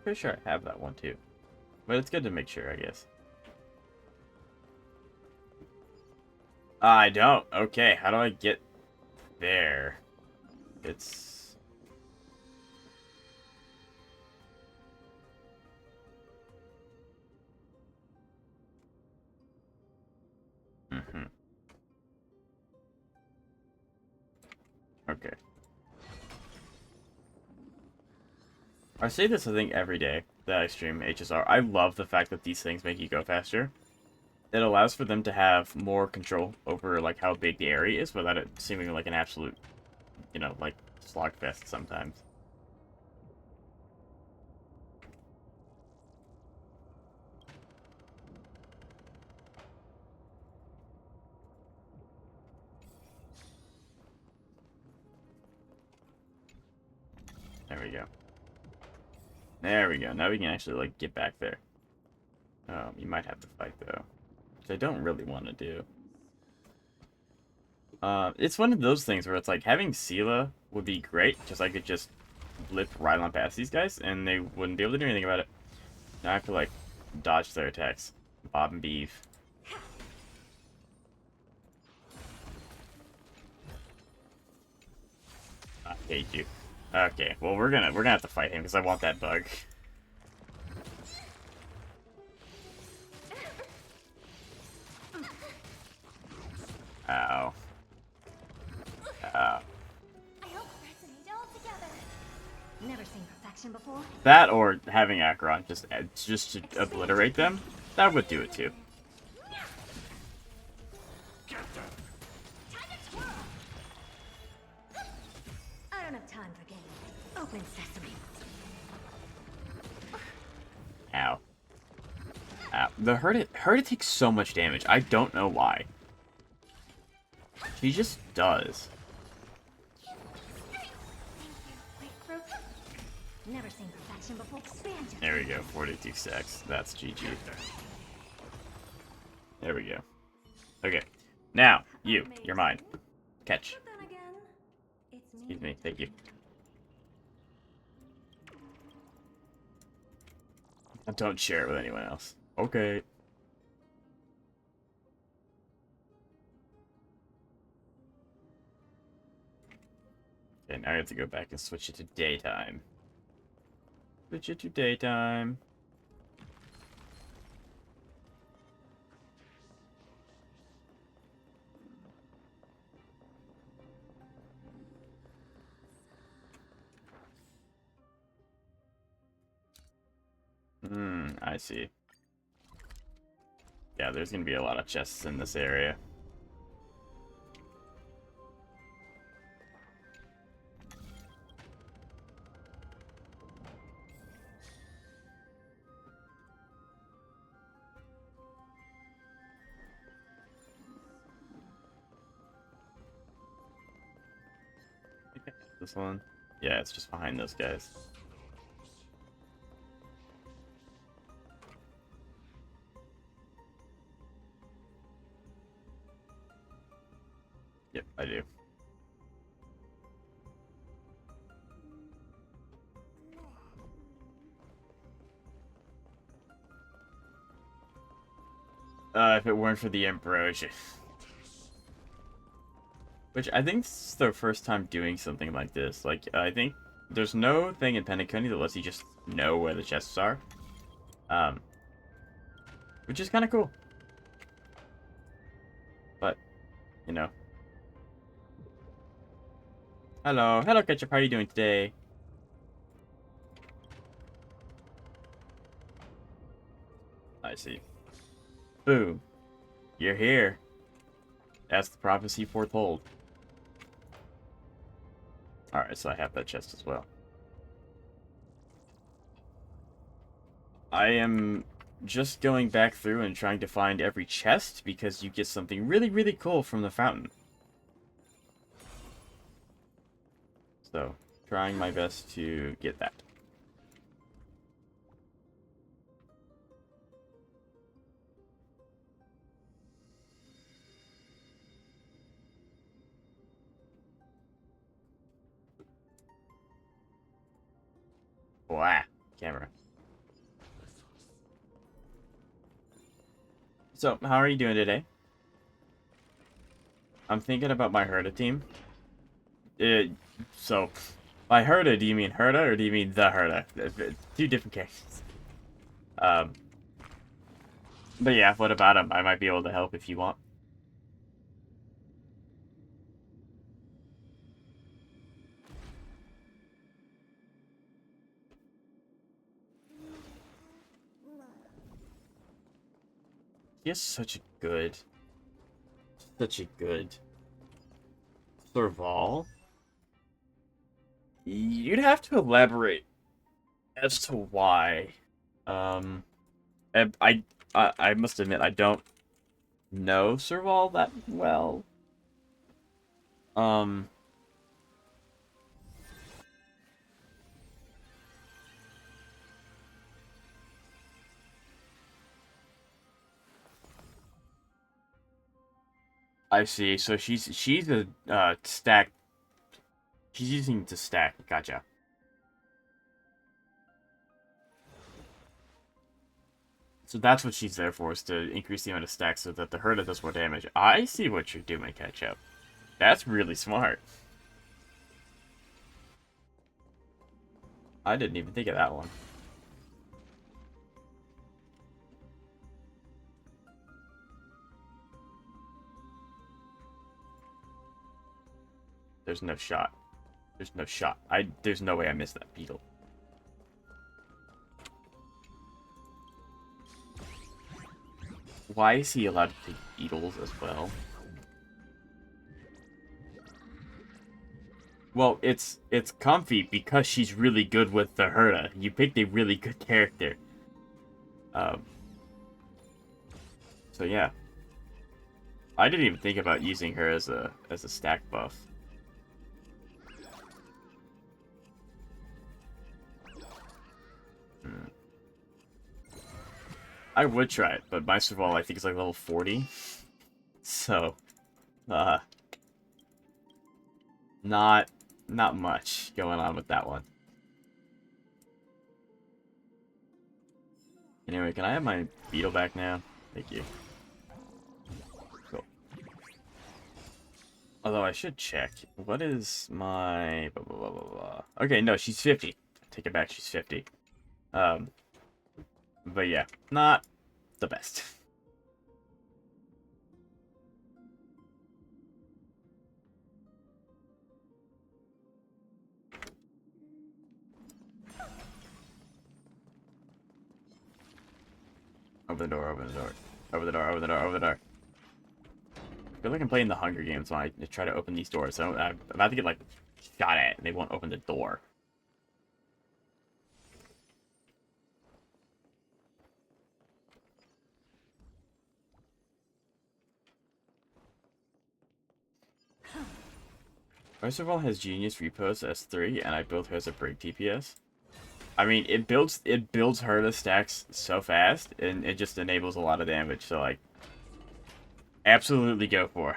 Speaker 1: Pretty sure I have that one too. But it's good to make sure, I guess. I don't. Okay, how do I get there? It's... Mm-hmm. Okay. I say this, I think, every day that I stream HSR. I love the fact that these things make you go faster. It allows for them to have more control over, like, how big the area is without it seeming like an absolute, you know, like, slogfest sometimes. There we go. There we go. Now we can actually, like, get back there. You might have to fight, though. Which I don't really want to do. It's one of those things where it's like having Sela would be great, because I could just blip right on past these guys, and they wouldn't be able to do anything about it. Now I have to, like, dodge their attacks. Bob and Beeve. I hate you. Okay, well we're gonna have to fight him because I want that bug. Ow. Ow.
Speaker 7: I hope resonate all together. Never seen perfection before.
Speaker 1: That or having Acheron just to obliterate them, that would do it too.
Speaker 7: I don't have time for games. Open sesame.
Speaker 1: Ow. Ow. The Herta takes so much damage. I don't know why. She just does.
Speaker 7: Never seen perfection before. Expansion.
Speaker 1: There we go. 42 stacks. That's GG. There we go. Okay. Now, you're mine. Catch.
Speaker 7: But then again, it's me.
Speaker 1: Excuse me. Thank you. Don't share it with anyone else. Okay. Okay, now I have to go back and switch it to daytime. Switch it to daytime. I see. Yeah, there's gonna be a lot of chests in this area. This one? Yeah, it's just behind those guys. Yep, I do. If it weren't for the Ambrosia. Which I think this is their first time doing something like this. Like, I think there's no thing in Penacony that lets you just know where the chests are. Which is kind of cool. But, you know. Hello, Ketchup, how are you doing today? I see. Boom. You're here. As the prophecy foretold. Alright, so I have that chest as well. I am just going back through and trying to find every chest because you get something really, really cool from the fountain. So, trying my best to get that. Wow, camera. So, how are you doing today? I'm thinking about my Herta team. So, by Herta, do you mean Herta or do you mean the Herta? Two different characters. But yeah, what about him? I might be able to help if you want. He has such a good Serval. You'd have to elaborate as to why. I must admit I don't know Serval that well. I see. So she's a stack. She's using to stack. Gotcha. So that's what she's there for, is to increase the amount of stacks so that the Herta does more damage. I see what you're doing, Ketchup. That's really smart. I didn't even think of that one. There's no shot. There's no shot. There's no way I missed that beetle. Why is he allowed to take beetles as well? Well, it's comfy because she's really good with the Herta. You picked a really good character. So yeah. I didn't even think about using her as a stack buff. I would try it, but my survival I think is like level 40. So, not much going on with that one. Anyway, can I have my beetle back now? Thank you. Cool. Although I should check. What is my blah blah blah blah blah. Okay, no, she's 50. Take it back, she's 50. But yeah, not the best. Over the door, over the door. Over the door, over the door, over the door. I feel like I'm playing the Hunger Games when I try to open these doors. So I'm about to get, like, shot at, and they won't open the door. First of all, has Genius Repos S3, and I built her as a break TPS. I mean, it builds her to stacks so fast, and it just enables a lot of damage. So like, absolutely go for it.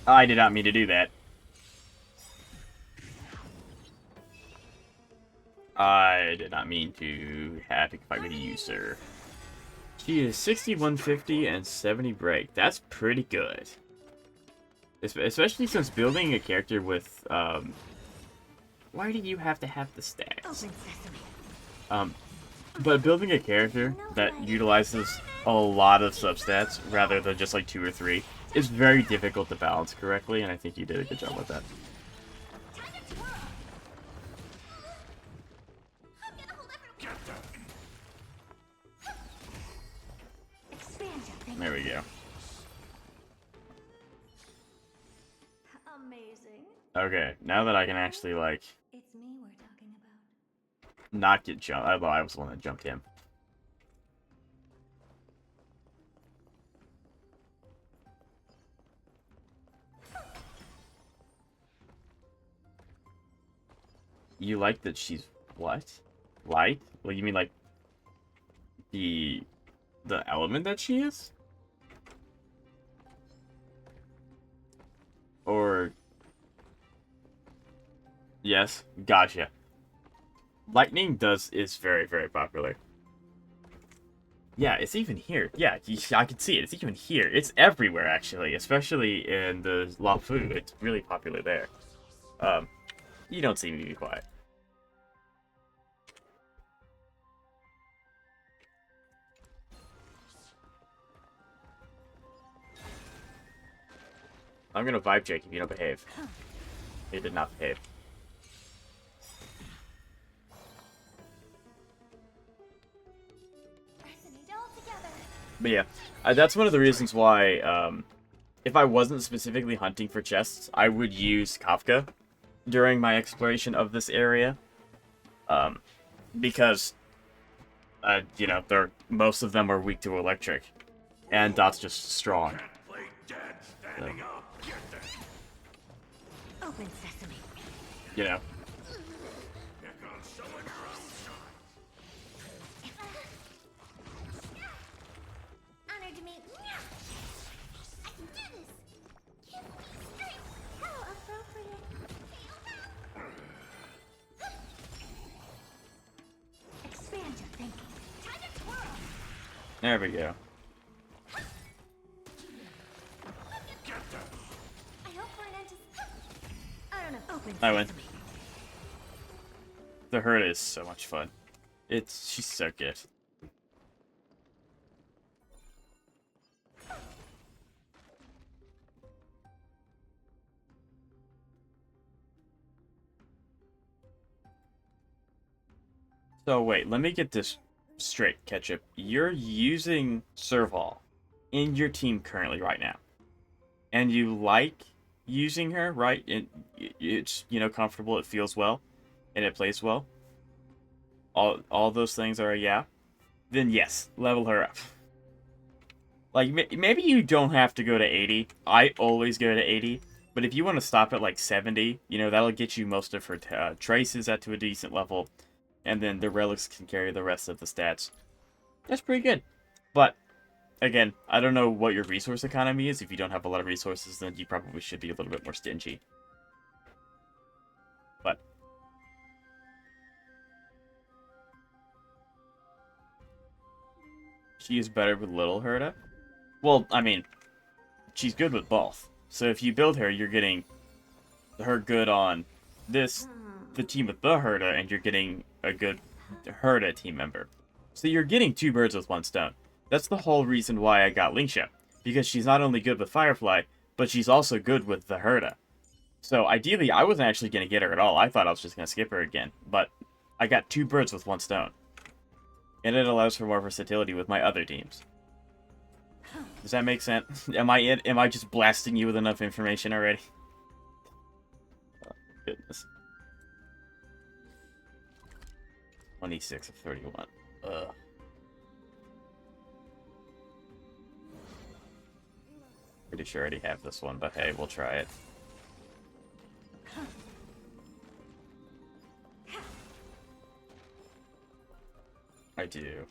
Speaker 1: I did not mean to do that. I did not mean to have to fight with you, sir. She is 6150 and 70 break. That's pretty good. Especially since building a character with, why do you have to have the stacks? But building a character that utilizes a lot of substats rather than just like 2 or 3 is very difficult to balance correctly, and I think you did a good job with that. There we go.
Speaker 7: Amazing.
Speaker 1: Okay, now that I can actually, like,
Speaker 7: It's me we're talking about.
Speaker 1: not get jumped, although I was the one that jumped him. You like that she's what? Light? Well, you mean like the element that she is? Or yes, gotcha. Lightning is very, very popular. Yeah, it's even here. Yeah, I can see it. It's even here. It's everywhere, actually, especially in the Lafu. It's really popular there. You don't see me be quiet. I'm gonna vibe check if you don't behave. You did not behave. But yeah, that's one of the reasons why, if I wasn't specifically hunting for chests, I would use Kafka during my exploration of this area. Because, you know, most of them are weak to electric. and Dot's just strong. So,
Speaker 7: Open sesame.
Speaker 1: you know.
Speaker 12: Honor to me. I can do this. Give me strength. How appropriate.
Speaker 7: Expand your thinking.
Speaker 12: Time to twirl.
Speaker 1: There we go.
Speaker 12: I hope for an end to...
Speaker 7: I don't know. Open
Speaker 1: I win.
Speaker 7: sesame.
Speaker 1: The Herta is so much fun. She's so good. So wait, let me get this straight, Ketchup. You're using Serval in your team currently right now. And you like using her, right? It's, you know, comfortable, it feels well, and it plays well. All those things are a yeah. Then yes, level her up. Like, maybe you don't have to go to 80. I always go to 80. But if you want to stop at like 70, you know, that'll get you most of her traces at to a decent level. And then the relics can carry the rest of the stats. That's pretty good. But, again, I don't know what your resource economy is. If you don't have a lot of resources, then you probably should be a little bit more stingy. But she is better with little Herta. Well, I mean, she's good with both. So if you build her, you're getting her good on this, the team with the Herta, and you're getting a good Herta team member. So you're getting two birds with one stone. That's the whole reason why I got Lingsha. Because she's not only good with Firefly, but she's also good with the Herta. So ideally, I wasn't actually going to get her at all. I thought I was just going to skip her again. But I got two birds with one stone. And it allows for more versatility with my other teams. Does that make sense? Am I just blasting you with enough information already? Oh, goodness. 26 of 31. Ugh. Pretty sure I already have this one, but hey, we'll try it. I do.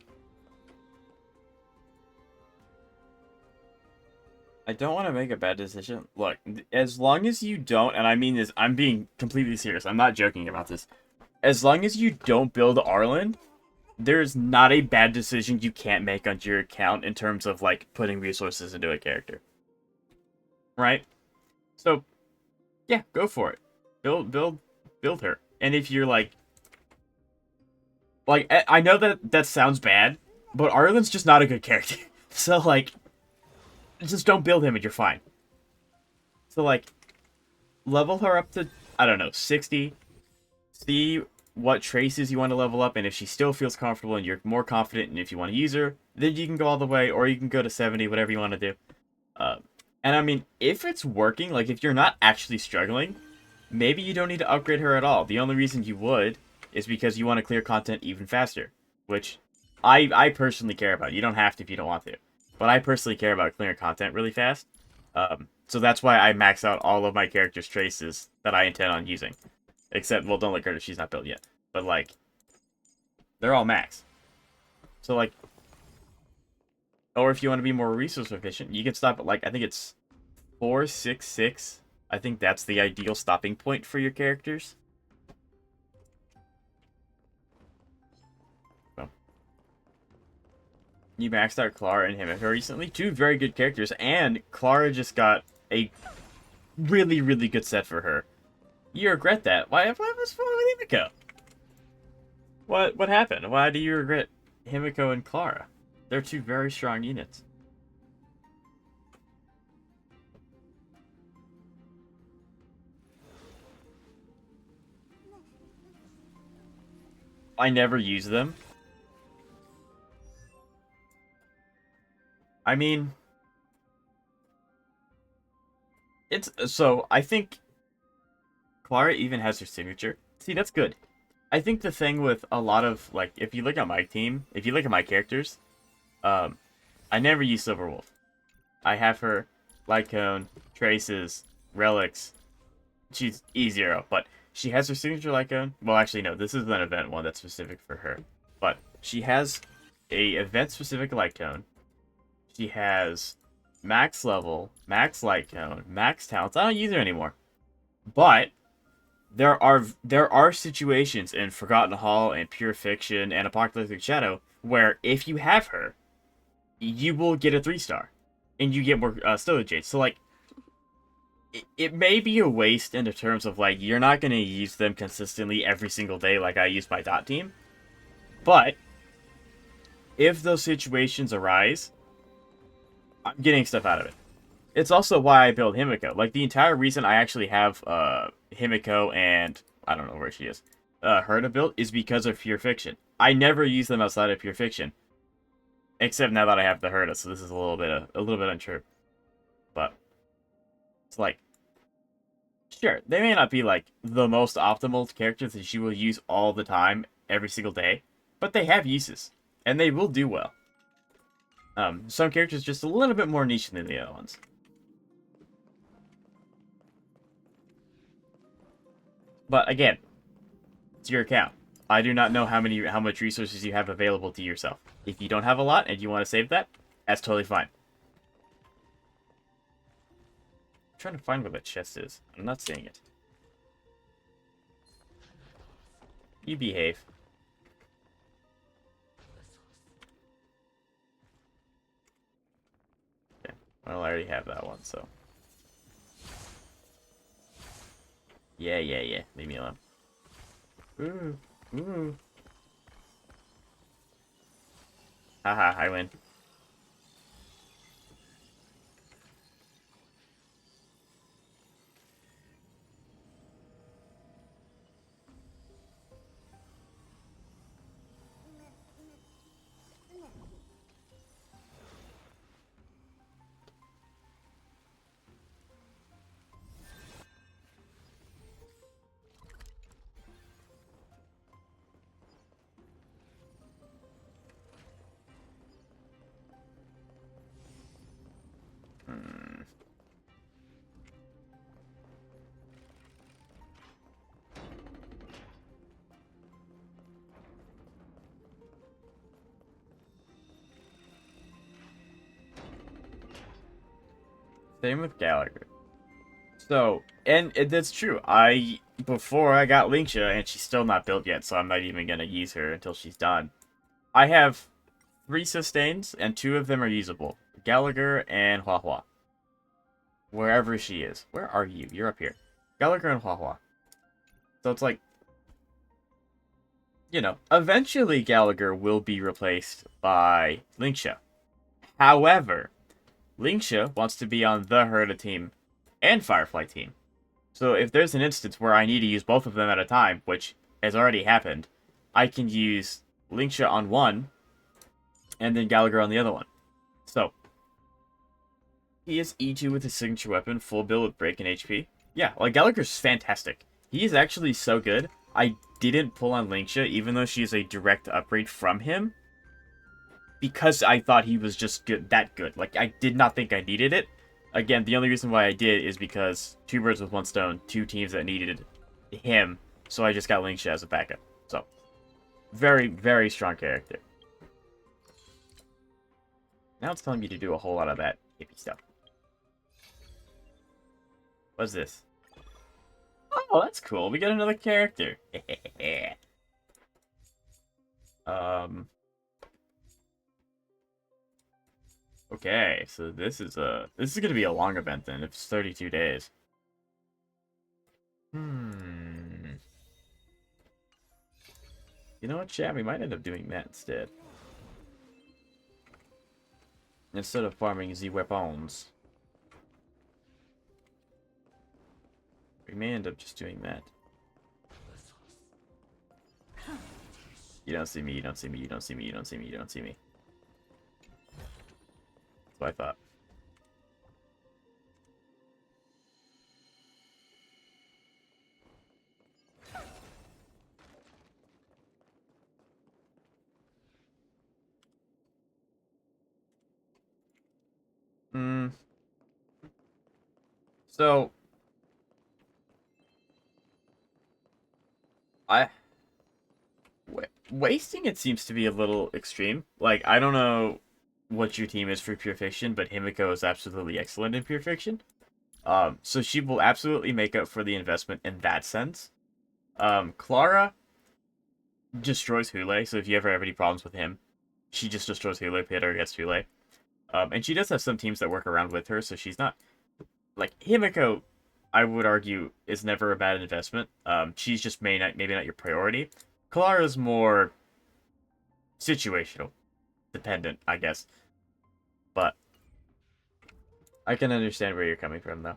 Speaker 1: I don't want to make a bad decision. Look, as long as you don't, and I mean this, I'm being completely serious. I'm not joking about this. As long as you don't build Arlen, there's not a bad decision you can't make on your account in terms of, like, putting resources into a character. Right? So, yeah, go for it. Build her. And if you're, like, I know that sounds bad, but Arlen's just not a good character. So, like, just don't build him and you're fine. So, like, level her up to, I don't know, 60. See what traces you want to level up, and if she still feels comfortable and you're more confident, and if you want to use her, then you can go all the way, or you can go to 70, whatever you want to do. And I mean, if it's working, like, if you're not actually struggling, maybe you don't need to upgrade her at all. The only reason you would is because you want to clear content even faster, which I personally care about. You don't have to if you don't want to. But I personally care about clearing content really fast. So that's why I max out all of my character's traces that I intend on using. Except, well, don't look at her, she's not built yet. But, like, they're all max. So, like, or if you want to be more resource efficient, you can stop at, like, I think it's 466. I think that's the ideal stopping point for your characters. So, you maxed out Clara and Himiko recently. Two very good characters, and Clara just got a really, really good set for her. You regret that. Why was wrong with Himiko? What happened? Why do you regret Himiko and Clara? They're two very strong units. I never use them. I mean, it's so I think Clara even has her signature. See, that's good. I think the thing with a lot of, like, if you look at my team, if you look at my characters, I never use Silverwolf. I have her, Light Cone, Traces, Relics. She's E0, but she has her signature Light Cone. Well, actually, no, this is an event one that's specific for her. But she has a event-specific Light Cone. She has max level, max Light Cone, max talents. I don't use her anymore. But there are situations in Forgotten Hall and Pure Fiction and Apocalyptic Shadow where if you have her, you will get a 3-star, and you get more Stoic Jades. So like, it may be a waste in the terms of like you're not gonna use them consistently every single day like I use my dot team, but if those situations arise, I'm getting stuff out of it. It's also why I build Himiko. Like, the entire reason I actually have Himiko and I don't know where she is, Herta built is because of Pure Fiction. I never use them outside of Pure Fiction, except now that I have the Herta. So this is a little bit untrue. But it's like, sure, they may not be like the most optimal characters that you will use all the time, every single day, but they have uses, and they will do well. Some characters just a little bit more niche than the other ones. But again, it's your account. I do not know how much resources you have available to yourself. If you don't have a lot and you want to save that, that's totally fine. I'm trying to find where that chest is. I'm not seeing it. You behave. Okay. Well, I already have that one, so. Yeah. Leave me alone. Ooh. Haha, I win. Same with Gallagher. So, and that's true. Before I got Linksha, and she's still not built yet, so I'm not even gonna use her until she's done. I have 3 sustains, and 2 of them are usable. Gallagher and Hua Hua. Wherever she is. Where are you? You're up here. Gallagher and Hua Hua. So it's like, you know, eventually Gallagher will be replaced by Linksha. However, Linksha wants to be on the Herta team and Firefly team. So if there's an instance where I need to use both of them at a time, which has already happened, I can use Linksha on one, and then Gallagher on the other one. So, he is E2 with his signature weapon, full build with break and HP. Yeah, like, Gallagher's fantastic. He is actually so good, I didn't pull on Linksha, even though she is a direct upgrade from him, because I thought he was just that good. Like, I did not think I needed it. Again, the only reason why I did is because 2 birds with 1 stone, 2 teams that needed him, so I just got Linksha as a backup. So, very, very strong character. Now it's telling me to do a whole lot of that hippie stuff. What's this? Oh, that's cool. We got another character. Okay, so this is gonna be a long event then. It's 32 days. You know what, chat? We might end up doing that instead. Instead of farming the weapons. We may end up just doing that. You don't see me, you don't see me, you don't see me, you don't see me, you don't see me. That's what I thought. So I wasting it seems to be a little extreme. Like, I don't know what your team is for pure fiction, but Himiko is absolutely excellent in pure fiction. So she will absolutely make up for the investment in that sense. Clara destroys Hule, so if you ever have any problems with him, she just destroys Hule, Peter gets Hule. And she does have some teams that work around with her, so she's not like Himiko. I would argue is never a bad investment. She's just maybe not your priority. Clara's more situational, dependent, I guess. But I can understand where you're coming from, though.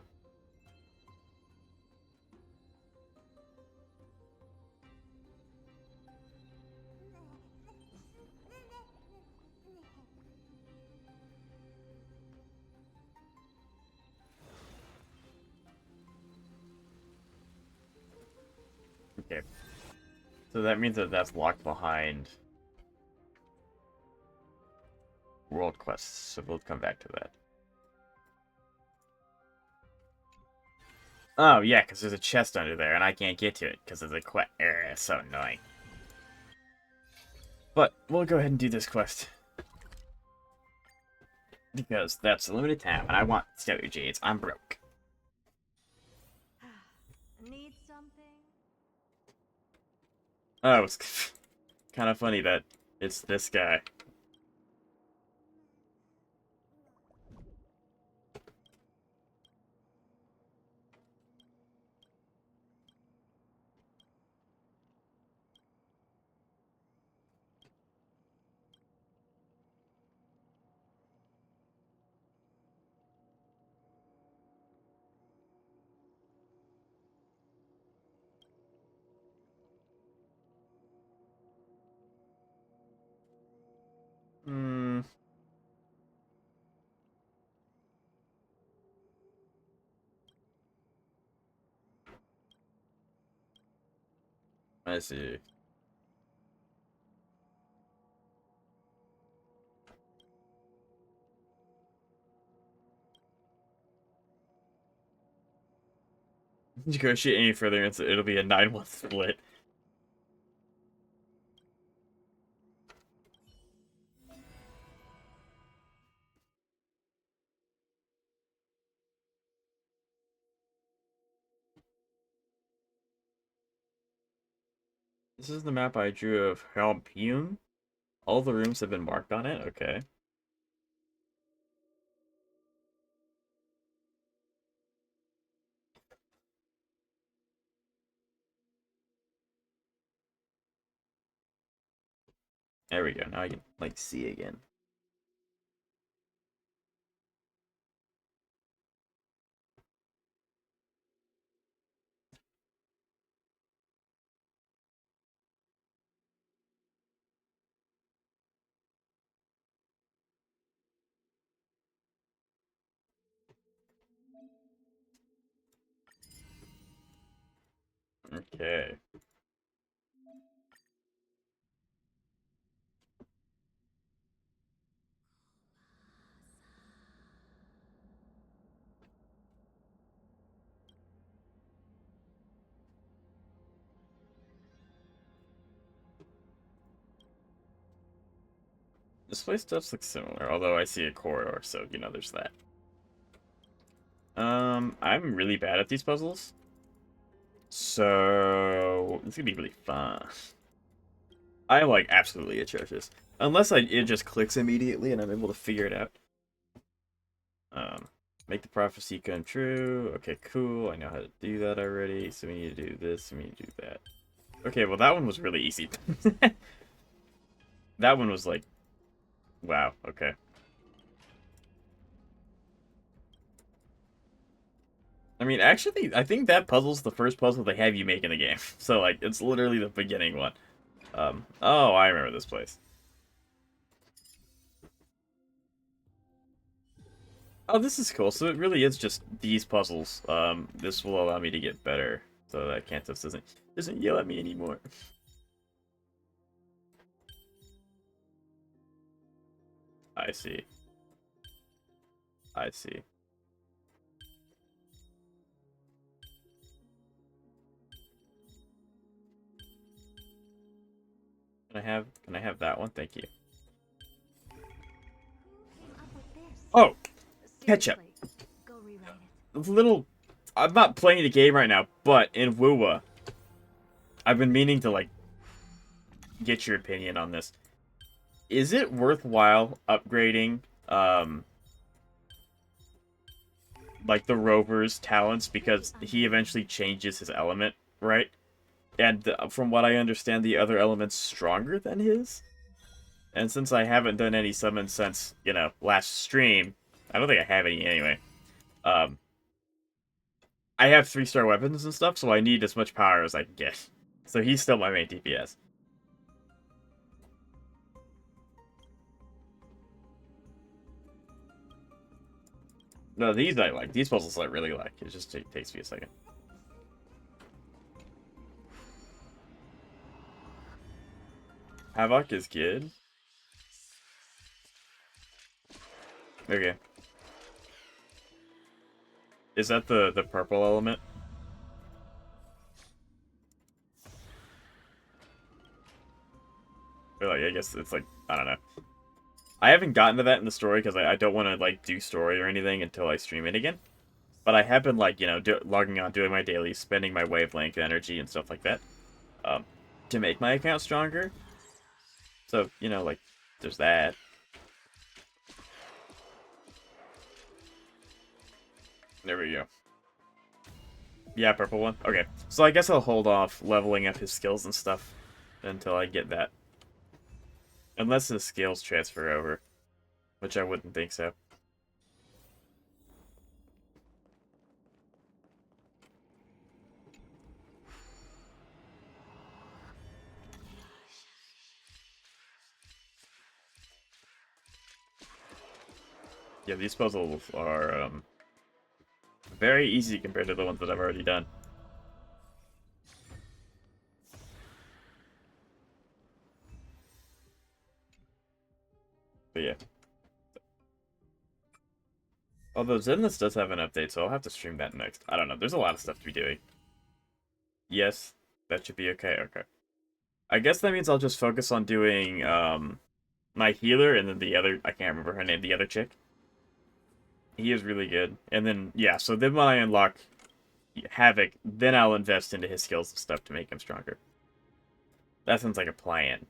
Speaker 1: Okay. So that means that that's locked behind world quests, so we'll come back to that. Oh, yeah, because there's a chest under there, and I can't get to it, because there's a quest. It's so annoying. But, we'll go ahead and do this quest. Because that's a limited time, and I want Stellar Jades. I'm broke.
Speaker 7: Need something?
Speaker 1: Oh, it's kind of funny that it's this guy. Hmm. I see. Negotiate any further, it'll be a 9-1 split. This is the map I drew of Helpium. All the rooms have been marked on it? Okay. There we go. Now I can, like, see again. Okay. This place does look similar, although I see a corridor, so, you know, there's that. I'm really bad at these puzzles. So, it's gonna be really fun. I'm, like, absolutely atrocious. Unless it just clicks immediately and I'm able to figure it out. Make the prophecy come true. Okay, cool. I know how to do that already. So we need to do this, we need to do that. Okay, well, that one was really easy. That one was like, wow, okay. I mean, actually, I think that puzzle's the first puzzle they have you make in the game. So, like, it's literally the beginning one. Oh, I remember this place. Oh, this is cool. So it really is just these puzzles. This will allow me to get better, so that Cantos doesn't yell at me anymore. I see. I see. Can I have that one? Thank you. Oh, ketchup.
Speaker 7: Go rewrite it.
Speaker 1: Little. I'm not playing the game right now, but in WUWA, I've been meaning to like get your opinion on this. Is it worthwhile upgrading like the rover's talents because he eventually changes his element, right? And from what I understand, the other element's stronger than his. And since I haven't done any summons since, you know, last stream, I don't think I have any anyway. I have 3-star weapons and stuff, so I need as much power as I can get. So he's still my main DPS. No, these I like. These puzzles I really like. It just takes me a second. Havoc is good. Okay. Is that the purple element? Or like, I guess it's like, I don't know. I haven't gotten to that in the story because I don't want to like do story or anything until I stream it again. But I have been like, you know, logging on, doing my dailies, spending my wavelength energy and stuff like that, to make my account stronger. So, you know, like, there's that. There we go. Yeah, purple one. Okay, so I guess I'll hold off leveling up his skills and stuff until I get that. Unless the skills transfer over, which I wouldn't think so. Yeah, these puzzles are very easy compared to the ones that I've already done. But yeah. Although Zenless does have an update, so I'll have to stream that next. I don't know. There's a lot of stuff to be doing. Yes, that should be okay. Okay. I guess that means I'll just focus on doing my healer and then the other, I can't remember her name, the other chick. He is really good. And then, yeah, so then when I unlock Havoc, then I'll invest into his skills and stuff to make him stronger. That sounds like a plan.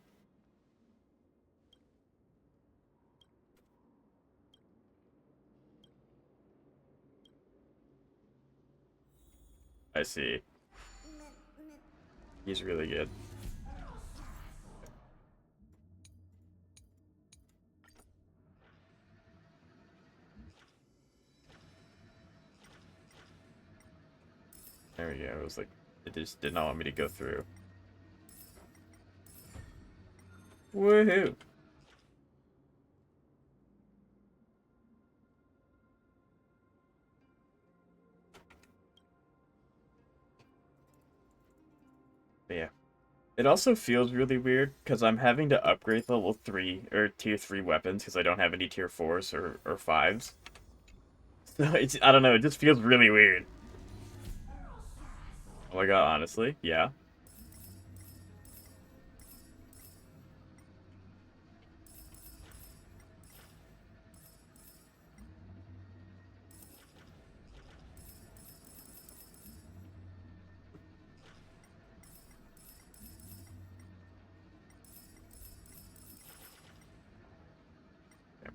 Speaker 1: I see. He's really good. There we go. It was like, it just did not want me to go through. Woohoo! But yeah. It also feels really weird because I'm having to upgrade level 3 or tier 3 weapons because I don't have any tier 4s or 5s. So it's, I don't know, it just feels really weird. Oh my god, honestly, yeah.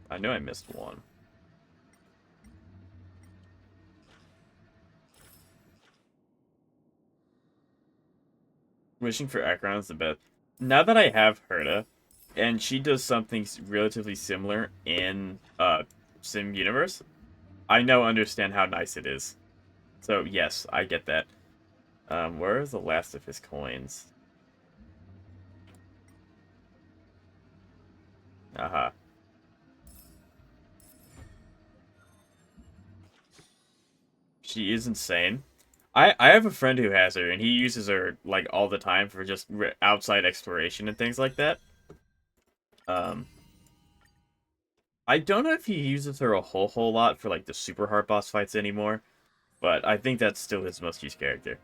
Speaker 1: I know I missed one. Wishing for Akron is the best. Now that I have Herta, and she does something relatively similar in Sim Universe, I now understand how nice it is. So yes, I get that. Where is the last of his coins? Aha. She is insane. I have a friend who has her, and he uses her, like, all the time for just outside exploration and things like that. I don't know if he uses her a whole lot for, like, the super hard boss fights anymore, but I think that's still his most used character.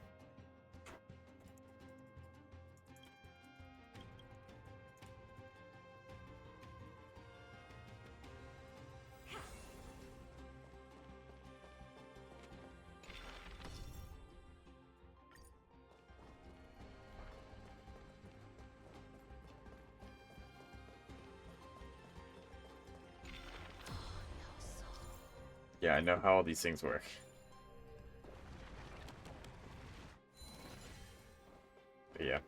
Speaker 1: Yeah, I know how all these things work. But yeah.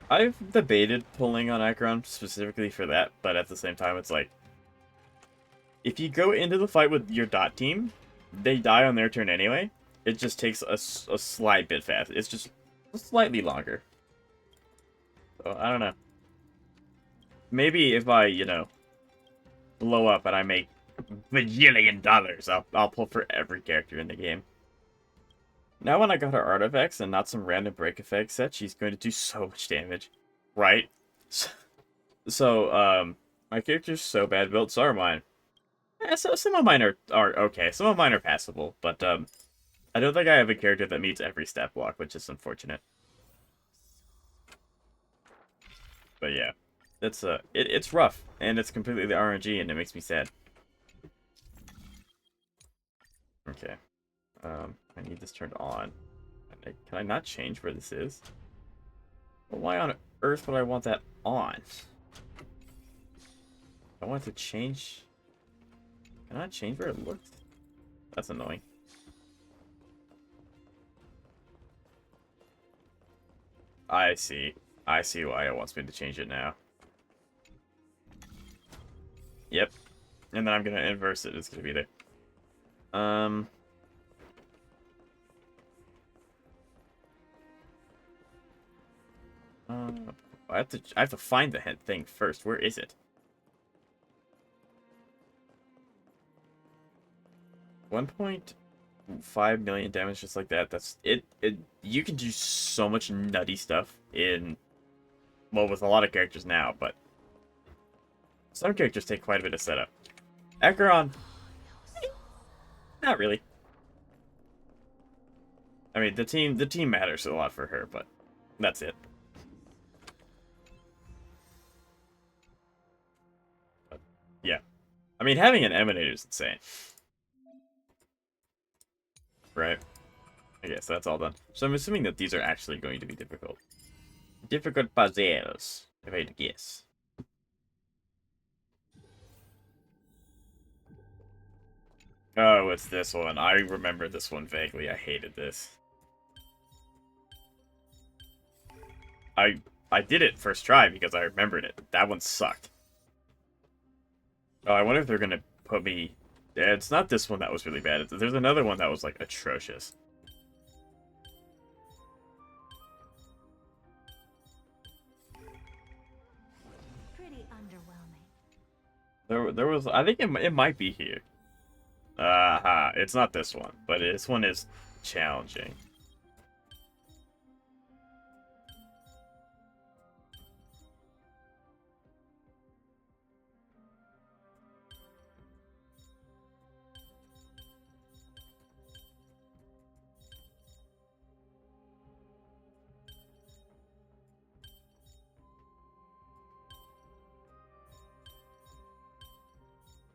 Speaker 1: I've debated pulling on Acheron specifically for that, but at the same time, it's like, if you go into the fight with your dot team, they die on their turn anyway. It just takes a slight bit fast. It's just slightly longer. So, I don't know. Maybe if I, you know, blow up and I make bajillion dollars, I'll pull for every character in the game. Now when I got her artifacts and not some random break effect set, she's going to do so much damage. Right? So, my character's so bad built, so are mine. Yeah, so some of mine are okay. Some of mine are passable, but I don't think I have a character that meets every stat block, which is unfortunate. But yeah, it's rough, and it's completely the RNG, and it makes me sad. Okay, I need this turned on. Can I not change where this is? Well, why on earth would I want that on? I want to change. Can I change where it looks? That's annoying. I see. I see why it wants me to change it now. Yep. And then I'm gonna inverse it. It's gonna be there. I have to find the thing first. Where is it? 1.5 million damage just like that. That's it. You can do so much nutty stuff in, well, with a lot of characters now, but some characters take quite a bit of setup. Acheron, not really. I mean, the team matters a lot for her, but that's it. But, yeah. I mean, having an Emanator is insane. Right? Okay, so that's all done. So I'm assuming that these are actually going to be difficult. Difficult puzzles, if I had to guess. Oh, it's this one. I remember this one vaguely. I hated this. I did it first try because I remembered it. That one sucked. Oh, I wonder if they're gonna put me... It's not this one that was really bad. There's another one that was, like, atrocious.
Speaker 7: Pretty underwhelming.
Speaker 1: There was... I think it might be here. Aha, it's not this one. But this one is challenging.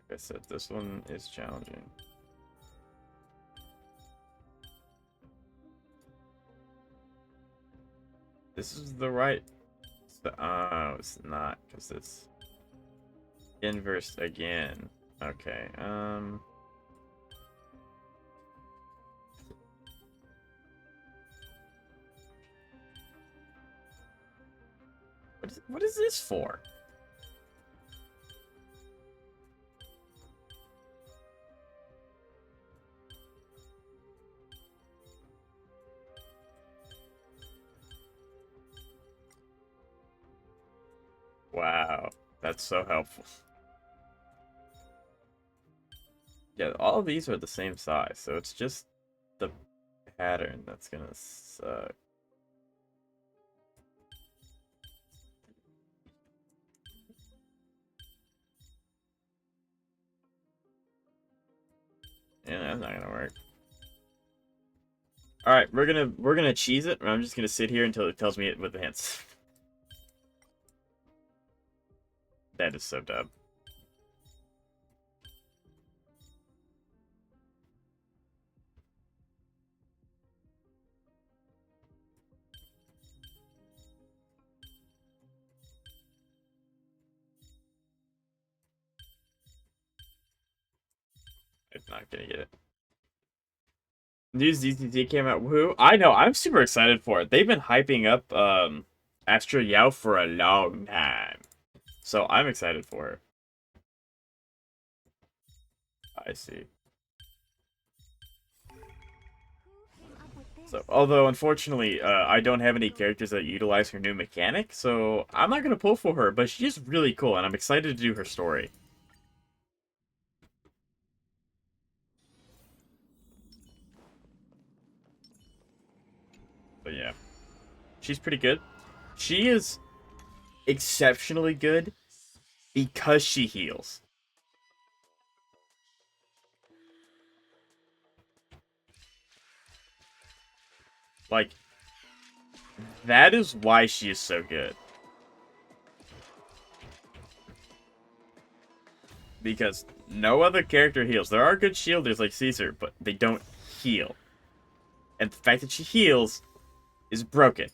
Speaker 1: Like I said, this one is challenging. This is the right... Oh, it's not, because it's inverse again. Okay, What is this for? Wow, that's so helpful. Yeah, all of these are the same size, so it's just the pattern that's gonna suck. Yeah, that's not gonna work. All right, we're gonna cheese it. I'm just gonna sit here until it tells me it with the hints. That is so dumb. I'm not gonna get it. New ZZZ came out. Woohoo! I know. I'm super excited for it. They've been hyping up Astro Yao for a long time, so I'm excited for her. I see. So, although unfortunately, I don't have any characters that utilize her new mechanic, so I'm not gonna pull for her. But she's really cool, and I'm excited to do her story. But yeah, she's pretty good. She is exceptionally good because she heals. Like, that is why she is so good. Because no other character heals. There are good shielders like Caesar, but they don't heal. And the fact that she heals is broken.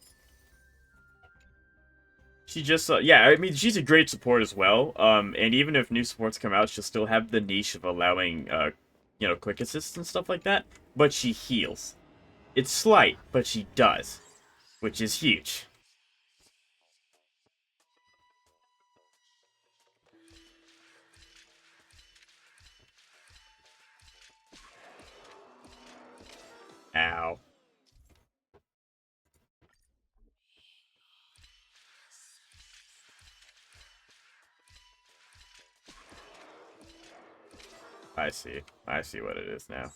Speaker 1: She just, yeah, I mean, she's a great support as well. And even if new supports come out, she'll still have the niche of allowing, you know, quick assists and stuff like that. But she heals. It's slight, but she does. Which is huge. Ow. I see. I see what it is now.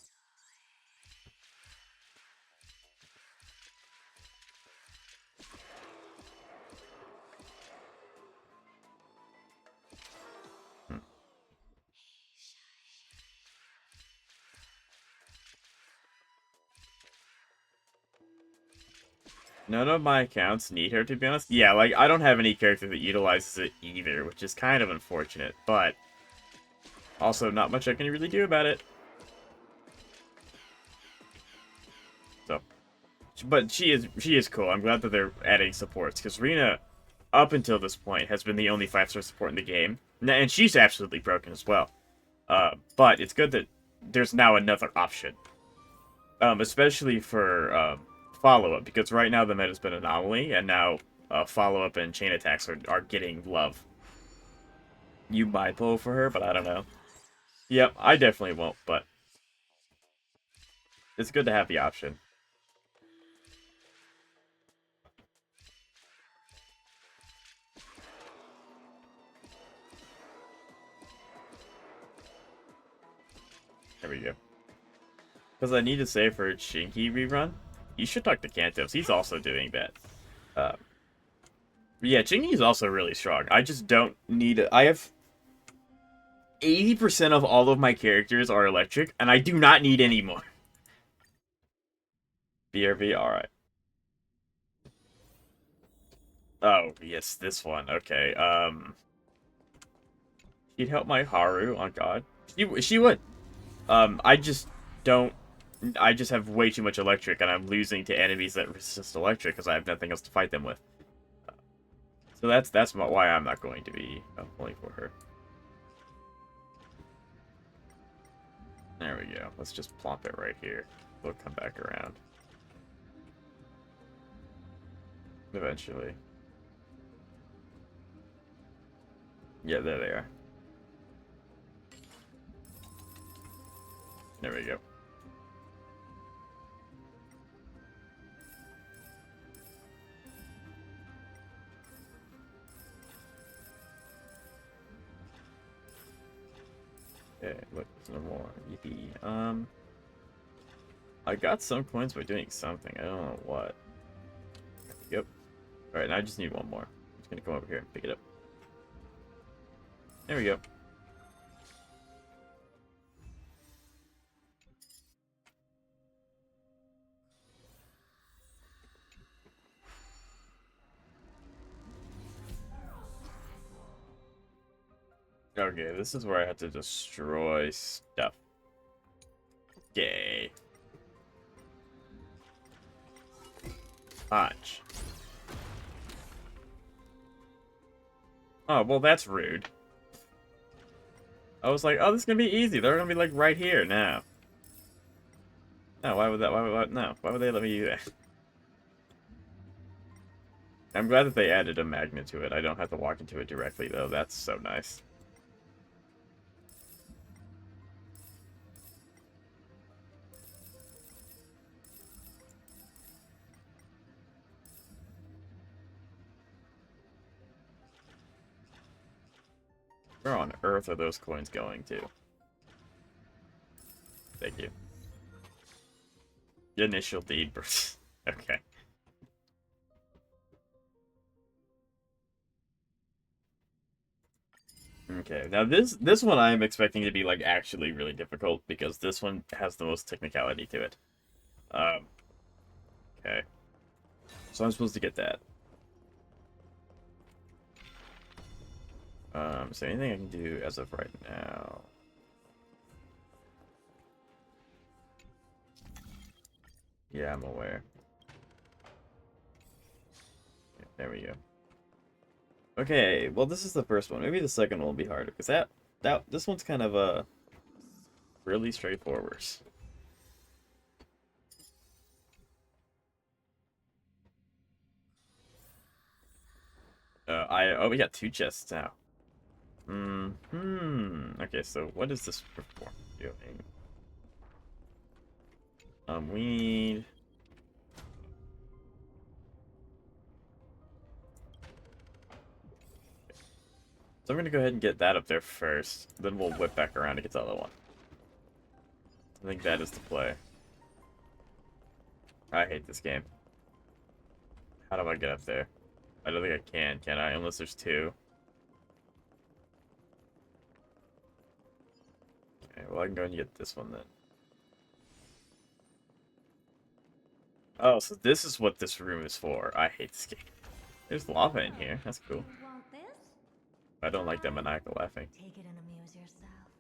Speaker 1: None of my accounts need her, to be honest. Yeah, like, I don't have any character that utilizes it either, which is kind of unfortunate, but also not much I can really do about it. So, but she is cool. I'm glad that they're adding supports, because Rena, up until this point, has been the only 5-star support in the game, and she's absolutely broken as well. But it's good that there's now another option, especially for follow-up, because right now the meta's been anomaly, and now follow-up and chain attacks are getting love. You might pull for her, but I don't know. Yep, I definitely won't, but it's good to have the option. There we go. Because I need to save for a Chinky rerun. You should talk to Kantos. He's also doing that. Yeah, Chinky is also really strong. I just don't need it. I have 80% of all of my characters are electric, and I do not need any more. BRB, alright. Oh, yes, this one. Okay, she'd help my Haru, on God. She would. I just don't... I just have way too much electric, and I'm losing to enemies that resist electric, because I have nothing else to fight them with. So that's why I'm not going to be pulling for her. There we go. Let's just plop it right here. We'll come back around. Eventually. Yeah, there they are. There we go. Okay, look, there's no more. Yippee. I got some coins by doing something. I don't know what. Yep. Alright, now I just need one more. I'm just gonna come over here and pick it up. There we go. Okay, this is where I have to destroy stuff. Yay. Punch. Oh, well, that's rude. I was like, oh, this is gonna be easy. They're gonna be like right here now. No, why would that? No, why would they let me do that? I'm glad that they added a magnet to it. I don't have to walk into it directly though. That's so nice. Where on earth are those coins going to? Thank you. Initial deed. Okay. Okay, now this one I am expecting to be like actually really difficult because this one has the most technicality to it. Okay. So I'm supposed to get that. Is there anything I can do as of right now? Yeah, I'm aware. Okay, there we go. Okay, well this is the first one. Maybe the second one will be harder because this one's kind of really straightforward. Oh, we got 2 chests now. Okay, so what is this perform doing? We need. So I'm gonna go ahead and get that up there first. Then we'll whip back around to get the other one. I think that is the play. I hate this game. How do I get up there? I don't think I can I? Unless there's 2. Okay, well I can go and get this one then. Oh, so this is what this room is for. I hate this game. There's lava in here. That's cool.
Speaker 7: Want this?
Speaker 1: I don't like that maniacal laughing.
Speaker 7: Take it and amuse yourself.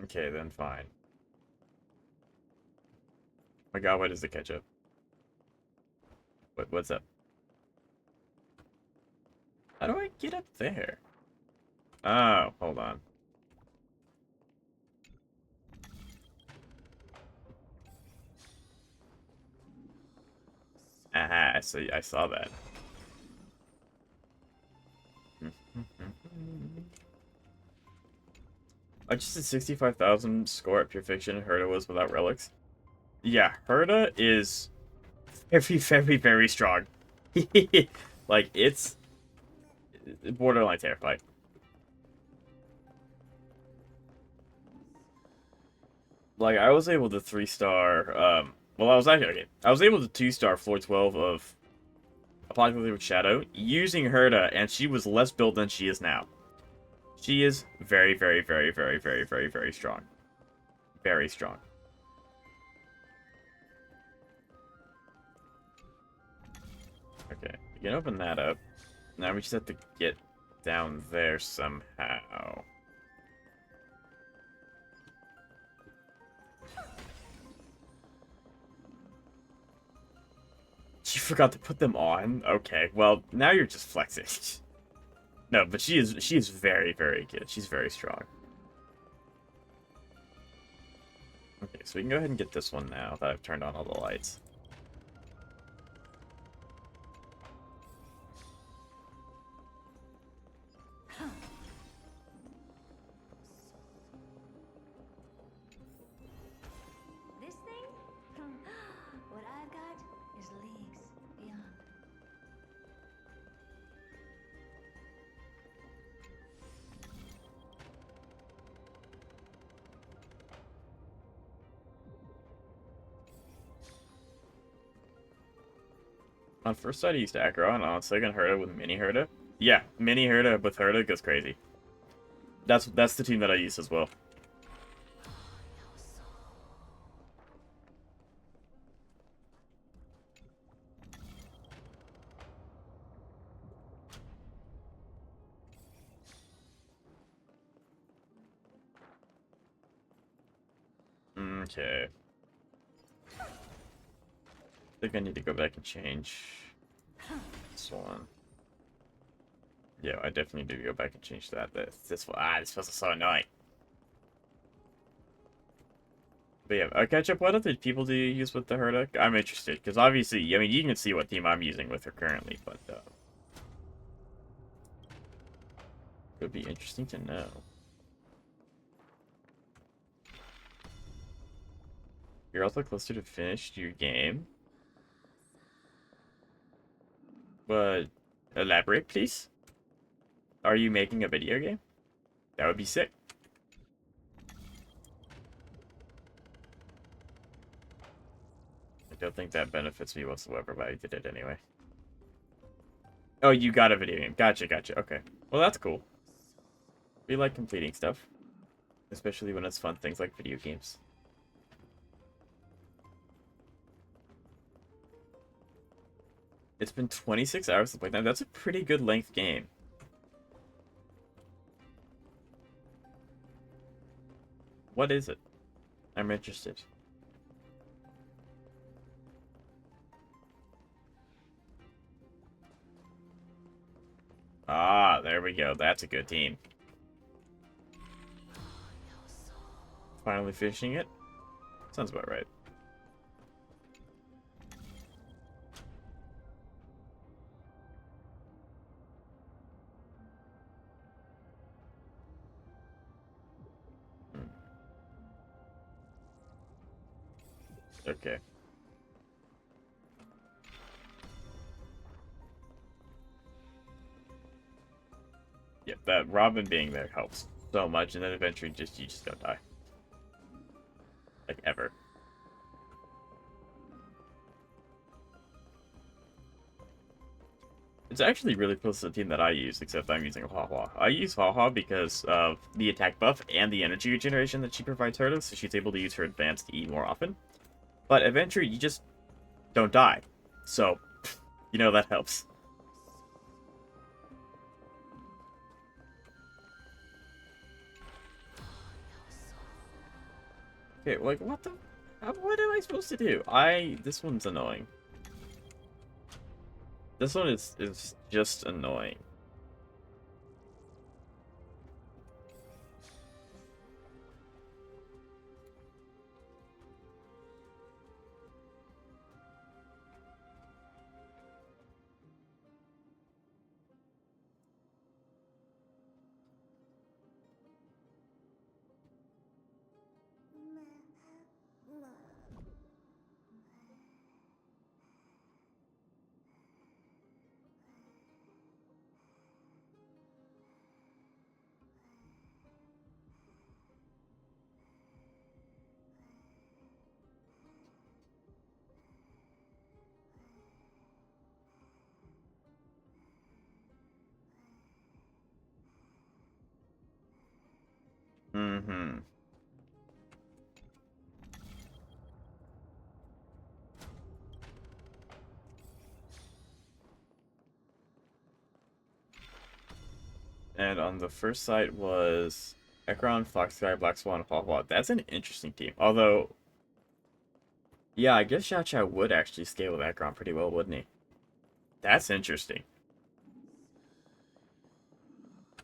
Speaker 1: Okay, then fine. Oh my god, what is the ketchup? What's up? How do I get up there? Oh, hold on. Aha, I saw that. I just did 65,000 score at Pure Fiction and Herta was without relics. Yeah, Herta is very, very, very strong. Like, it's borderline terrified. Like, I was able to 3-star, well, I was actually, okay, I was able to 2-star floor 12 of Apocalyptic Shadow using Herta, and she was less built than she is now. She is very, very, very, very, very, very, very strong. Very strong. Okay, we can open that up. Now we just have to get down there somehow. You forgot to put them on? Okay, well, now you're just flexing. No, but she is very, very good. She's very strong. Okay, so we can go ahead and get this one now that I've turned on all the lights.
Speaker 7: This thing? What I've got is leagues beyond.
Speaker 1: On first sight, I used Aggro, and on second Herta with Mini Herta. Yeah, Mini Herta with Herta goes crazy. That's the team that I use as well. Okay. I think I need to go back and change this one. Yeah, I definitely need to go back and change that. This feels so annoying. But yeah, catch up. What other people do you use with the Herta? I'm interested because obviously, I mean, you can see what team I'm using with her currently, but could be interesting to know. You're also closer to finish your game. But elaborate, please. Are you making a video game? That would be sick. I don't think that benefits me whatsoever, but I did it anyway. Oh, you got a video game. Gotcha, gotcha. Okay. Well, that's cool. We like completing stuff. Especially when it's fun things like video games. It's been 26 hours to play now. That's a pretty good length game. What is it? I'm interested. Ah, there we go. That's a good team. Finally finishing it? Sounds about right. Okay. Yeah, that Robin being there helps so much, and then eventually you just don't die. Like, ever. It's actually really close to the team that I use, except I'm using Hua. I use Hua because of the attack buff and the energy regeneration that she provides her, so she's able to use her advanced E more often. But eventually, you just don't die. So, you know, that helps. Okay, like, what the... What am I supposed to do? This one's annoying. This one is just annoying. Mm-hmm. And on the first site was Ekron, Fox Sky, Black Swan, Hua. That's an interesting team. Although, yeah, I guess Xiao Xiao would actually scale with Ekron pretty well, wouldn't he? That's interesting.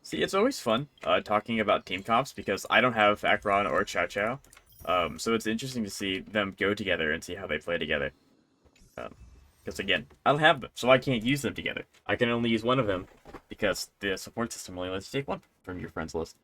Speaker 1: See, it's always fun talking about team comps because I don't have Akron or Xiao Xiao. So it's interesting to see them go together and see how they play together. Because again, I don't have them, so I can't use them together. I can only use one of them because the support system only lets you take one from your friends list.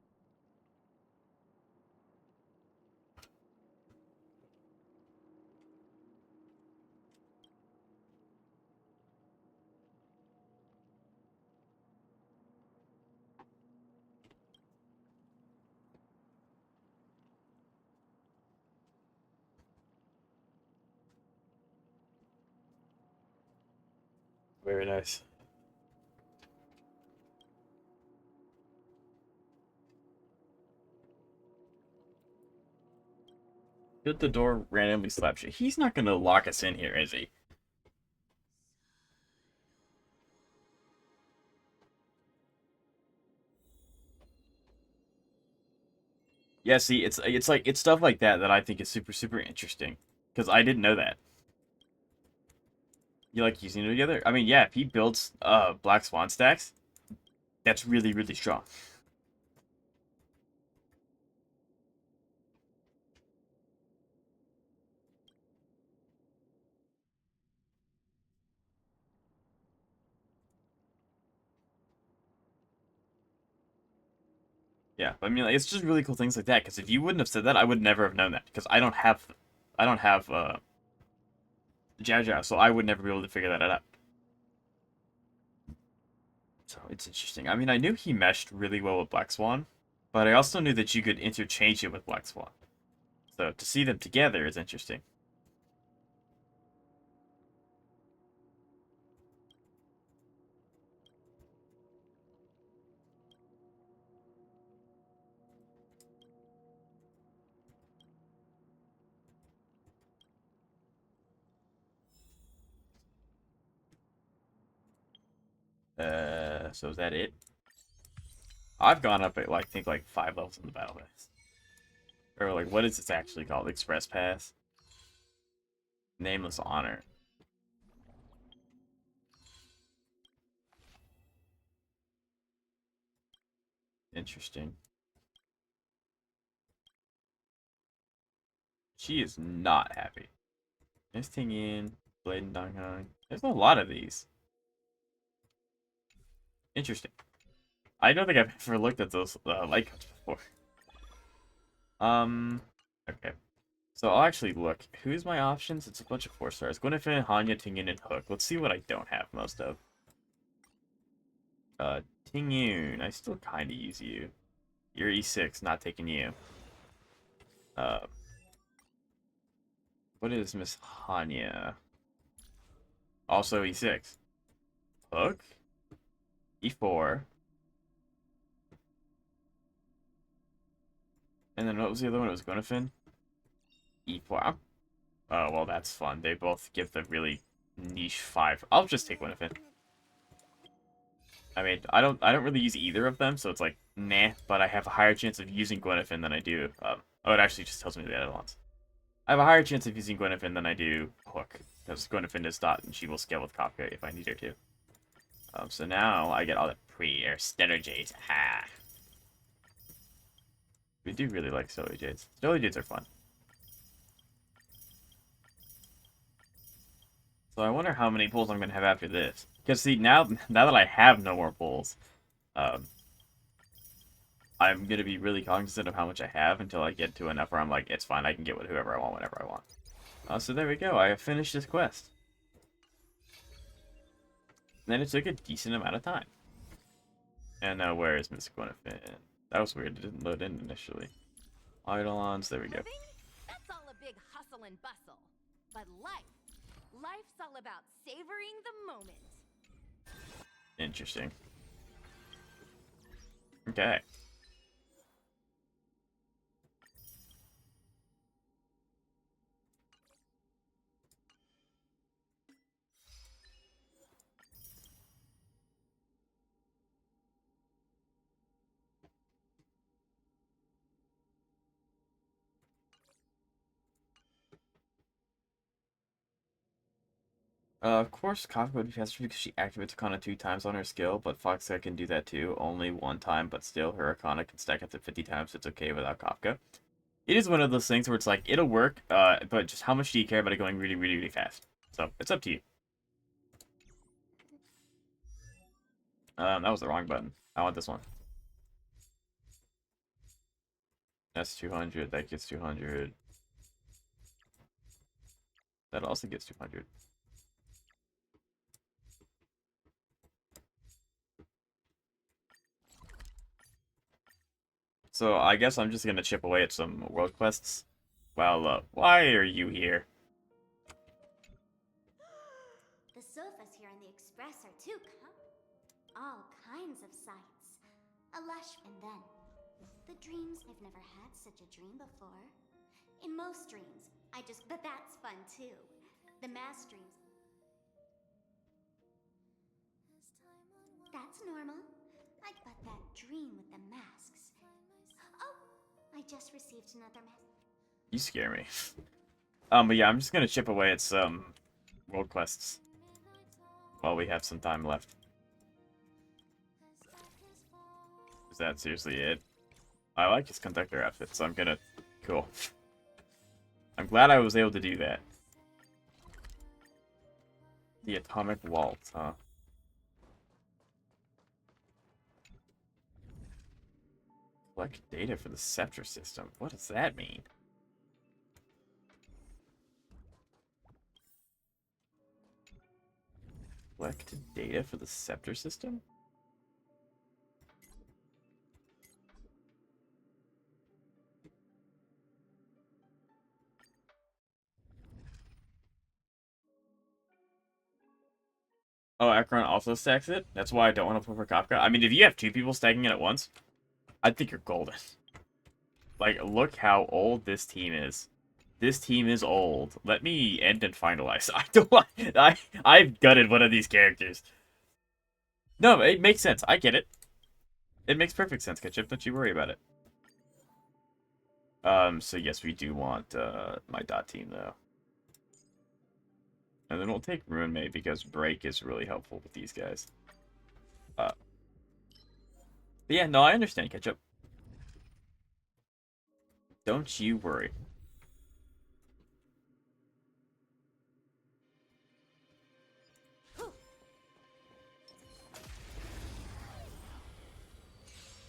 Speaker 1: Very nice. Did the door randomly slap you? He's not gonna lock us in here, is he? Yeah, see, it's stuff like that that I think is super interesting because I didn't know that. You like using it together? I mean, yeah, if he builds Black Swan stacks, that's really, really strong. Yeah, I mean, like, it's just really cool things like that. Because if you wouldn't have said that, I would never have known that. Because I don't have Jaja, so I would never be able to figure that out. So it's interesting. I mean, I knew he meshed really well with Black Swan, but I also knew that you could interchange it with Black Swan. So to see them together is interesting. So is that it? I've gone up at, like, I think, like, 5 levels in the battle pass. Or, like, what is this actually called? Express Pass? Nameless Honor. Interesting. She is not happy. Nice thing in Blade and Dong Hong. There's a lot of these. Interesting. I don't think I've ever looked at those light codes before. Okay. So I'll actually look. Who's my options? It's a bunch of 4 stars. Gwyneth, Hanya, Tingyun, and Hook. Let's see what I don't have most of. Tingyun. I still kind of use you. You're E6, not taking you. What is Miss Hanya? Also E6. Hook? E4. And then what was the other one? It was Gwyneth? E4. Oh, well, that's fun. They both give the really niche 5. I'll just take Gwyneth. I mean, I don't really use either of them, so it's like, nah, but I have a higher chance of using Gwyneth than I do, oh, it actually just tells me the other ones. I have a higher chance of using Gwyneth than I do Hook, because Gwyneth is dot, and she will scale with Kafka if I need her to. So now I get all the pre-air Stellar Jades. Ha! We do really like Stellar Jades. Stellar Jades are fun. So I wonder how many pulls I'm going to have after this. Because, see, now that I have no more pulls, I'm going to be really cognizant of how much I have until I get to enough where I'm like, it's fine, I can get with whoever I want whenever I want. So there we go, I have finished this quest. And then it took a decent amount of time. And now where is Miss Gwyneth? That was weird, it didn't load in initially. Eidolons, there we go.
Speaker 15: That's all a big hustle and bustle. But life's all about savoring the moment.
Speaker 1: Interesting. Okay. Of course, Kafka would be faster because she activates Arcana 2 times on her skill, but Foxa can do that too, only 1 time, but still her Arcana can stack up to 50 times, so it's okay without Kafka. It is one of those things where it's like, it'll work, but just how much do you care about it going really, really, really fast? So, it's up to you. That was the wrong button. I want this one. That's 200, that gets 200. That also gets 200. So I guess I'm just gonna chip away at some world quests. Well, why are you here?
Speaker 12: The sofas here in the Express are too all kinds of sights. A lush, and then the dreams. I've never had such a dream before. In most dreams, but that's fun too. The mass dreams. That's normal. But that dream with the masks. Oh, I just received another message.
Speaker 1: You scare me. But yeah, I'm just gonna chip away at some world quests while we have some time left. that's seriously it. I like his conductor outfit, so I'm gonna... Cool. I'm glad I was able to do that. The atomic waltz, huh? Collect data for the scepter system. What does that mean? Collect data for the scepter system? Oh, Akron also stacks it? That's why I don't want to pull for Kafka. I mean, if you have two people stacking it at once, I think you're golden. Like, look how old this team is. This team is old. Let me end and finalize. I don't want... I've gutted one of these characters. No, it makes sense. I get it. It makes perfect sense, Ketchup. Don't you worry about it. So yes, we do want, my dot team, though. And then we'll take Ruin May because Break is really helpful with these guys. But yeah, no, I understand, Ketchup. Don't you worry.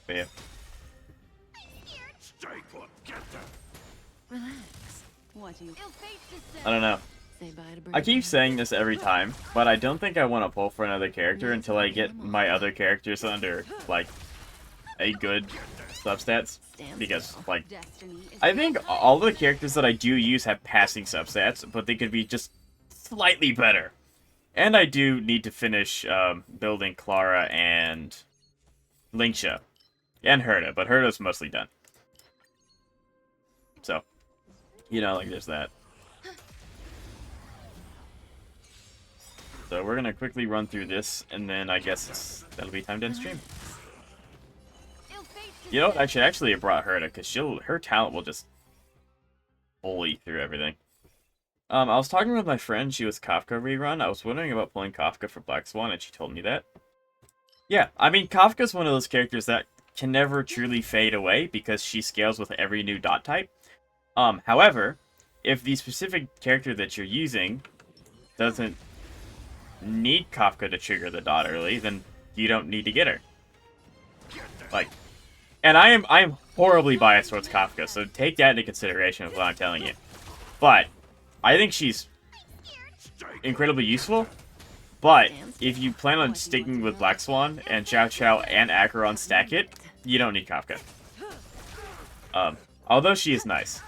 Speaker 1: But yeah.
Speaker 5: Stay put. Get them.
Speaker 4: Relax. What do you...
Speaker 1: I don't know. I keep saying this every time, but I don't think I want to pull for another character until I get my other characters under, like, a good substats. Because, like, I think all the characters that I do use have passing substats, but they could be just slightly better. And I do need to finish building Clara and Linksha. And Herta, but Herta's mostly done. So, you know, like, there's that. So we're gonna quickly run through this, and then I guess that'll be time to end stream. You know what? Actually, I brought Herta, because her talent will just bully through everything. I was talking with my friend, she was Kafka rerun. I was wondering about pulling Kafka for Black Swan, and she told me that. Yeah, I mean, Kafka's one of those characters that can never truly fade away, because she scales with every new dot type. However, if the specific character that you're using doesn't need Kafka to trigger the dot early, then you don't need to get her. Like, and I am horribly biased towards Kafka, so take that into consideration with what I'm telling you. But I think she's incredibly useful. But if you plan on sticking with Black Swan and Chow Chow and Acheron stack it, you don't need Kafka. Although she is nice.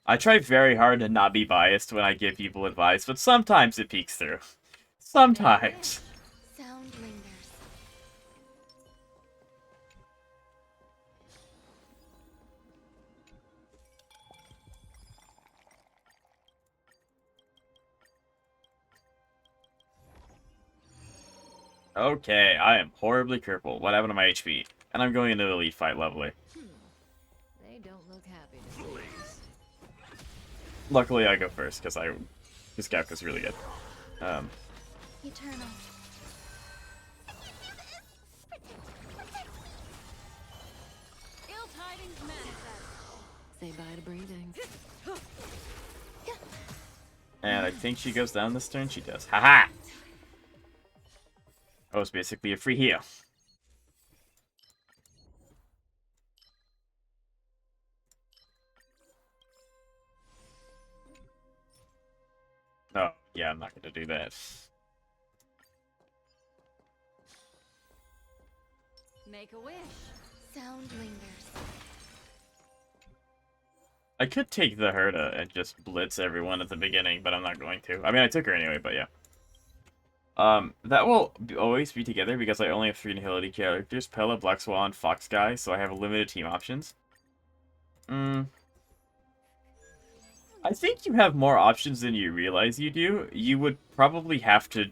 Speaker 1: I try very hard to not be biased when I give people advice, but sometimes it peeks through. Sometimes.
Speaker 4: Sound lingers.
Speaker 1: Okay, I am horribly crippled. What happened to my HP? And I'm going into the elite fight, lovely.
Speaker 15: They don't look happy to see us.
Speaker 1: Luckily, I go first, because this Kafka's really good.
Speaker 4: Eternal.
Speaker 15: Ill tidings manifest.
Speaker 4: Say bye to breathing.
Speaker 1: And I think she goes down this turn. She does. Haha! Oh, it's basically a free heal. Oh, yeah, I'm not going to do that.
Speaker 15: Make a wish.
Speaker 4: Sound lingers.
Speaker 1: I could take the Herta and just blitz everyone at the beginning, but I'm not going to. I mean, I took her anyway, but yeah. That will always be together because I only have 3 Nihility characters, Pella, Black Swan, Fox Guy, so I have limited team options. I think you have more options than you realize you do. You would probably have to...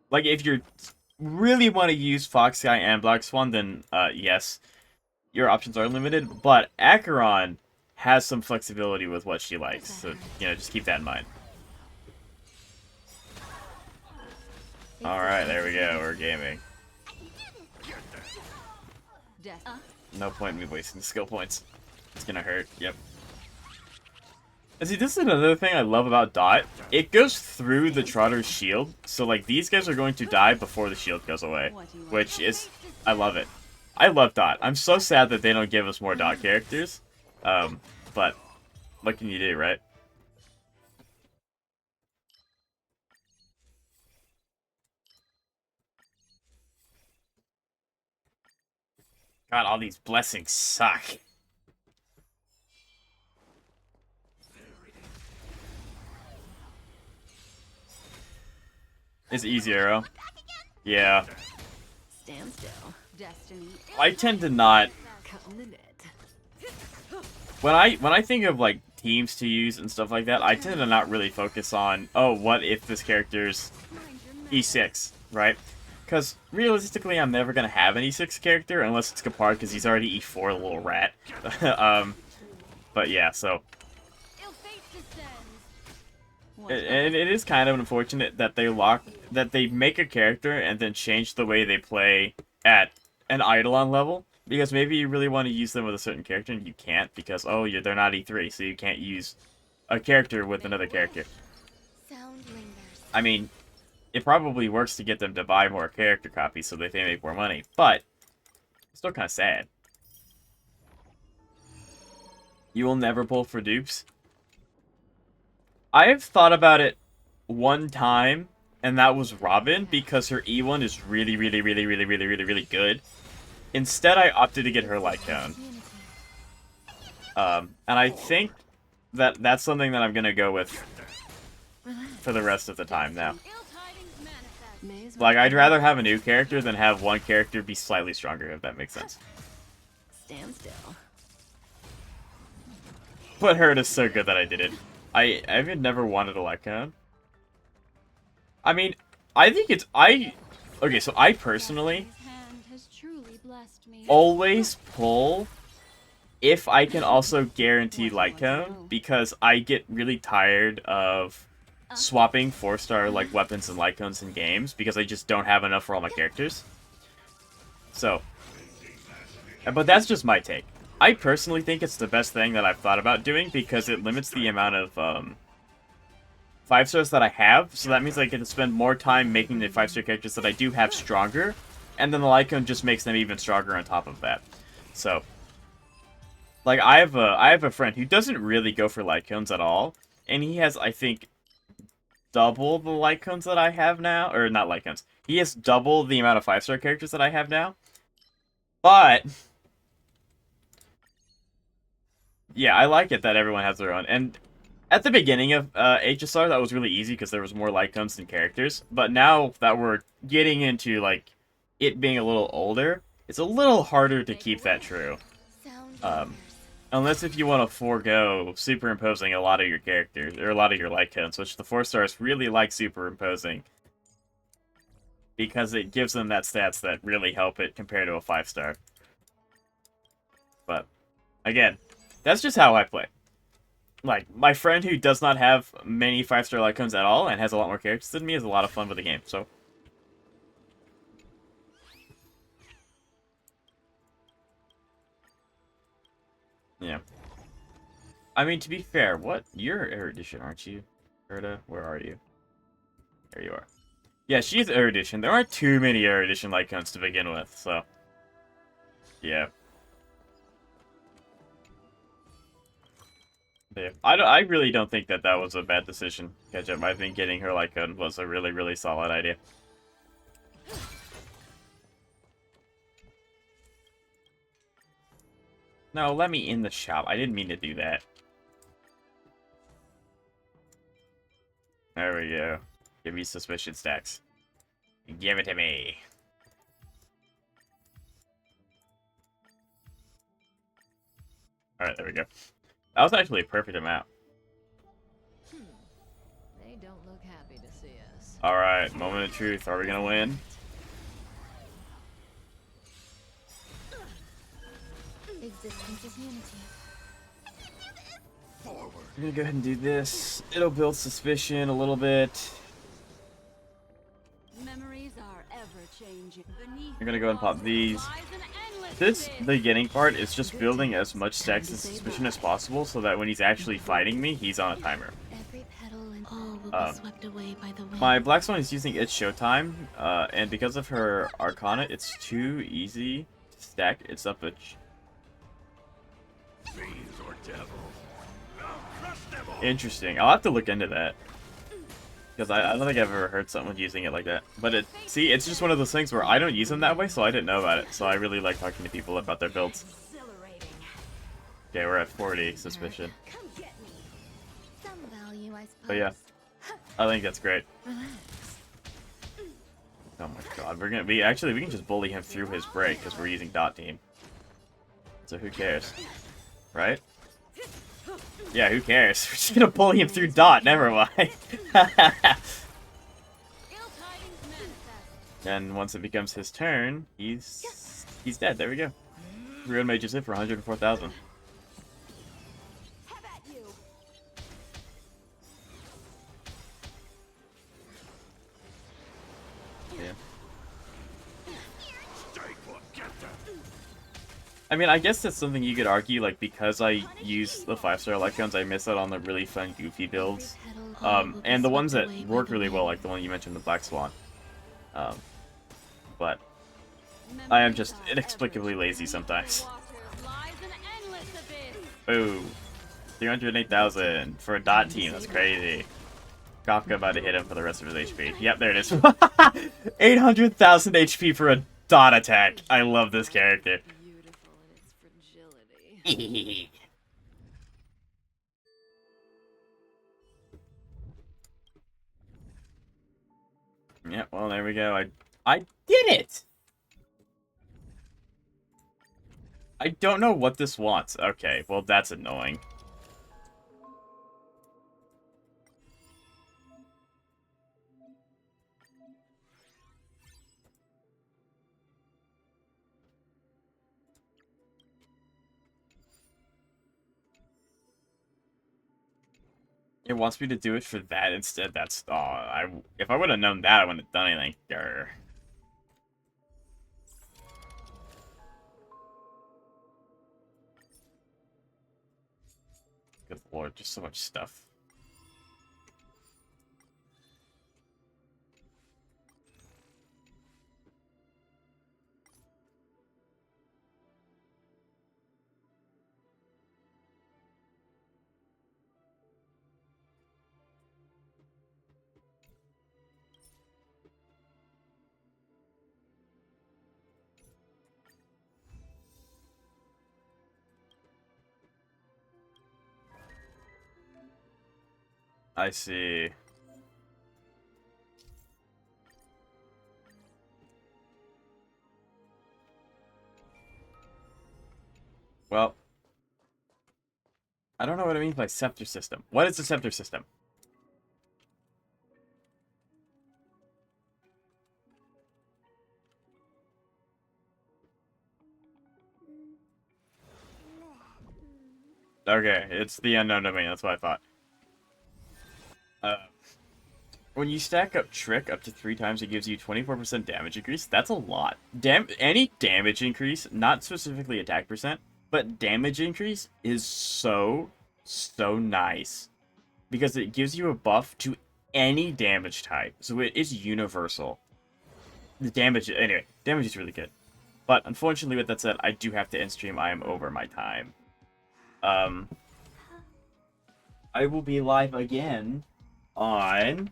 Speaker 1: Like, if you really want to use Fox Guy and Black Swan, then, yes, your options are limited, but Acheron has some flexibility with what she likes, so, you know, just keep that in mind. Alright, there we go. We're gaming.
Speaker 4: Death.
Speaker 1: No point in me wasting skill points. It's gonna hurt. Yep. And see, this is another thing I love about Dot. It goes through the Trotter's shield, so like these guys are going to die before the shield goes away, which is, I love it. I love Dot. I'm so sad that they don't give us more Dot characters, but what can you do, right? God, all these blessings suck. It's easy, Arrow. Yeah.
Speaker 15: Stand still. Destiny.
Speaker 1: I tend to not. When I think of like teams to use and stuff like that, I tend to not really focus on, oh, what if this character's E6, right? Because realistically, I'm never gonna have an E6 character unless it's Kapard, because he's already E4, little rat. But yeah, so. And it is kind of unfortunate that they make a character and then change the way they play at an Eidolon level, because maybe you really want to use them with a certain character and you can't because, oh, they're not E3, so you can't use a character with another character. I mean, it probably works to get them to buy more character copies so that they make more money, but it's still kind of sad. You will never pull for dupes? I've thought about it one time, and that was Robin, because her E1 is really, really, really, really, really, really, really good. Instead, I opted to get her Light Cone. And I think that that's something that I'm going to go with for the rest of the time now. Like, I'd rather have a new character than have one character be slightly stronger, if that makes sense.
Speaker 15: Stand still.
Speaker 1: But Herta's so good that I did it. I even never wanted a Light Cone. I mean, I think it's... Okay, so I personally always pull if I can also guarantee Light Cone, because I get really tired of swapping 4-star like weapons and Light Cones in games, because I just don't have enough for all my characters. So, but that's just my take. I personally think it's the best thing that I've thought about doing, because it limits the amount of 5-stars that I have, so that means I get to spend more time making the 5-star characters that I do have stronger, and then the Light Cone just makes them even stronger on top of that. So, like, I have a friend who doesn't really go for Light Cones at all, and he has, I think, double the Light Cones that I have now, or not Light Cones. He has double the amount of 5-star characters that I have now, but yeah, I like it that everyone has their own. And at the beginning of HSR, that was really easy because there was more Light Cones than characters. But now that we're getting into, like, it being a little older, it's a little harder to keep that true. Unless if you want to forego superimposing a lot of your characters, or a lot of your Light Cones, which the 4-stars really like superimposing, because it gives them that stats that really help it compared to a 5-star. But, again, that's just how I play. Like, my friend who does not have many 5-star Light Cones at all and has a lot more characters than me has a lot of fun with the game, so. Yeah. I mean, to be fair, what? You're Erudition, aren't you? Herta, where are you? There you are. Yeah, she's Erudition. There aren't too many Erudition Light Cones to begin with, so. Yeah. Yeah. I really don't think that was a bad decision, Ketchup. I think getting her Light Cone was a really, really solid idea. No, let me in the shop. I didn't mean to do that. There we go. Give me suspicion stacks. Give it to me. Alright, there we go. That was actually a perfect amount.
Speaker 15: They don't look happy to see us.
Speaker 1: Alright, moment of truth. Are we gonna win?
Speaker 3: Existence is unity.
Speaker 1: I'm gonna go ahead and do this. It'll build suspicion a little bit.
Speaker 15: memories are ever changing. Beneath
Speaker 1: I'm gonna go and pop these. This beginning part is just building as much stacks of suspicion as possible so that when he's actually fighting me, he's on a timer.
Speaker 3: Every petal and all will be swept away by the wind.
Speaker 1: My Black Swan is using its showtime, and because of her Arcana, it's too easy to stack. It's up a... Interesting. I'll have to look into that. Because I don't think I've ever heard someone using it like that. But see, it's just one of those things where I don't use them that way, so I didn't know about it. So I really like talking to people about their builds. Okay, we're at 40 suspicion.
Speaker 3: Some value, I suppose.
Speaker 1: But yeah, I think that's great. Oh my god, we can just bully him through his break because we're using dot team. So who cares, right? Yeah, who cares? We're just gonna bully him through dot. Never mind. And once it becomes his turn, he's dead. There we go. Ruin Mage's hit for 104,000. Yeah. I mean, I guess that's something you could argue, like, because I use the 5-star Electrons, I miss out on the really fun, goofy builds. And the ones that work really well, like the one you mentioned, the Black Swan. But I am just inexplicably lazy sometimes. Ooh. 308,000 for a dot team, that's crazy. Kafka about to hit him for the rest of his HP. Yep, there it is. 800,000 HP for a dot attack. I love this character. Yeah, well, there we go. I did it! I don't know what this wants. Okay, well, that's annoying. It wants me to do it for that instead. That's if I would have known that, I wouldn't have done anything. Grr. Good lord, just so much stuff. I see. Well, I don't know what it means by scepter system. What is the scepter system? Okay, it's the unknown domain. That's what I thought. When you stack up Trick up to 3 times, it gives you 24% damage increase. That's a lot. Any damage increase, not specifically attack percent, but damage increase is so nice. Because it gives you a buff to any damage type. So it is universal. The damage, anyway, damage is really good. But unfortunately, with that said, I do have to end stream. I am over my time. I will be live again on...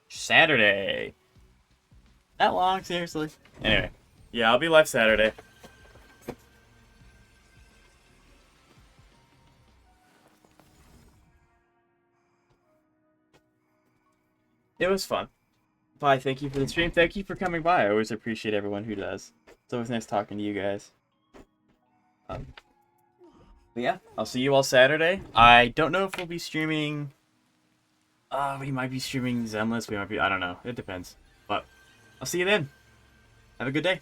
Speaker 1: Saturday. That long? Seriously? Anyway. Yeah, I'll be live Saturday. It was fun. Bye, thank you for the stream. Thank you for coming by. I always appreciate everyone who does. It's always nice talking to you guys. But yeah, I'll see you all Saturday. I don't know if we'll be streaming... we might be streaming Zemless. We might be... I don't know. It depends. But I'll see you then. Have a good day.